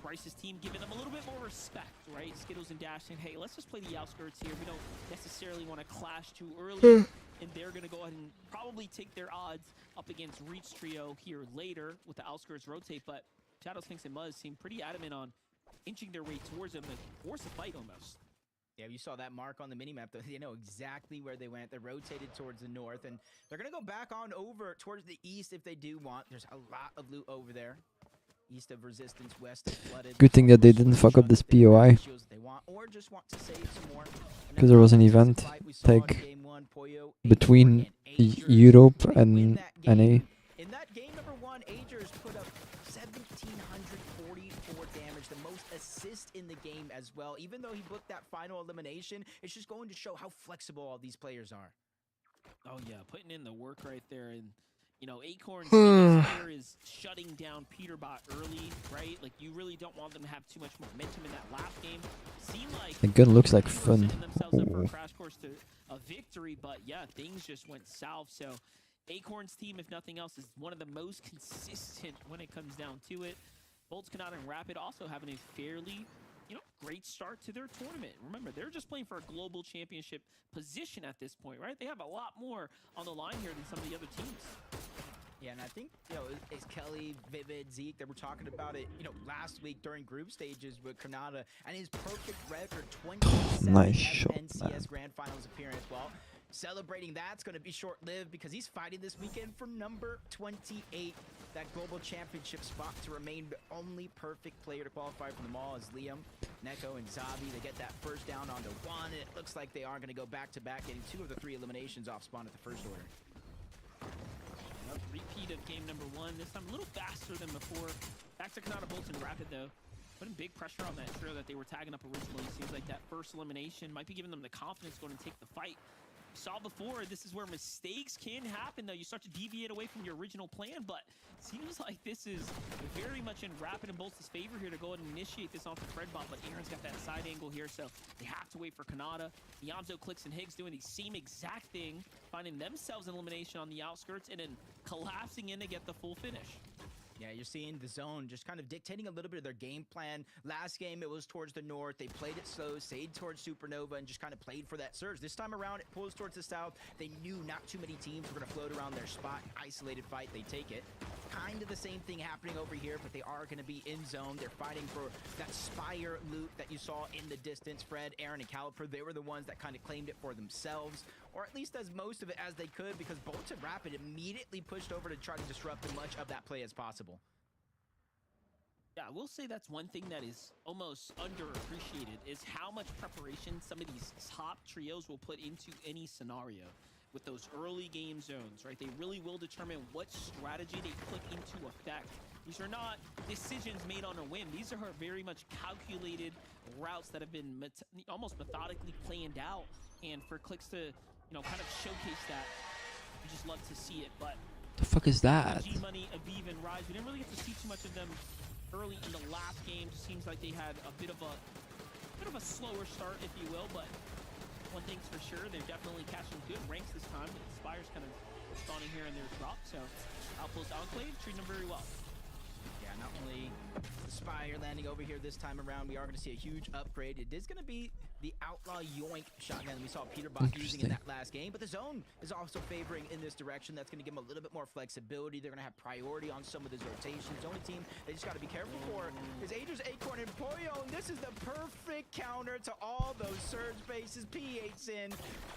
Bryce's team giving them a little bit more respect, right? Skittles and Dash saying, hey, let's just play the outskirts here. We don't necessarily want to clash too early. And they're going to go ahead and probably take their odds up against Reach trio here later with the outskirts rotate. But Shadow, Sphinx, and Muzz seem pretty adamant on inching their way towards him and force a fight almost. Yeah, you saw that mark on the minimap, though. They know exactly where they went. They rotated towards the north, and they're going to go back on over towards the east if they do want. There's a lot of loot over there. East of Resistance, west of Flooded. Good thing that they didn't fuck up this POI. Because there was an event like between Europe and NA. In that game number 1, Agers put up 1,744 damage, the most assist in the game as well. Even though he booked that final elimination, it's just going to show how flexible all these players are. Oh yeah, putting in the work right there. And you know, Acorn's here is shutting down Peterbot early, right? Like, you really don't want them to have too much momentum in that last game. Seemed like The gun looks like fun. themselves up for a crash course to a victory, but yeah, things just went south. So Acorn's team, if nothing else, is one of the most consistent when it comes down to it. Bolts Kanata and Rapid also having a fairly, you know, great start to their tournament. Remember, they're just playing for a global championship position at this point, right? They have a lot more on the line here than some of the other teams. Yeah, and I think, you know, it's Kelly, Vivid, Zeke, that were talking about it, you know, last week during group stages with Kanata and his perfect record, 27 Nice shot, NCS Grand Finals appearance. Well, celebrating that's going to be short-lived because he's fighting this weekend for number 28, that global championship spot to remain the only perfect player to qualify for them all is Liam, Neko, and Zabi. They get that first down onto 1, and it looks like they are going to go back-to-back, getting 2 of the 3 eliminations off spawn at the first order. Repeat of game number 1, this time a little faster than before. Back to Kanata, Bolts, and Rapid, though. Putting big pressure on that trio that they were tagging up originally. Seems like that first elimination might be giving them the confidence going to take the fight. Saw before, this is where mistakes can happen, though. You start to deviate away from your original plan, but seems like this is very much in Rapid and Bolts' favor here to go ahead and initiate this off the Fredbot, but Aaron's got that side angle here, so they have to wait for Kanata. Yamzo, Clicks, and Higgs doing the same exact thing, finding themselves an elimination on the outskirts, and then collapsing in to get the full finish. Yeah, you're seeing the zone just kind of dictating a little bit of their game plan. Last game, it was towards the north. They played it slow, stayed towards Supernova, and just kind of played for that surge. This time around, it pulls towards the south. They knew not too many teams were going to float around their spot. Isolated fight, they take it. Kind of the same thing happening over here, but they are going to be in zone. They're fighting for that Spire loot that you saw in the distance. Fred, Aaron, and Caliper, they were the ones that kind of claimed it for themselves, or at least as most of it as they could, because Bolts and Rapid immediately pushed over to try to disrupt as much of that play as possible. Yeah, I will say that's one thing that is almost underappreciated is how much preparation some of these top trios will put into any scenario. With those early game zones, right? They really will determine what strategy they put into effect. These are not decisions made on a whim. These are very much calculated routes that have been almost methodically planned out. And for Clicks to, you know, kind of showcase that, you just love to see it. But The fuck is that? G-Money, Aviv, and Rise, we didn't really get to see too much of them early in the last game. Just seems like they had a bit of a slower start, if you will, but one thing's for sure, they're definitely catching good ranks this time. Spire's kind of spawning here in their drop, so Outpost Enclave treating them very well. Yeah, not only the Spire landing over here this time around, we are going to see a huge upgrade. It is going to be the Outlaw Yoink shotgun we saw Peterbot using in that last game, but the zone is also favoring in this direction. That's going to give them a little bit more flexibility. They're going to have priority on some of those rotations. The only team they just got to be careful for is Agers, Acorn, and Pollo, and this is the perfect counter to all those surge bases. P8's in,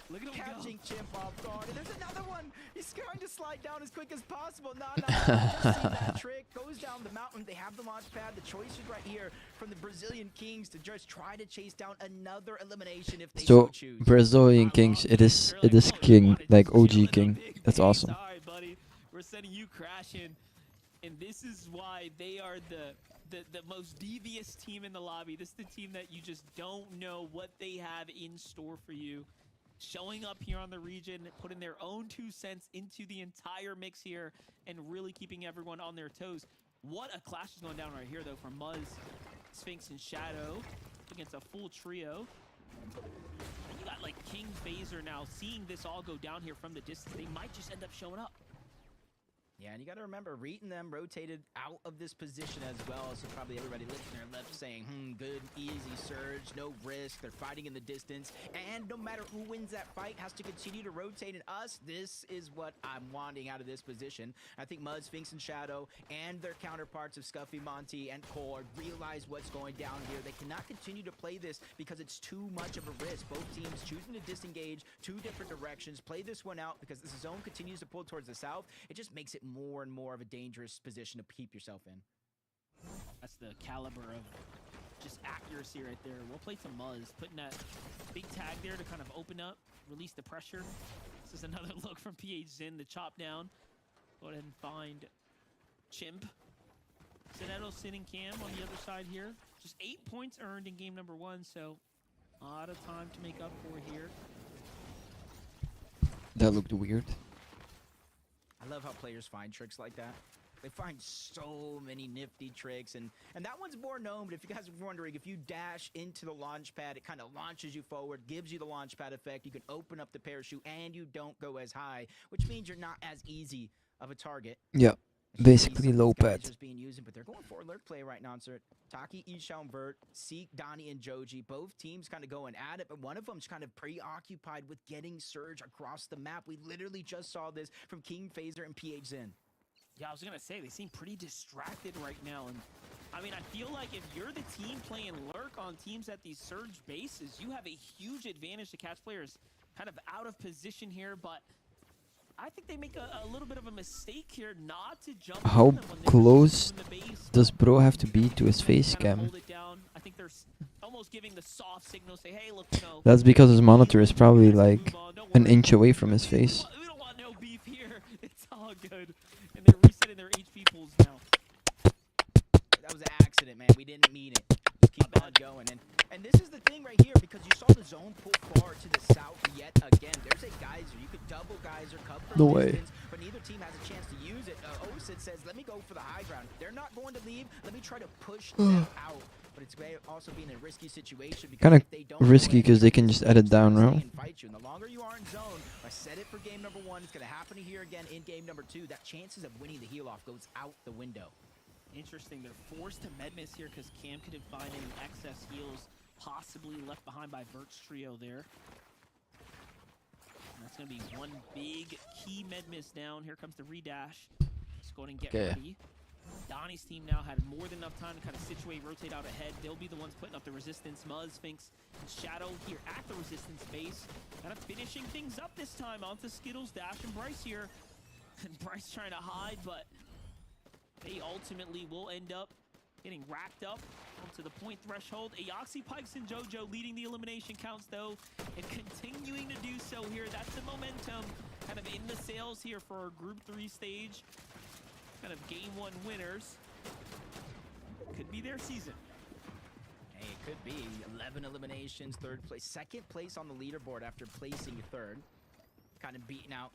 look at him catching go. Chimp off guard, and there's another one. He's trying to slide down as quick as possible. Just see that trick, goes down the mountain. They have the launch pad. The choice is right here from the Brazilian Kings to just try to chase down another elimination if they so choose. Brazilian Kings, it is King, like OG King. That's awesome. Sorry, buddy. We're sending you crashing, and this is why they are the most devious team in the lobby. This is the team that you just don't know what they have in store for you. Showing up here on the region, putting their own 2 cents into the entire mix here, and really keeping everyone on their toes. What a clash is going down right here, though, from Muzz, Sphinx, and Shadow against a full trio. And you got, like, King Phaser now seeing this all go down here from the distance. They might just end up showing up. Yeah, and you got to remember, Reet and them rotated out of this position as well, so probably everybody licking their lips saying, good, easy surge, no risk, they're fighting in the distance, and no matter who wins that fight has to continue to rotate in us. This is what I'm wanting out of this position. I think Mud, Sphinx, and Shadow, and their counterparts of Scuffy, Monty, and Core realize what's going down here. They cannot continue to play this because it's too much of a risk. Both teams choosing to disengage two different directions, play this one out because this zone continues to pull towards the south. It just makes it more and more of a dangerous position to keep yourself in. That's the caliber of just accuracy right there. We'll play to Muzz, putting that big tag there to kind of open up, release the pressure. This is another look from PH Zin, the chop down. Go ahead and find Chimp. Sinetto sitting Cam on the other side here. Just 8 points earned in game number 1, so a lot of time to make up for here. That looked weird. I love how players find tricks like that. They find so many nifty tricks, and that one's more known, but if you guys are wondering, if you dash into the launch pad, it kind of launches you forward, gives you the launch pad effect, you can open up the parachute, and you don't go as high, which means you're not as easy of a target. Yeah, basically low pad. Just being used, but they're going for alert play right now, sir. Taki, Ishao, and Vert, Seek, Donnie, and Joji, both teams kind of going at it, but one of them's kind of preoccupied with getting Surge across the map. We literally just saw this from King Phaser and PH Zin. Yeah, I was going to say, they seem pretty distracted right now. And I mean, I feel like if you're the team playing Lurk on teams at these Surge bases, you have a huge advantage to catch players kind of out of position here. But I think they make a little bit of a mistake here not to jump. How close does bro have to be to his face cam? Hold it down. I think they're almost giving the soft signal, say, hey, look, no. That's because his monitor is probably like an inch away from his face. We don't want no beef here. It's all good. And they're resetting their HP pools now. That was an accident, man. We didn't mean it. Just keep on going. And this is the thing right here, because you saw the zone pull far to the south yet again. There's a geyser. You could double geyser, cover distance, but neither team has a chance to use it. Osid says, let me go for the high ground. They're not going to leave. Let me try to push them out. But it's also being a risky situation. Kind of risky because they can just edit down, right? Fight you. And the longer you are in zone, I said it for game number 1. It's going to happen here again in game number 2. That chances of winning the heal off goes out the window. Interesting. They're forced to Medmiss here because Cam couldn't find any excess heals possibly left behind by Vert's trio there. And that's going to be one big key Medmiss down. Here comes the redash. Just go ahead and get ready. Donnie's team now had more than enough time to kind of situate, rotate out ahead. They'll be the ones putting up the resistance. Muzz, Sphinx, and Shadow here at the resistance base. Kind of finishing things up this time onto Skittles, Dash, and Bryce here. And Bryce trying to hide, but they ultimately will end up getting racked up onto the point threshold. Aoxy, Pikes, and JoJo leading the elimination counts, though, and continuing to do so here. That's the momentum kind of in the sails here for our Group 3 stage. Kind of game 1 winners. Could be their season. Hey, it could be. 11 eliminations, 3rd place. 2nd place on the leaderboard after placing 3rd. Kind of beating out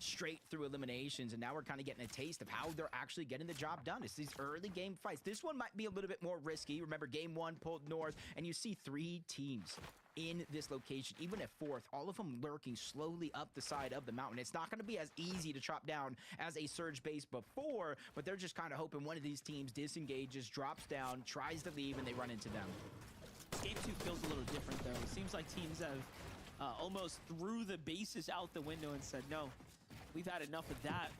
straight through eliminations, and now we're kind of getting a taste of how they're actually getting the job done. It's these early game fights. This one might be a little bit more risky. Remember, game 1 pulled north, and you see 3 teams in this location, even at 4th, all of them lurking slowly up the side of the mountain. It's not going to be as easy to chop down as a Surge base before, but they're just kind of hoping one of these teams disengages, drops down, tries to leave, and they run into them. Game 2 feels a little different, though. It seems like teams have almost threw the bases out the window and said, no, we've had enough of that.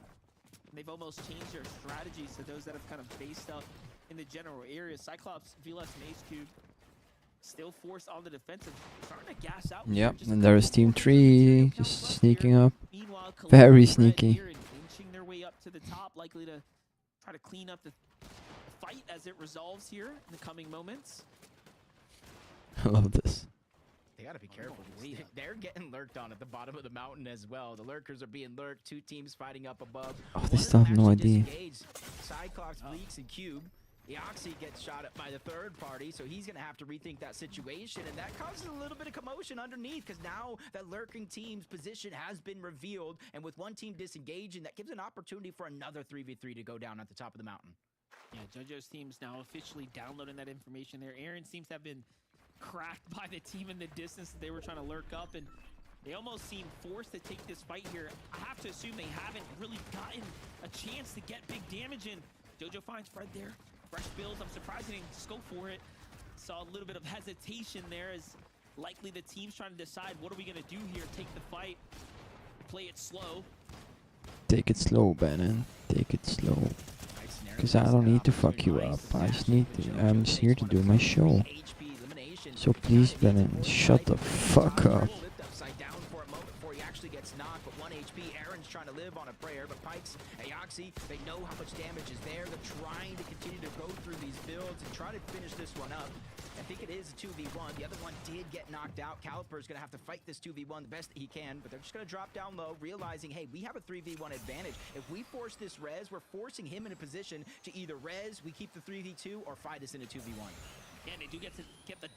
And they've almost changed their strategies to those that have kind of based up in the general area. Cyclops, VLS, and HQ still forced on the defensive, starting to gas out. Yep, and there's Team 3 just sneaking up. Very sneaky. Inching their way up to the top, likely to try to clean up the fight as it resolves here in the coming moments. I love this. They gotta be careful. They're getting lurked on at the bottom of the mountain as well. The lurkers are being lurked. 2 teams fighting up above. Oh, they still have no idea. Cyclops, Bleaks, and Cube. Eoxy gets shot at by the 3rd party, so he's gonna have to rethink that situation, and that causes a little bit of commotion underneath, because now that lurking team's position has been revealed, and with one team disengaging, that gives an opportunity for another 3v3 to go down at the top of the mountain. Yeah, JoJo's team's now officially downloading that information there. Aaron seems to have been cracked by the team in the distance that they were trying to lurk up, and They almost seem forced to take this fight here. I have to assume they haven't really gotten a chance to get big damage in. Jojo finds Fred there. Fresh builds. I'm surprised he didn't just go for it. Saw a little bit of hesitation there as likely the team's trying to decide what are we going to do here. Take the fight. Play it slow. Take it slow, Bannon. Take it slow. Because I don't need to fuck you up. I'm just here to do my show. So please, Bannon, shut the fuck up. Trying to live on a prayer, but Pikes, Aoxy, they know how much damage is there. They're trying to continue to go through these builds and try to finish this one up. I think it is a 2v1. The other one did get knocked out. Caliper's going to have to fight this 2v1 the best that he can, but they're just going to drop down low, realizing, hey, we have a 3v1 advantage. If we force this res, we're forcing him in a position to either res, we keep the 3v2, or fight us in a 2v1. Yeah, and they do get the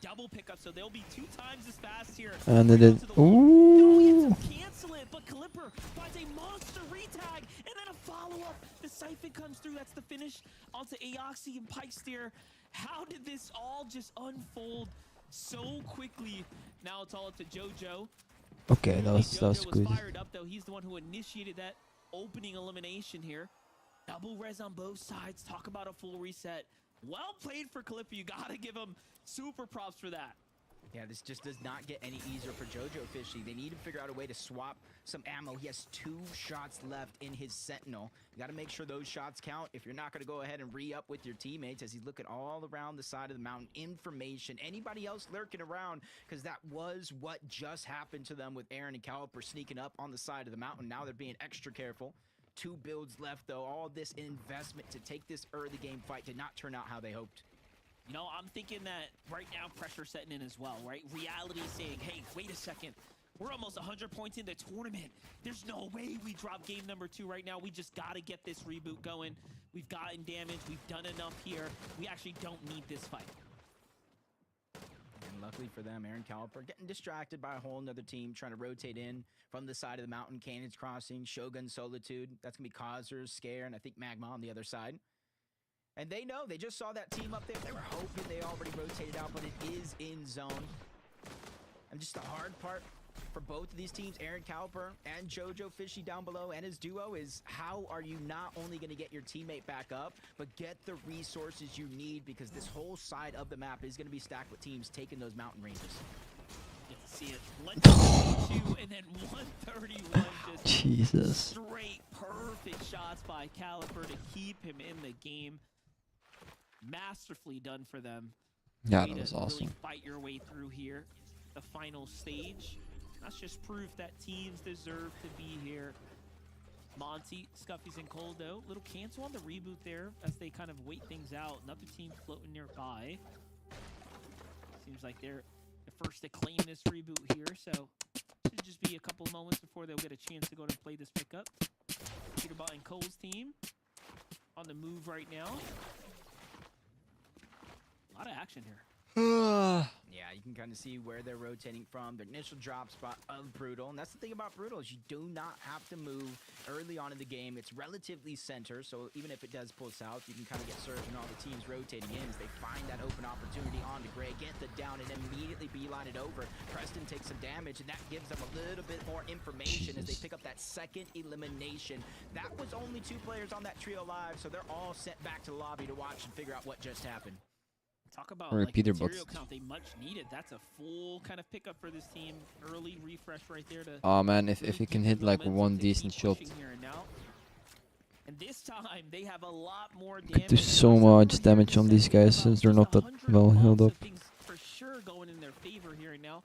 double pickup, so they'll be 2 times as fast here. And they did. Ooh. Cancel it, but Clipper finds a monster retag, and then a follow-up. The siphon comes through. That's the finish onto Aoxy and Pikesteer. How did this all just unfold so quickly? Now it's all up to Jojo. Okay, that was good. Fired up though. He's the one who initiated that opening elimination here. Double res on both sides. Talk about a full reset. Well played for Clipper. You gotta give him super props for that. Yeah, this just does not get any easier for Jojo Fishy. They need to figure out a way to swap some ammo. He has 2 shots left in his Sentinel. You got to make sure those shots count if you're not going to go ahead and re-up with your teammates as he's looking all around the side of the mountain. Information, anybody else lurking around, because that was what just happened to them with Aaron and Caliper sneaking up on the side of the mountain. Now they're being extra careful. 2 builds left, though. All this investment to take this early game fight did not turn out how they hoped. You know, I'm thinking that right now pressure setting in as well, right? Reality saying, hey, wait a second. We're almost 100 points in the tournament. There's no way we drop game number 2 right now. We just got to get this reboot going. We've gotten damage. We've done enough here. We actually don't need this fight. And luckily for them, Aaron Caliper getting distracted by a whole nother team trying to rotate in from the side of the mountain. Cannons Crossing, Shogun Solitude. That's going to be Causers, Scare, and I think Magma on the other side. And they know, they just saw that team up there. They were hoping they already rotated out, but it is in zone. And just the hard part for both of these teams, Aaron Caliper and Jojo Fishy down below and his duo, is how are you not only going to get your teammate back up, but get the resources you need, because this whole side of the map is going to be stacked with teams taking those mountain ranges. Get to see it. 122 and then 131. Just Jesus. Straight perfect shots by Caliper to keep him in the game. Masterfully done for them. Yeah, that was awesome. Really fight your way through here. The final stage. That's just proof that teams deserve to be here. Monty, Scuffy's, and Coldo. Little cancel on the reboot there as they kind of wait things out. Another team floating nearby. Seems like they're the first to claim this reboot here, so should just be a couple of moments before they'll get a chance to go to play this pickup. Peterbot and Cole's team on the move right now. A lot of action here. Yeah, you can kind of see where they're rotating from. Their initial drop spot of Brutal. And that's the thing about Brutal, is you do not have to move early on in the game. It's relatively center, so even if it does pull south, you can kind of get Surge and all the teams rotating in as they find that open opportunity onto Gray, get the down, and immediately beeline it over. Preston takes some damage, and that gives them a little bit more information as they pick up that second elimination. That was only 2 players on that trio live, so they're all sent back to the lobby to watch and figure out what just happened. Talk about like material count they much needed. That's a full kind of pickup for this team. Early refresh right there to. Oh man, if you can hit like one decent shot. And this time they have a lot more damage. Could do so much damage on these guys since they're not that well healed up. Things for sure going in their favor here and now.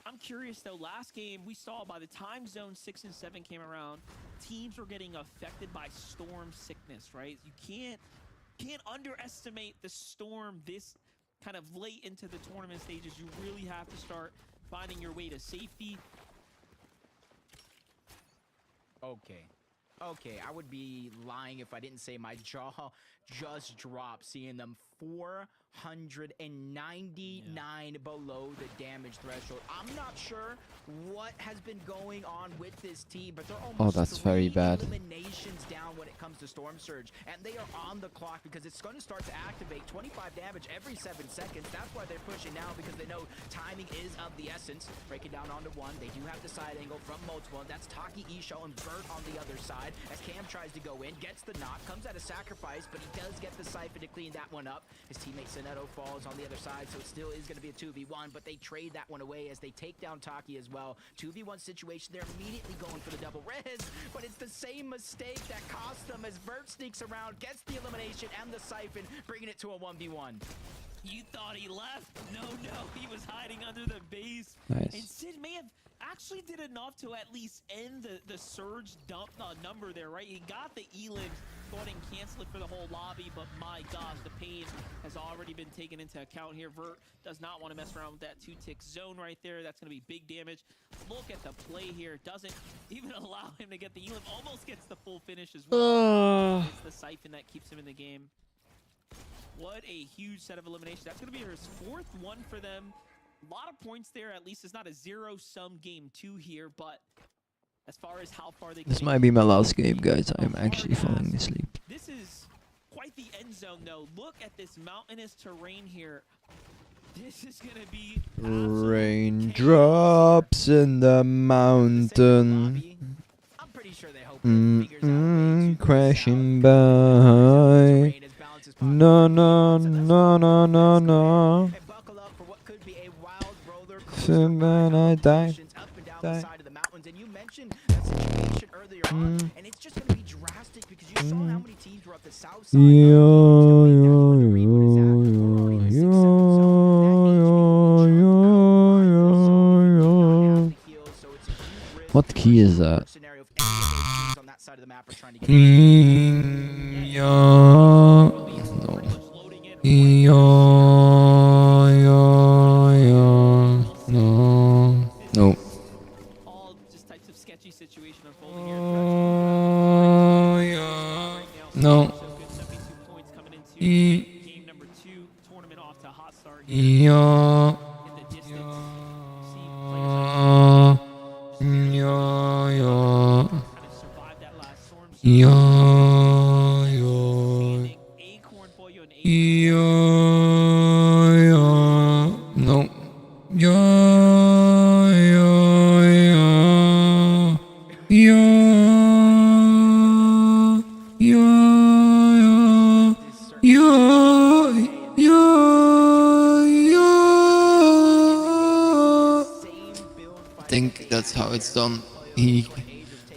I'm curious though, last game we saw by the time zone 6 and 7 came around, teams were getting affected by storm sickness, right? You can't underestimate the storm this kind of late into the tournament stages. You really have to start finding your way to safety. Okay, I would be lying if I didn't say my jaw just dropped seeing them 499 below the damage threshold. I'm not sure what has been going on with this team, but they're almost that's very bad. eliminations down when it comes to to Storm Surge, and they are on the clock because it's going to start to activate 25 damage every 7 seconds. That's why they're pushing now, because they know timing is of the essence. Breaking down onto one, they do have the side angle from multiple, and that's Taki, Isho, and Bert on the other side. As Cam tries to go in, gets the knock, comes at a sacrifice, but he does get the Siphon to clean that one up. His teammate Soneto falls on the other side, so it still is going to be a 2v1, but they trade that one away as they take down Taki as well. 2v1 situation, they're immediately going for the double res, but it's the same mistake that cost them as Bert sneaks around, gets the elimination and the Siphon, bringing it to a 1v1. You thought he left? No, he was hiding under the base. Nice. And Sid may have actually did enough to at least end the Surge dump number there, right? He got the Elim, go ahead and cancel it for the whole lobby, but my gosh, the pain has already been taken into account here. Vert does not want to mess around with that 2-tick zone right there. That's going to be big damage. Look at the play here. Doesn't even allow him to get the Elim. Almost gets the full finish as well. It's the Siphon that keeps him in the game. What a huge set of eliminations. That's going to be his 4th one for them. A lot of points there. At least it's not a zero-sum game 2 here, but as far as how far they This might be my last game, guys. I'm actually falling asleep. This is quite the end zone, though. Look at this mountainous terrain here. This is going to be Raindrops in the mountain. I'm pretty sure they hope crashing by. No. When I die. And you mentioned that situation earlier on, and it's just going to be drastic because you saw how many teams were up the south side. What key is that? No. All just types of sketchy situation unfolding here. No. Game number 2, tournament off to hot start. I think that's how it's done.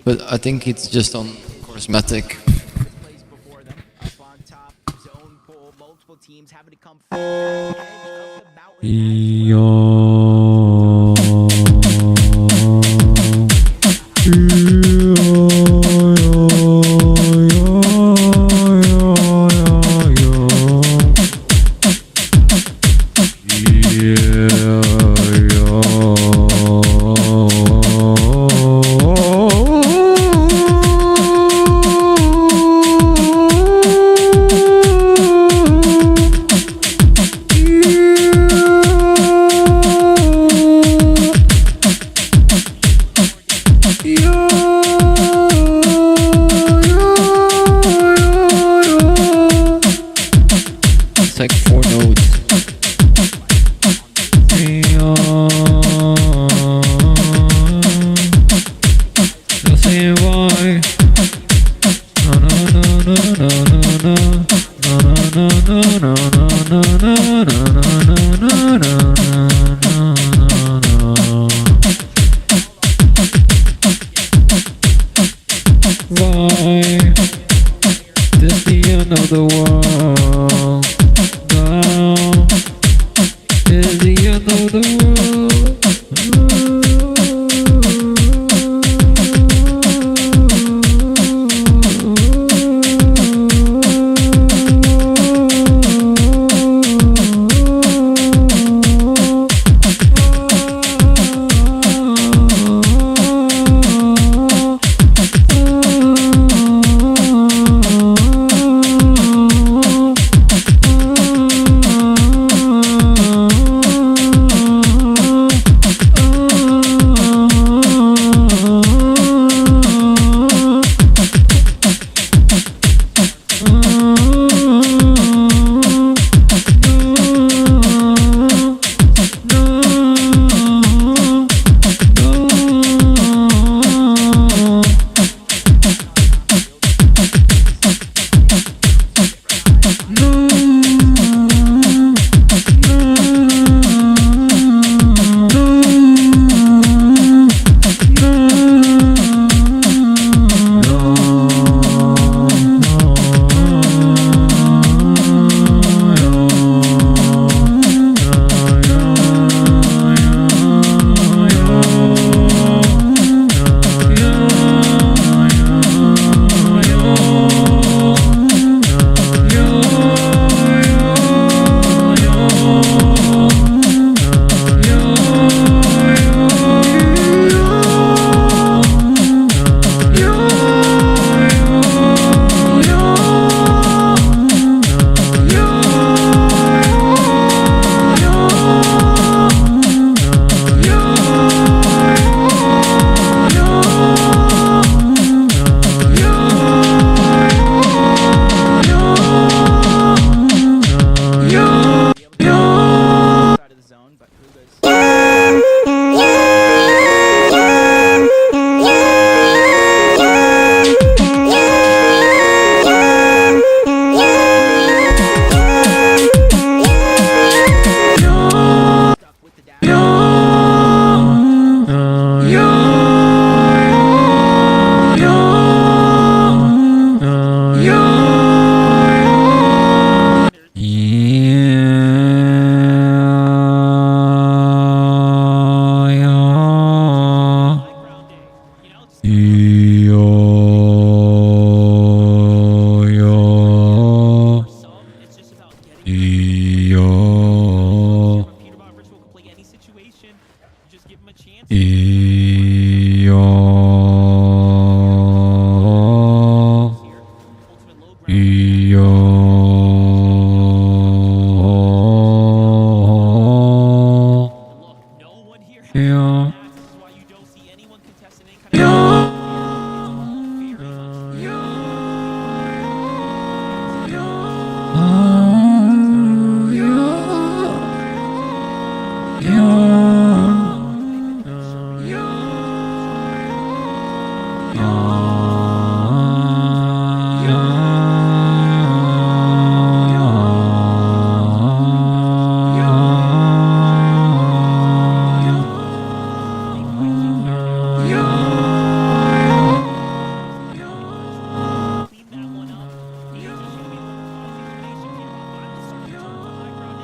But I think it's just on cosmetic. It's like 4 notes. Nothing why. Why? This the end of the world. Now is the end of the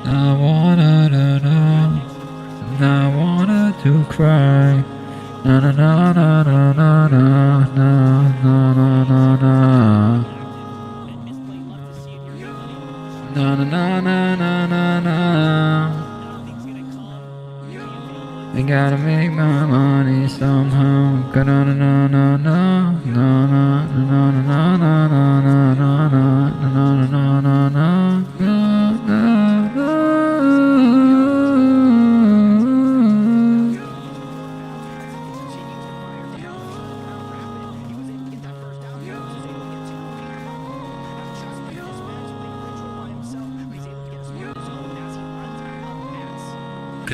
I wanna know. I wanted to cry. Na na na na na na na na na na na. Na na na na na na na. I gotta make my money somehow. Na na na na na na na na na na na na na na na na na.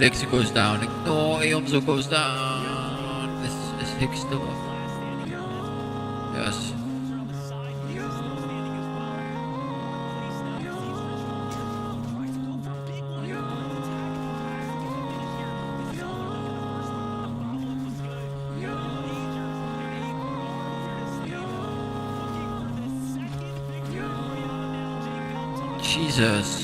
Alexi goes down. No, Eomzo goes down. Is Hicks still up? Yes. Jesus.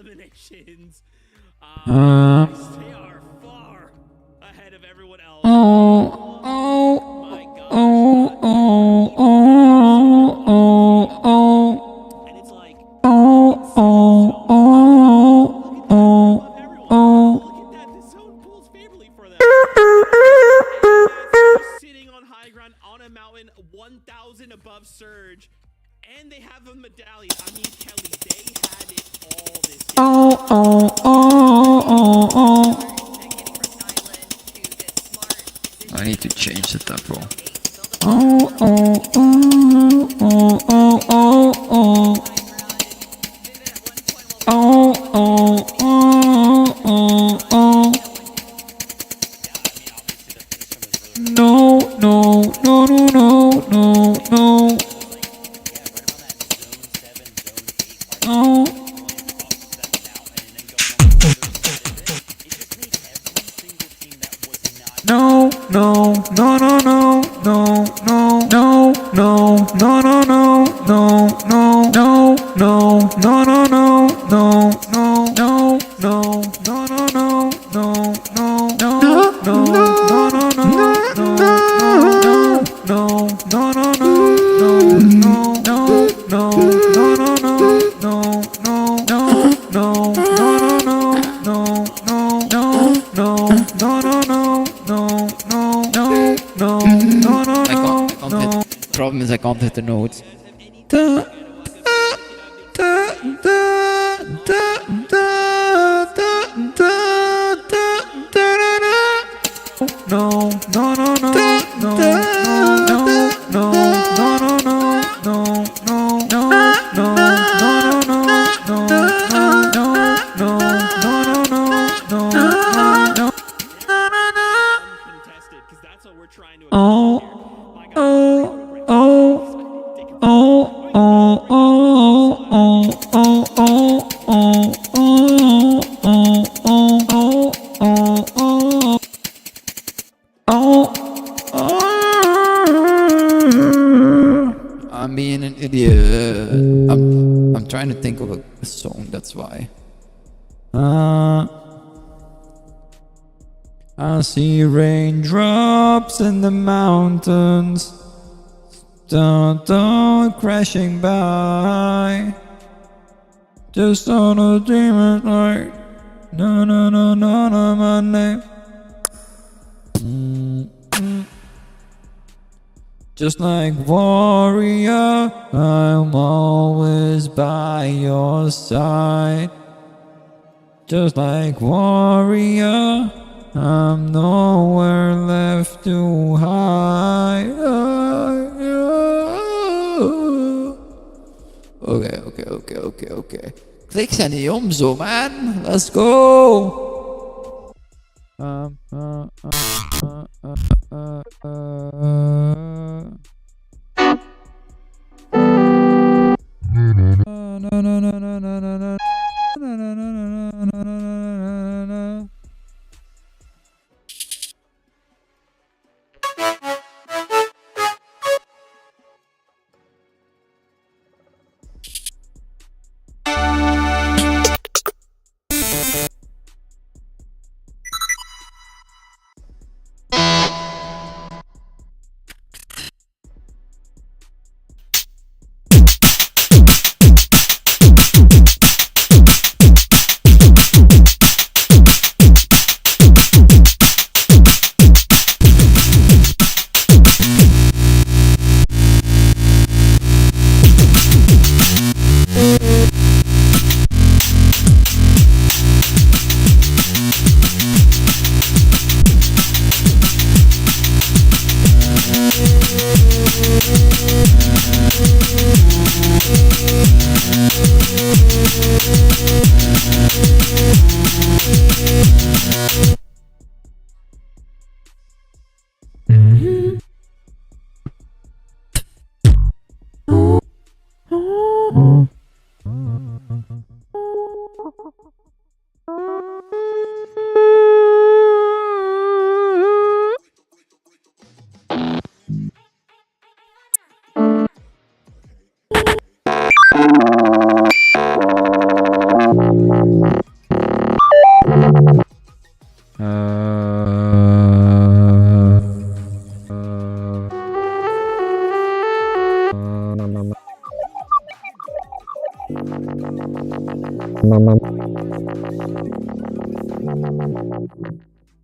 eliminations. They are far ahead of everyone else. And it's like, look at that. This zone pulls favorably for them. Sitting on high ground on a mountain, 1,000 above Surge, and they have a medallion. I mean, Kelly, they had it all this I need to change the tempo. Problem is I can't hit the notes. I'm being an idiot. I'm trying to think of a song, that's why. I see raindrops in the mountains, dun, crashing by. Just on a dreamer's night, no, my name. Just like warrior, I'm always by your side. Just like warrior, I'm nowhere left to hide. Okay. Klicks zijn niet om zo, man. Let's go.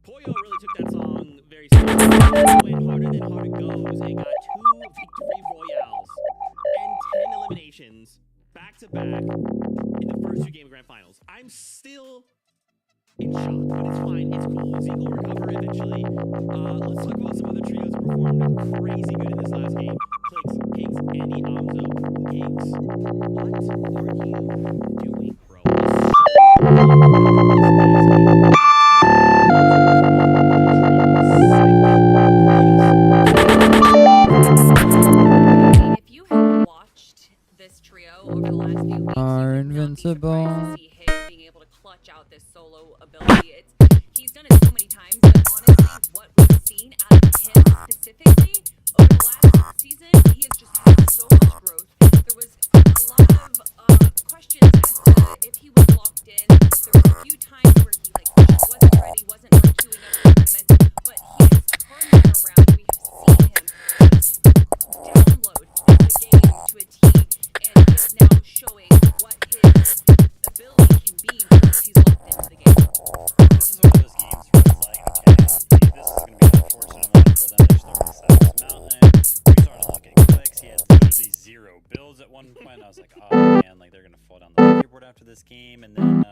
Poyo really took that song very seriously. Went harder than hard it goes and got 2 victory royales and 10 eliminations back to back in the first 2 game of grand finals. I'm still in shock, but it's fine. It's cool. Zeke will recover eventually. Let's talk about some other trios that performed crazy good in this last game. Clicks, Kings, Andy, Amzo. Kings, what are you doing, bro? If you have watched this trio over the last few weeks, Are invincible. to see him being able to clutch out this solo ability. He's done it so many times, but honestly, what we've seen out of him specifically over the last season, he has just had so much growth. There was a lot of questions as to if he was locked in. There were a few times where he wasn't ready, wasn't queuing up the tournament, but he has turned that around. We have seen him just download the game to a T, and he is now showing what his ability can be once he's locked into the game. This is one of those games where it's like, okay, this is going to be an unfortunate one for them. They're starting to set this mountain. We started looking at Clicks. He had literally 0 builds at one point. I was like, oh man, like they're going to fall down the leaderboard after this game. And then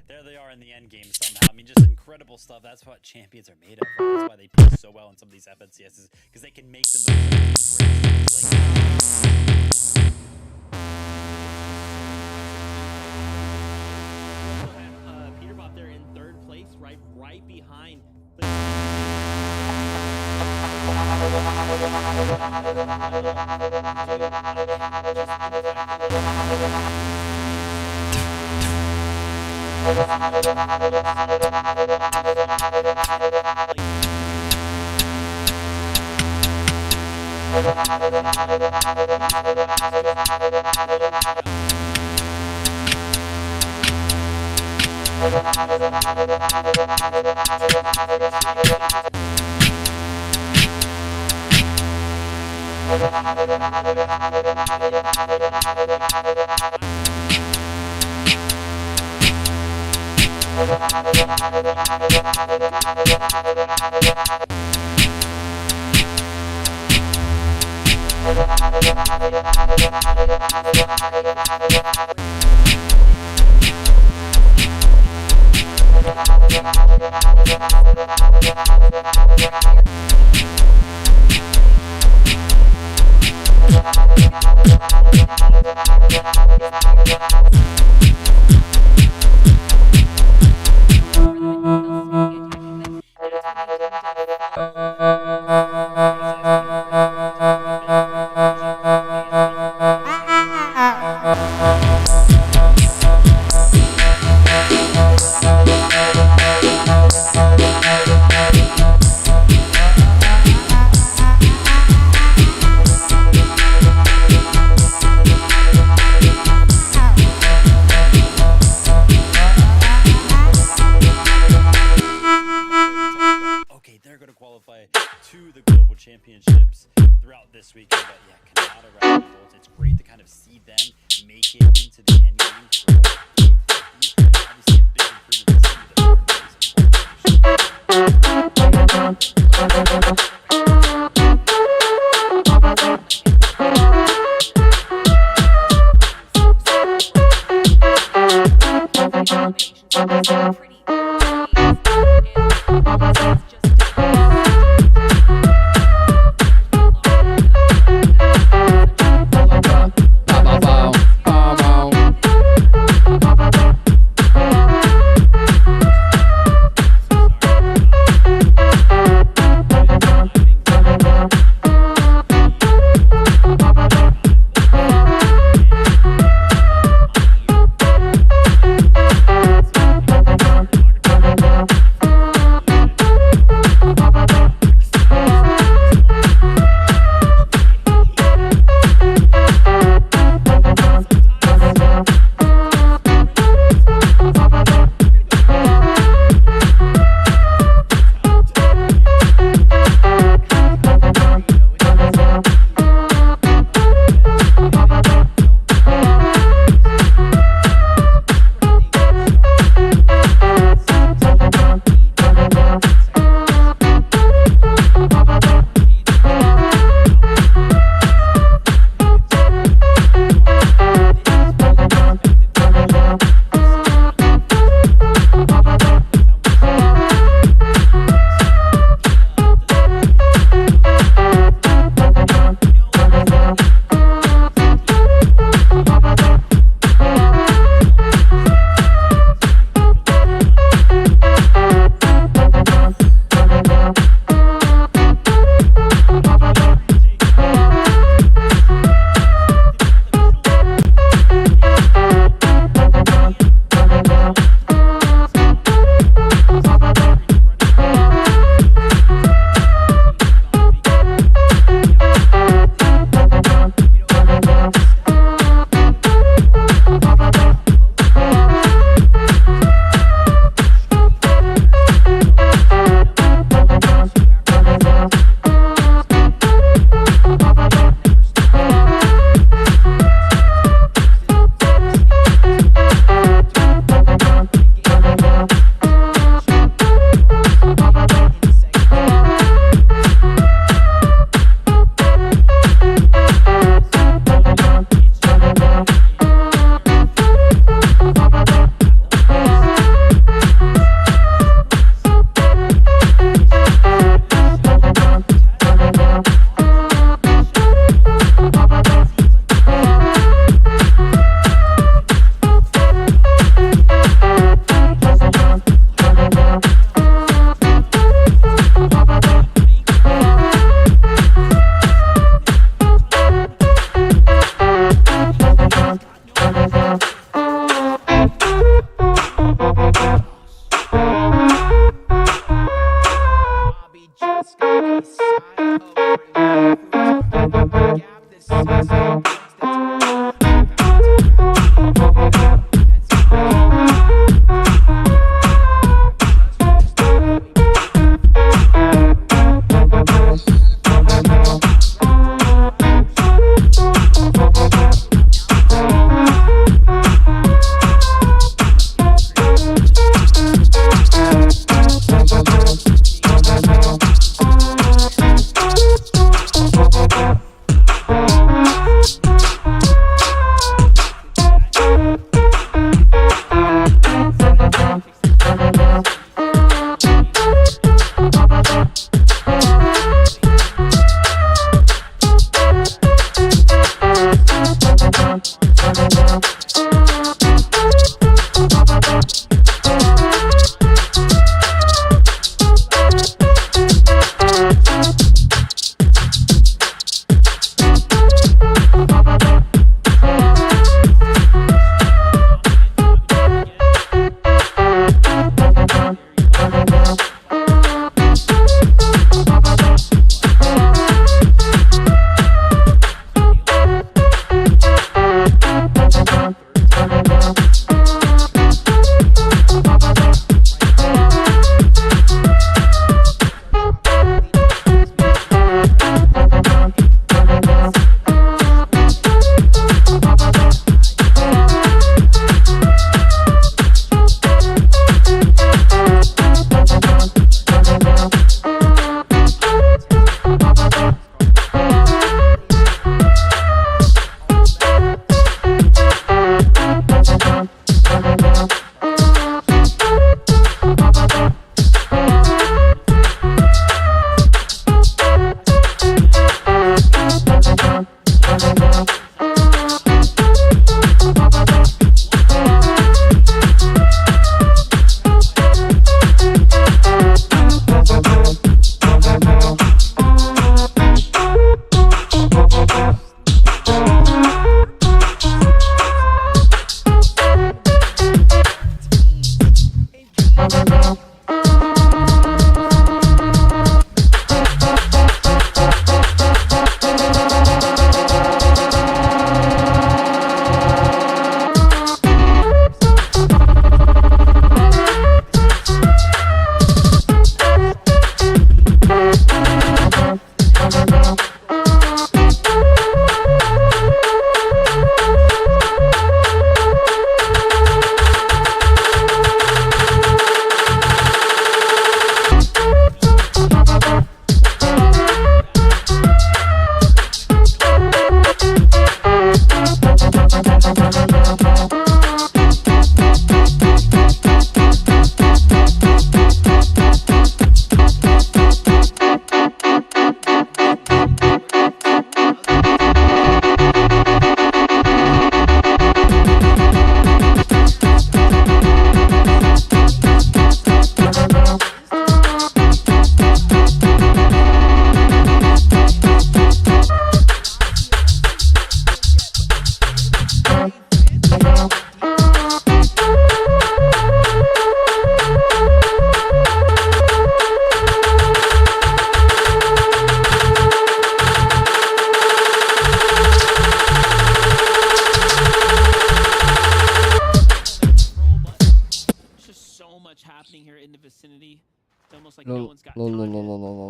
there they are in the end game somehow. I mean, just incredible stuff. That's what champions are made of. Right? That's why they play so well in some of these FNCSs, because they can make the most of these great games. Peterbot there in 3rd place, right behind. To the global championships throughout this weekend, but yeah, Canada round results. It's great to kind of see them make it into the end game. Obviously, a big improvement to see the third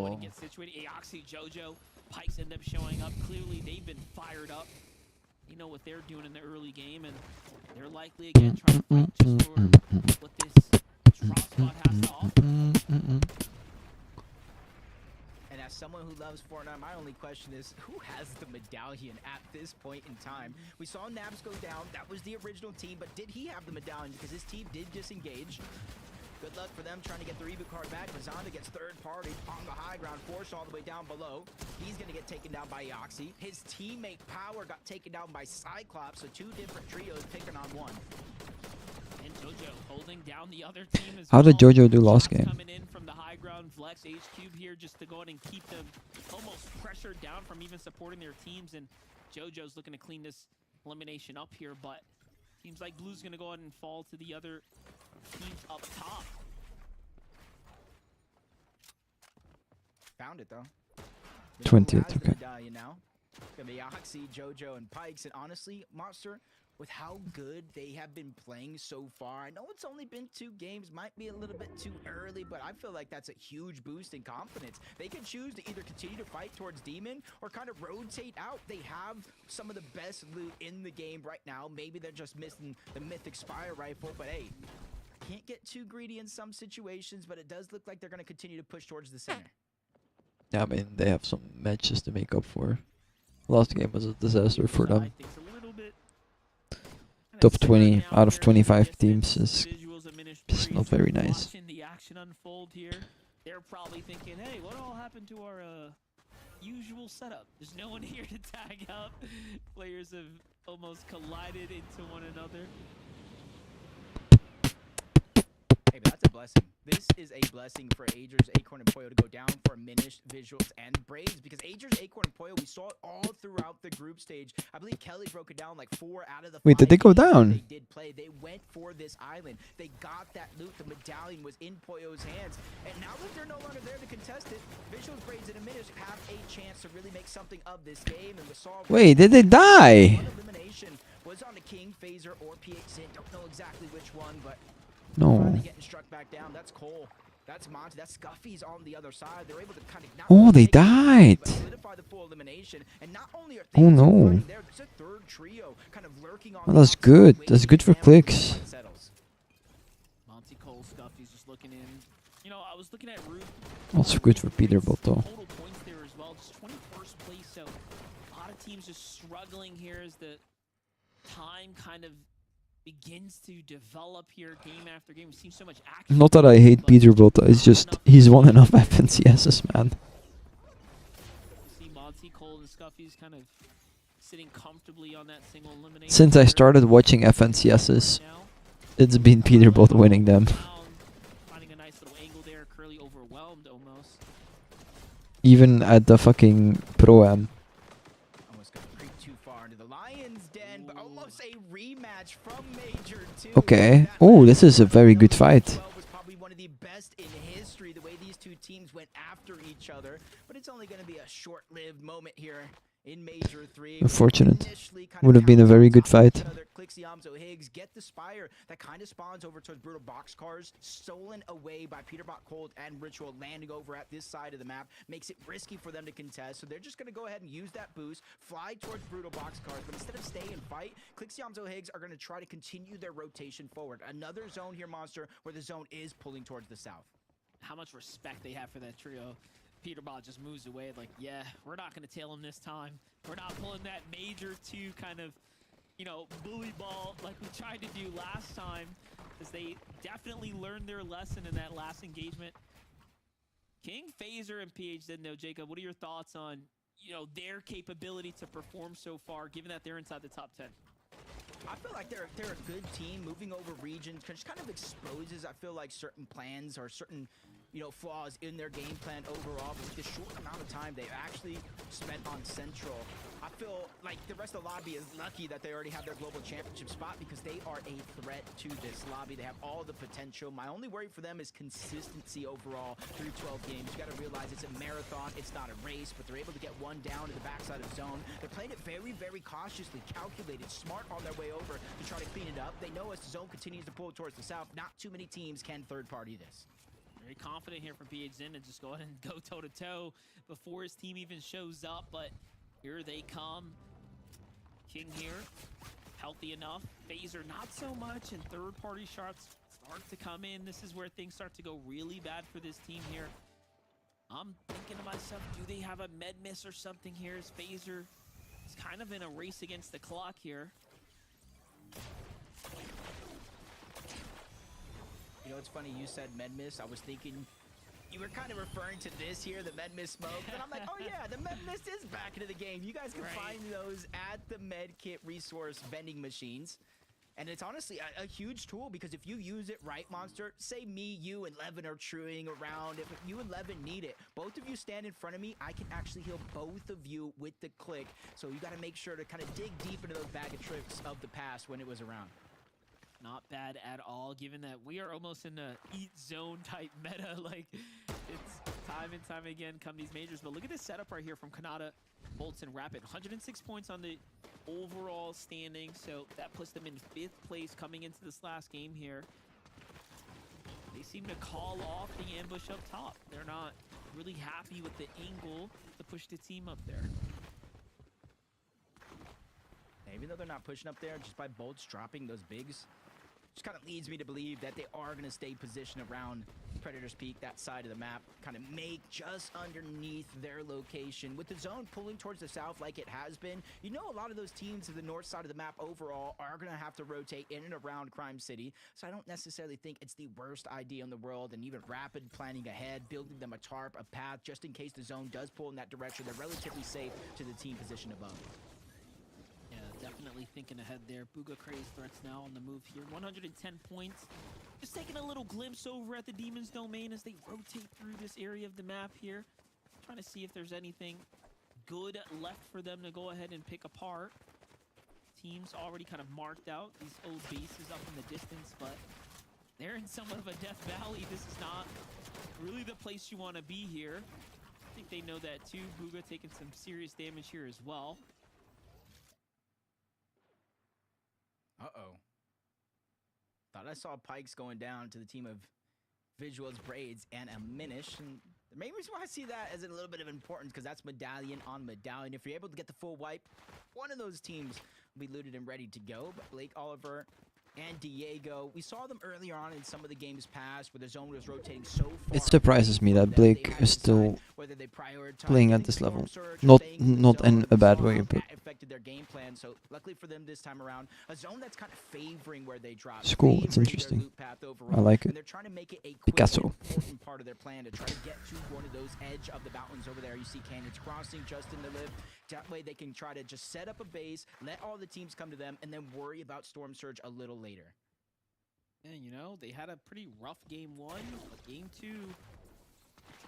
When he gets situated, Aoxy, Jojo, Pikes end up showing up. Clearly, they've been fired up. You know what they're doing in the early game, and they're likely again trying to fight just for what this drop spot has to offer. And as someone who loves Fortnite, my only question is, who has the medallion at this point in time? We saw Naps go down. That was the original team, but did he have the medallion? Because his team did disengage. Good luck for them trying to get the reboot card back. Mazanda gets third party on the high ground, forced all the way down below. He's going to get taken down by Aoxy. His teammate Power got taken down by Cyclops, so two different trios picking on one. And Jojo holding down the other team as How did well. Jojo do last game? Coming in from the high ground, Flex, H-Cube here just to go ahead and keep them almost pressured down from even supporting their teams. And Jojo's looking to clean this elimination up here, but seems like Blue's going to go ahead and fall to the other teams up top. Found it though. 20th, okay. Now. Gonna be Oxy, JoJo, and Pikes. And honestly, Monster, with how good they have been playing so far, I know it's only been 2 games, might be a little bit too early, but I feel like that's a huge boost in confidence. They can choose to either continue to fight towards Demon or kind of rotate out. They have some of the best loot in the game right now. Maybe they're just missing the Mythic Spire Rifle, but hey, can't get too greedy in some situations, but it does look like they're going to continue to push towards the center. Yeah, I mean, they have some matches to make up for. Last game was a disaster for them. Top 20 out of 25 teams is not very nice. Watching the action unfold here, they're probably thinking, hey, what all happened to our usual setup? There's no one here to tag up. Players have almost collided into one another. Hey, but that's a blessing. This is a blessing for Agers, Acorn, and Poyo to go down for Minish, Visuals, and Braids, because Agers, Acorn, and Poyo, we saw it all throughout the group stage. I believe Kelly broke it down like 4 out of the 5 Wait, did they go games down? They did play. They went for this island. They got that loot. The medallion was in Poyo's hands. And now that they're no longer there to contest it, Visuals, Braids, and Minish have a chance to really make something of this game. And we saw Wait, did they die? one elimination was on the King, Phaser, or PH. Don't know exactly which one, but No. finally getting struck back down. That's Cole. That's Monty. That's Scuffy's on the other side. They're able to kind of not Oh, only they take it, died. but solidify the full elimination. And not only are Oh, things no. fighting there, there's a third trio kind of lurking on Well, the that's outside, good. waiting That's good for them until the clicks. fight settles. Monty Cole, Scuffy's just looking in. You know, I was looking at Root. Also good for Peterbolt though. Total points there as well, just 21st place. So a lot of teams just struggling here as the time kind of begins to develop here game after game. We've seen so much action. Not that I hate Peterbolt, it's just he's won enough FNCSs, man. You see Monty Cole and Scuffy's kind of sitting comfortably on that single elimination. Since I started watching FNCSs, it's been Peterbolt winning them. Finding a nice little angle there. Curly overwhelmed almost. Even at the fucking Pro-Am. Almost got to creep too far into the Lion's Den, but almost a rematch from Major 2. Okay. Oh, this is a very good fight. Was probably one of the best in history, the way these two teams went after each other, but it's only going to be a short-lived moment here in Major 3. Unfortunate. Would have been a very good fight. Clixiamzo Higgs get the Spire that kind of spawns over towards Brutal Boxcars, stolen away by Peterbot Cold and Ritual, landing over at this side of the map, makes it risky for them to contest, so they're just going to go ahead and use that boost, fly towards Brutal Boxcars, but instead of stay and fight, Clixiamzo Higgs are going to try to continue their rotation forward. Another zone here, Monster, where the zone is pulling towards the south. How much respect they have for that trio. Peterbot just moves away like, yeah, we're not going to tail him this time. We're not pulling that Major 2 kind of, you know, bully ball like we tried to do last time, as they definitely learned their lesson in that last engagement. King, Phaser, and PH didn't know. Jacob, what are your thoughts on, you know, their capability to perform so far, given that they're inside the top 10? I feel like they're a good team. Moving over regions just kind of exposes, I feel like, certain plans or certain, you know, flaws in their game plan overall. But the short amount of time they've actually spent on Central, I feel like the rest of the lobby is lucky that they already have their global championship spot, because they are a threat to this lobby. They have all the potential. My only worry for them is consistency overall through 12 games. You got to realize it's a marathon. It's not a race, but they're able to get one down to the backside of zone. They're playing it very, very cautiously, calculated, smart on their way over to try to clean it up. They know as the zone continues to pull towards the south, not too many teams can third-party this. Very confident here from PH Zen to just go ahead and go toe-to-toe before his team even shows up, but here they come. King here, healthy enough. Phaser not so much, and third-party shots start to come in. This is where things start to go really bad for this team here. I'm thinking to myself, do they have a med miss or something here? As Phaser is kind of in a race against the clock here. You know, it's funny, you said Medmiss. I was thinking you were kind of referring to this here, the Medmiss smoke. And I'm like, oh yeah, the Medmiss is back into the game. You guys can find those at the Medkit resource vending machines. And it's honestly a huge tool, because if you use it right, Monster, say me, you, and Levin are truing around. If you and Levin need it, both of you stand in front of me, I can actually heal both of you with the click. So you got to make sure to kind of dig deep into those bag of tricks of the past when it was around. Not bad at all, given that we are almost in a eat zone type meta. Like, it's time and time again come these majors. But look at this setup right here from Kanata, Bolts, and Rapid. 106 points on the overall standing, so that puts them in 5th place coming into this last game here. They seem to call off the ambush up top. They're not really happy with the angle to push the team up there. Even though they're not pushing up there, just by Bolts dropping those bigs, just kind of leads me to believe that they are going to stay positioned around Predator's Peak, that side of the map, kind of make just underneath their location. With the zone pulling towards the south like it has been, you know, a lot of those teams of the north side of the map overall are going to have to rotate in and around Crime City. So I don't necessarily think it's the worst idea in the world, and even Rapid planning ahead, building them a tarp, a path, just in case the zone does pull in that direction. They're relatively safe to the team position above. Yeah, definitely thinking ahead there. Bugha Craze threats now on the move here. 110 points. Just taking a little glimpse over at the Demon's Domain as they rotate through this area of the map here. Trying to see if there's anything good left for them to go ahead and pick apart. Teams already kind of marked out these old bases up in the distance, but they're in somewhat of a death valley. This is not really the place you want to be here. I think they know that too. Bugha taking some serious damage here as well. Uh-oh. Thought I saw Pikes going down to the team of Visuals, Braids, and Aminish. And the main reason why I see that as a little bit of importance, because that's Medallion on Medallion. If you're able to get the full wipe, one of those teams will be looted and ready to go. But Blake Oliver and Diego, we saw them earlier on in some of the games past where the zone was rotating so far. It surprises me that Blake is still playing at this level. Not in a bad way, but affected their game plan. So luckily for them this time around, a zone that's kind of favoring where they drop. it's cool, it's interesting. I like it. And they're trying to make it a Picasso. important part of their plan to try to get to one of those edge of the mountains over there. You see Canyons Crossing just in the lift. That way they can try to just set up a base, let all the teams come to them, and then worry about Storm Surge a little later. And you know, they had a pretty rough game 1, but game 2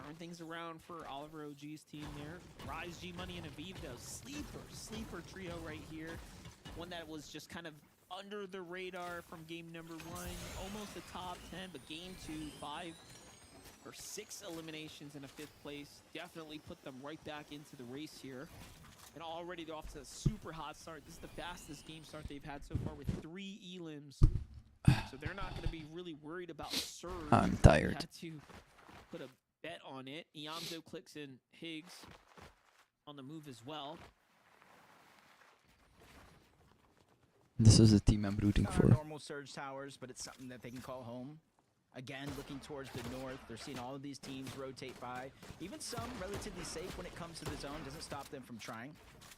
turned things around for Oliver OG's team there. Rise, G Money, and Aviv, sleeper trio right here. One that was just kind of under the radar from game number 1, almost a top 10, but game 2, 5 or 6 eliminations in a 5th place. Definitely put them right back into the race here. And already they're off to a super hot start. This is the fastest game start they've had so far with 3 elims. So they're not going to be really worried about Surge. I'm tired. Had to put a bet on it. Iamzo, Clicks, and Higgs on the move as well. This is the team I'm rooting for. Normal Surge towers, but it's something that they can call home. Again, looking towards the north, they're seeing all of these teams rotate by. Even some relatively safe when it comes to the zone, doesn't stop them from trying.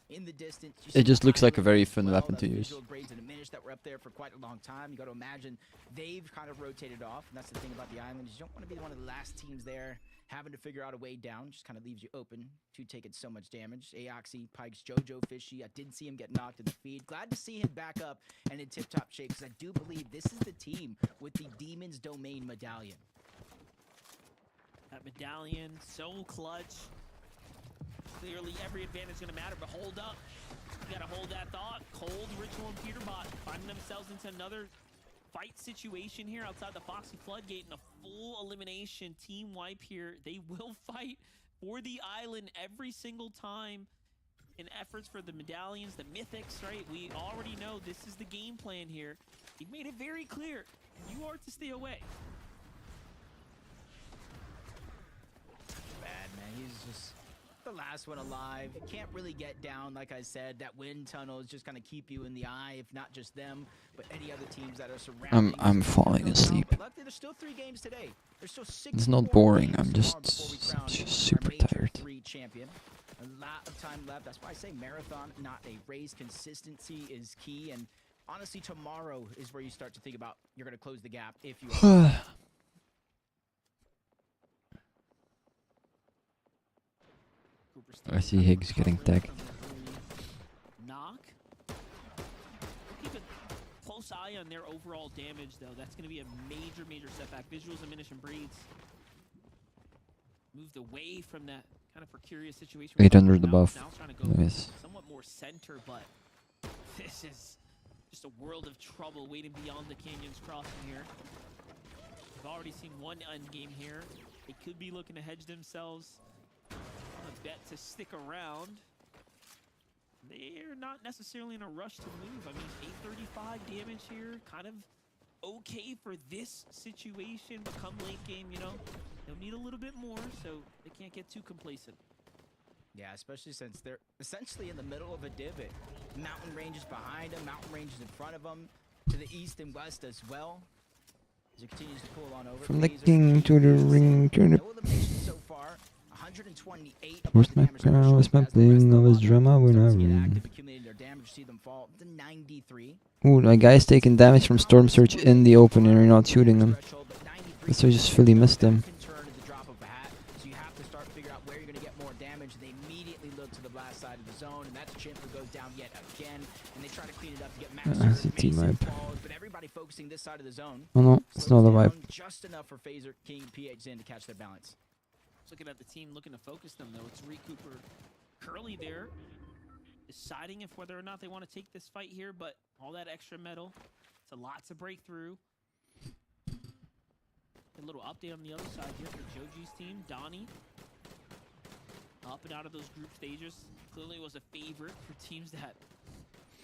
In the distance, It just looks like a very fun weapon to use. Braids and Aminish that were up there for quite a long time. You got to imagine they've kind of rotated off, and that's the thing about the island is you don't want to be one of the last teams there having to figure out a way down. Just kind of leaves you open to taking so much damage. Aoxy, Pikes, Jojo, Fishy. I did see him get knocked in the feed. Glad to see him back up and in tip-top shape, because I do believe this is the team with the Demon's Domain medallion. That medallion, so clutch. Clearly every advantage is going to matter, but hold up. You got to hold that thought. Cold, Ritual, and Peterbot finding themselves into another fight situation here outside the Foxy Floodgate and a full elimination team wipe here. They will fight for the island every single time in efforts for the medallions, the mythics, right? We already know this is the game plan here. You've made it very clear. You are to stay away. Bad, man. He's just the last one alive. You can't really get down, like I said. That wind tunnel is just going to keep you in the eye, if not just them, but any other teams that are surrounding. I'm falling asleep. But luckily, there's still 3 games today. There's still 6 It's not boring. I'm just super tired. 3 champion. A lot of time left. That's why I say marathon, not a race. Consistency is key, and honestly, tomorrow is where you start to think about you're going to close the gap if you. I see Higgs getting tagged. Knock. Keep a close eye on their overall damage, though. That's going to be a major setback. Visuals, Aminish, and Braids moved away from that kind of precarious situation. 800 above. Now trying to go Nice. somewhat more center, but this is just a world of trouble waiting beyond the Canyons Crossing here. We've already seen one end game here. They could be looking to hedge themselves on a bet to stick around. They're not necessarily in a rush to move. I mean, 835 damage here, kind of okay for this situation, but come late game, you know, they'll need a little bit more, so they can't get too complacent. Yeah, especially since they're essentially in the middle of a divot. Mountain ranges behind them, mountain ranges in front of them, to the east and west as well. As it continues to pull on over. From the king to the ring to the... No elimination so far. 128. Where's my crown? Where's my bling? All this drama we're not room. Accumulating their damage, see them fall to 93. Ooh, my guy's taking damage from Storm Surge in the open and you're not shooting him. So I just fully missed him. So you have to start figuring out where you're going to get more damage. They immediately look to the blast side of the zone, and that's Chimp who goes down yet again. And they try to clean it up to get max That's a team wipe. but everybody focusing this side of the zone. Oh no, it's not a wipe. Just enough for Phaser, King, PH in to catch their balance. Looking at the team looking to focus them, though. It's Reed Cooper, Curly there, deciding if whether or not they want to take this fight here, but all that extra metal, it's a lot to break through. A little update on the other side here for Joji's team. Donnie, up and out of those group stages, clearly was a favorite for teams that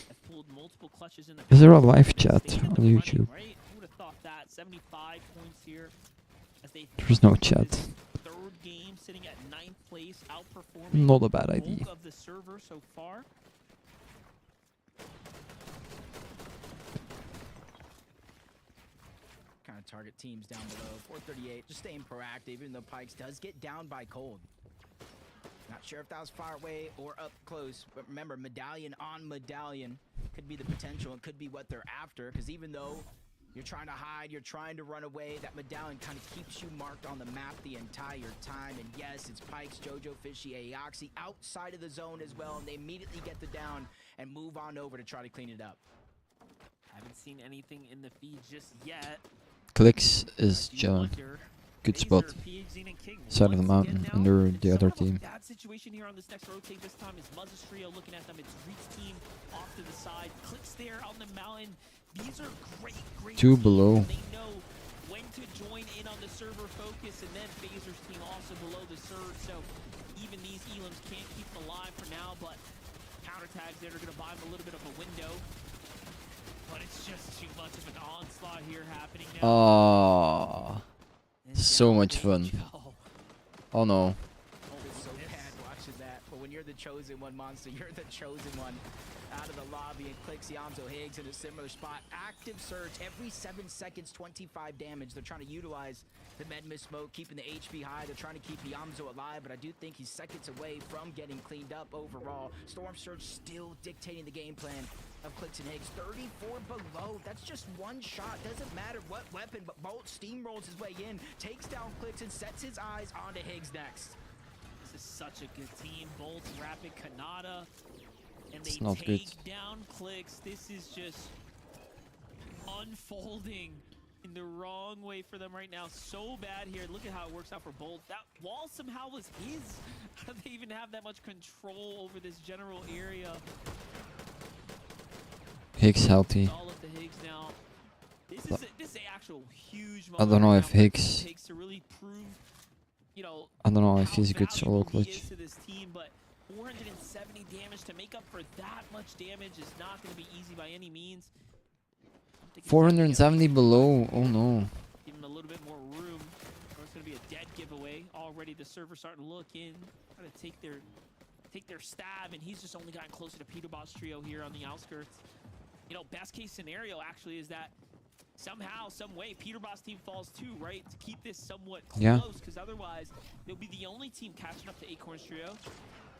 have pulled multiple clutches in the Is there a live chat on YouTube? Right? Who would have thought that? 75 points here. As they There's no chat. third game, sitting at 9th place, outperforming Not a bad idea. bulk of the server so far. Kind of target teams down below. 438, just staying proactive, even though Pikes does get down by cold. Not sure if that was far away or up close, but remember, medallion on medallion could be the potential and could be what they're after, because even though you're trying to hide, you're trying to run away, that medallion kind of keeps you marked on the map the entire time. And yes, it's Pikes, Jojo Fishy, Aoxy outside of the zone as well, and they immediately get the down and move on over to try to clean it up. Haven't seen anything in the feed just yet. Clicks is chilling. Good spot. Side of the mountain under the other team. Bad situation here on this next rotate. This time is Muzz's trio looking at them. It's Reed's team off to the side. Clicks there on the mountain. These are great Two below. They know when to join in on the server focus, and then Phaser's team also below the surge. So even these Elims can't keep them alive for now, but counter tags there are going to buy them a little bit of a window. But it's just too much of an onslaught here happening now. Oh, so much fun. Oh no. It's so bad watching that, but when you're the chosen one, Monster, you're the chosen one. Out of the lobby, and clicks Yamzo Higgs in a similar spot. Active surge every 7 seconds, 25 damage. They're trying to utilize the med miss smoke, keeping the HP high. They're trying to keep Yamzo alive, but I do think he's seconds away from getting cleaned up overall. Storm Surge still dictating the game plan of Clicks and Higgs. 34 below. That's just one shot. Doesn't matter what weapon, but Bolt steamrolls his way in, takes down Clicks, and sets his eyes onto Higgs next. This is such a good team. Bolt, Rapid, Kanata. And they It's not take good. down Clicks. This is just unfolding in the wrong way for them right now. So bad here. Look at how it works out for Bolt. That wall somehow was his. How do they even have that much control over this general area? Higgs healthy. All of the Higgs now. This is an actual huge I don't know if Higgs. takes to really prove, you know, I don't know if how he's a good solo valuable he clutch. is to this team, but 470 damage to make up for that much damage is not going to be easy by any means. 470 below. Oh no. Give him a little bit more room, or it's going to be a dead giveaway. Already the server's starting to look in, trying to take their stab, and he's just only gotten closer to Peter Boss trio here on the outskirts. You know, best case scenario actually is that somehow, some way, Peter Boss team falls too, right? To keep this somewhat Yeah. close, because otherwise they'll be the only team catching up to Acorns trio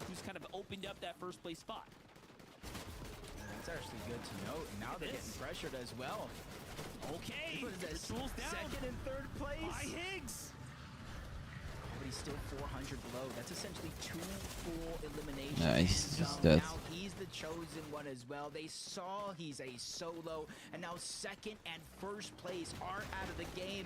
who's kind of opened up that first place spot. That's actually good to note. And now they're getting pressured as well. Okay, What is this? Ritual's down. Second and third place. By Higgs. But he's still 400 below. That's essentially 2 full eliminations. Yeah, he's in just zone. dead. Now he's the chosen one as well. They saw he's a solo, and now second and first place are out of the game.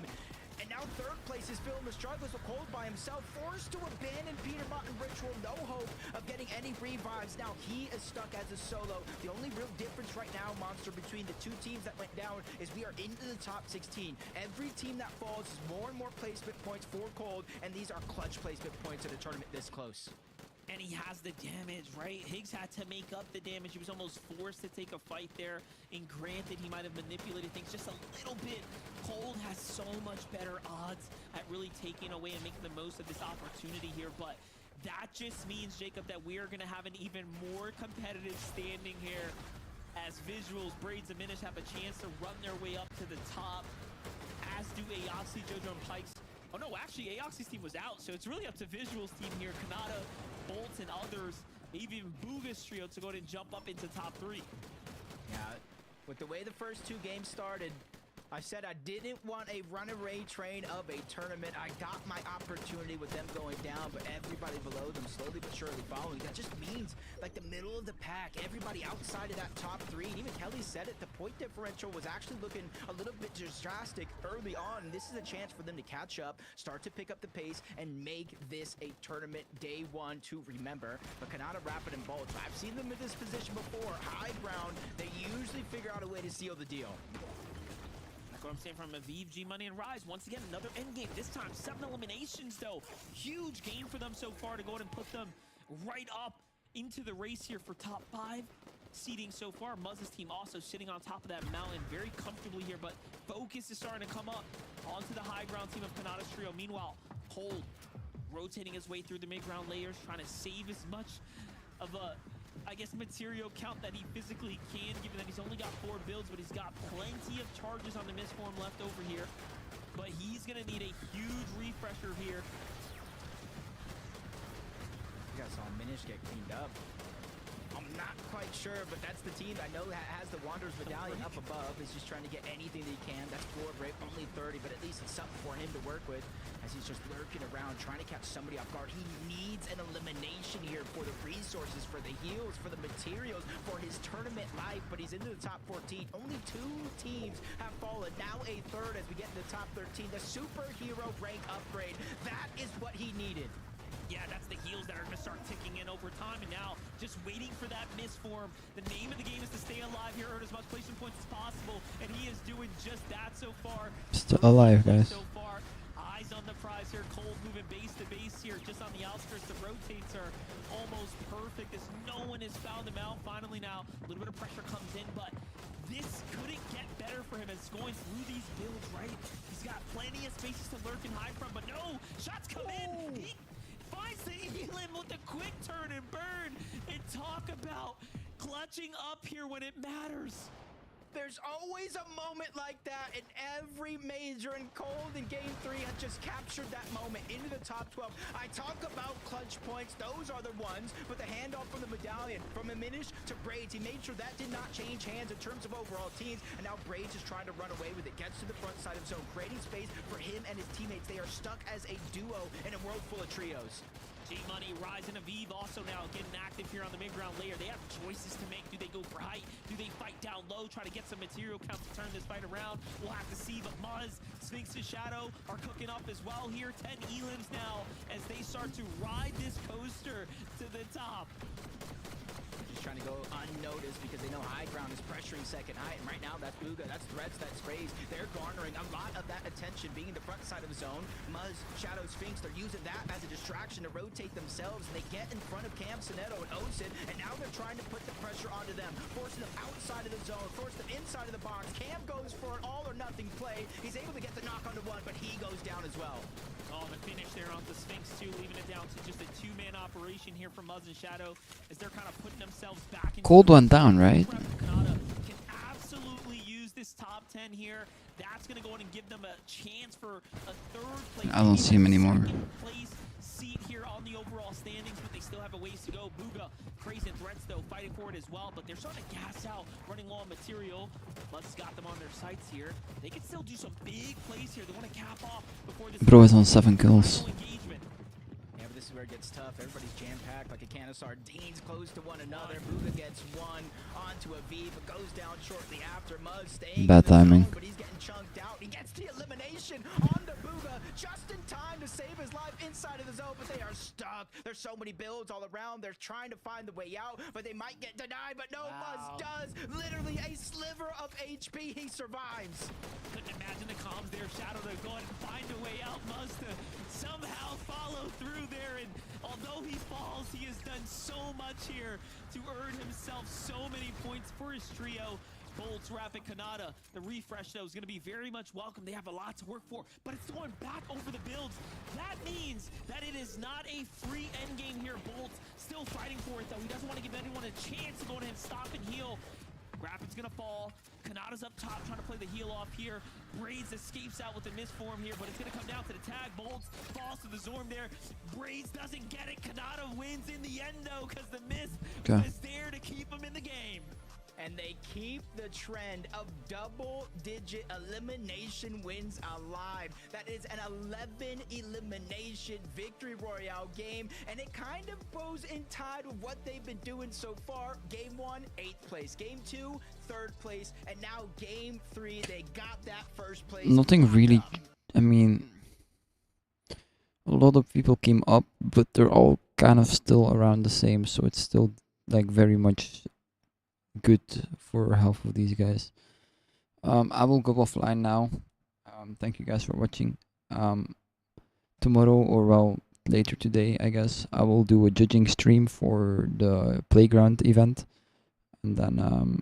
And now third place is feeling the struggles with Cold by himself, forced to abandon Peter Martin Ritual. No hope of getting any revives. Now he is stuck as a solo. The only real difference right now, Monster, between the two teams that went down is we are into the top 16. Every team that falls is more and more placement points for Cold, and these are clutch placement points in a tournament this close. And he has the damage, right? Higgs had to make up the damage. He was almost forced to take a fight there. And granted, he might have manipulated things just a little bit. Cold has so much better odds at really taking away and making the most of this opportunity here. But that just means, Jacob, that we are going to have an even more competitive standing here as Visuals, Braids, and Minish have a chance to run their way up to the top, as do Aoxy, Jojo, and Pikes. Oh no, actually Aoxy's team was out, so it's really up to Visuals' team here. Kanata, Bolts, and others, even Booga's trio to go ahead and jump up into top 3. Yeah, with the way the first two games started, I said I didn't want a runaway train of a tournament. I got my opportunity with them going down, but everybody below them slowly but surely following. That just means, like, the middle of the pack, everybody outside of that top 3, and even Kelly said it, the point differential was actually looking a little bit just drastic early on. And this is a chance for them to catch up, start to pick up the pace, and make this a tournament day one to remember. But Kanata, Rapid, and Bolts, I've seen them in this position before. High ground, they usually figure out a way to seal the deal. What I'm saying from Aviv, G Money, and Rise. Once again, another end game. This time, 7 eliminations, though. Huge game for them so far to go ahead and put them right up into the race here for top 5 seeding so far. Muzz's team also sitting on top of that mountain very comfortably here, but focus is starting to come up onto the high ground team of Kanata's trio. Meanwhile, Cold rotating his way through the mid-ground layers, trying to save as much of a, I guess, material count that he physically can, given that he's only got 4 builds, but he's got plenty of charges on the Mistform left over here. But he's gonna need a huge refresher here. You guys saw Minish get cleaned up. I'm not quite sure, but that's the team I know that has the Wanderer's Medallion up above. Is just trying to get anything that he can. That's 4 break, only 30, but at least it's something for him to work with as he's just lurking around, trying to catch somebody off guard. He needs an elimination here for the resources, for the heals, for the materials, for his tournament life, but he's into the top 14. Only 2 teams have fallen. Now a third as we get into the top 13. The superhero rank upgrade. That is what he needed. Yeah, that's the heals that are going to start ticking in over time, and now just waiting for that Mistform. The name of the game is to stay alive here, earn as much placement points as possible, and he is doing just that so far. Still alive, guys. So far, eyes on the prize here. Cold moving base to base here, just on the outskirts. The rotates are almost perfect as no one has found him out. Finally now, a little bit of pressure comes in, but this couldn't get better for him as going through these builds, right? He's got plenty of spaces to lurk and hide from, but no! Shots come in! He finds the Elim with a quick turn and burn, and talk about clutching up here when it matters. There's always a moment like that in every major, and Cold in Game 3 had just captured that moment into the top 12. I talk about clutch points, those are the ones, but the handoff from the Medallion, from Minish to Braids, he made sure that did not change hands in terms of overall teams, and now Braids is trying to run away with it, gets to the front side of zone, creating space for him and his teammates. They are stuck as a duo in a world full of trios. G-Money, Rise, and Aviv also now getting active here on the mid-ground layer. They have choices to make. Do they go for height? Do they fight down low, try to get some material count to turn this fight around? We'll have to see, but Muzz, Sphinx, and Shadow are cooking up as well here. 10 Elims now as they start to ride this coaster to the top. Just trying to go unnoticed because they know high ground is pressuring second height, and right now that's Booga, that's Threads, that's Sprays. They're garnering a lot of that attention, being the front side of the zone. Muzz, Shadow, Sphinx, they're using that as a distraction to rotate themselves, and they get in front of Cam, Sinetto, and Osin, and now they're trying to put the pressure onto them, forcing them outside of the zone, forcing them inside of the box. Cam goes for an all or nothing play. He's able to get the knock onto one, but he goes down as well. Oh, the finish there on the Sphinx too, leaving it down to just a 2-man operation here from Muzz and Shadow as they're kind of putting themselves back in. Cold went down, right? Kanata can absolutely use this top 10 here. That's going to go in and give them a chance for a 3rd place. I don't see him anymore. Place seat here on the overall standings, but they still have a ways to go. Booga, Crazy, and Threats though fighting for it as well, but they're starting to gas out, running low on material. Muzz got them on their sights here. They can still do some big plays here. They want to cap off before this. Bro is on 7 kills. Yeah, but this is where it gets tough. Everybody's jam-packed like a can of sardines, close to one another. Booga gets one on onto a V, but goes down shortly after. Mug staying Bad in the timing. zone, but he's getting chunked out. He gets the elimination on the Booga just in time to save his life inside of the zone, but they are stuck. There's so many builds all around. They're trying to find the way out, but they might get denied, but no, Muzz does. Literally a sliver of HP. He survives. Couldn't imagine the comms there, Shadow, to go ahead and find a way out. Muzz to somehow follow through there, and although he falls, he has done so much here to earn himself so many points for his trio. Bolts, Rapid, Kanata. The refresh, though, is going to be very much welcome. They have a lot to work for, but it's going back over the builds. That means that it is not a free endgame here. Bolts still fighting for it, though. He doesn't want to give anyone a chance to go to him, stop and heal. Rapid's going to fall. Kanata's up top trying to play the heal off here. Braids escapes out with the misform here, but it's going to come down to the tag. Bolts falls to the Zorm there. Braids doesn't get it. Kanata wins in the end, though, because the miss was there to keep him in the game. And they keep the trend of double-digit elimination wins alive. That is an 11 elimination victory royale game, and it kind of goes in tide with what they've been doing so far. Game 1, 8th place. Game 2, 3rd place, and now Game 3, they got that first place. Nothing really. I mean, a lot of people came up, but they're all kind of still around the same, so it's still like very much good for half of these guys. I will go offline now. Thank you guys for watching. Tomorrow, or well, later today, I guess, I will do a judging stream for the Playground event, and then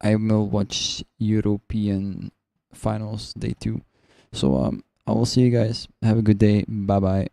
I will watch European finals day 2. So I will see you guys. Have a good day. Bye bye.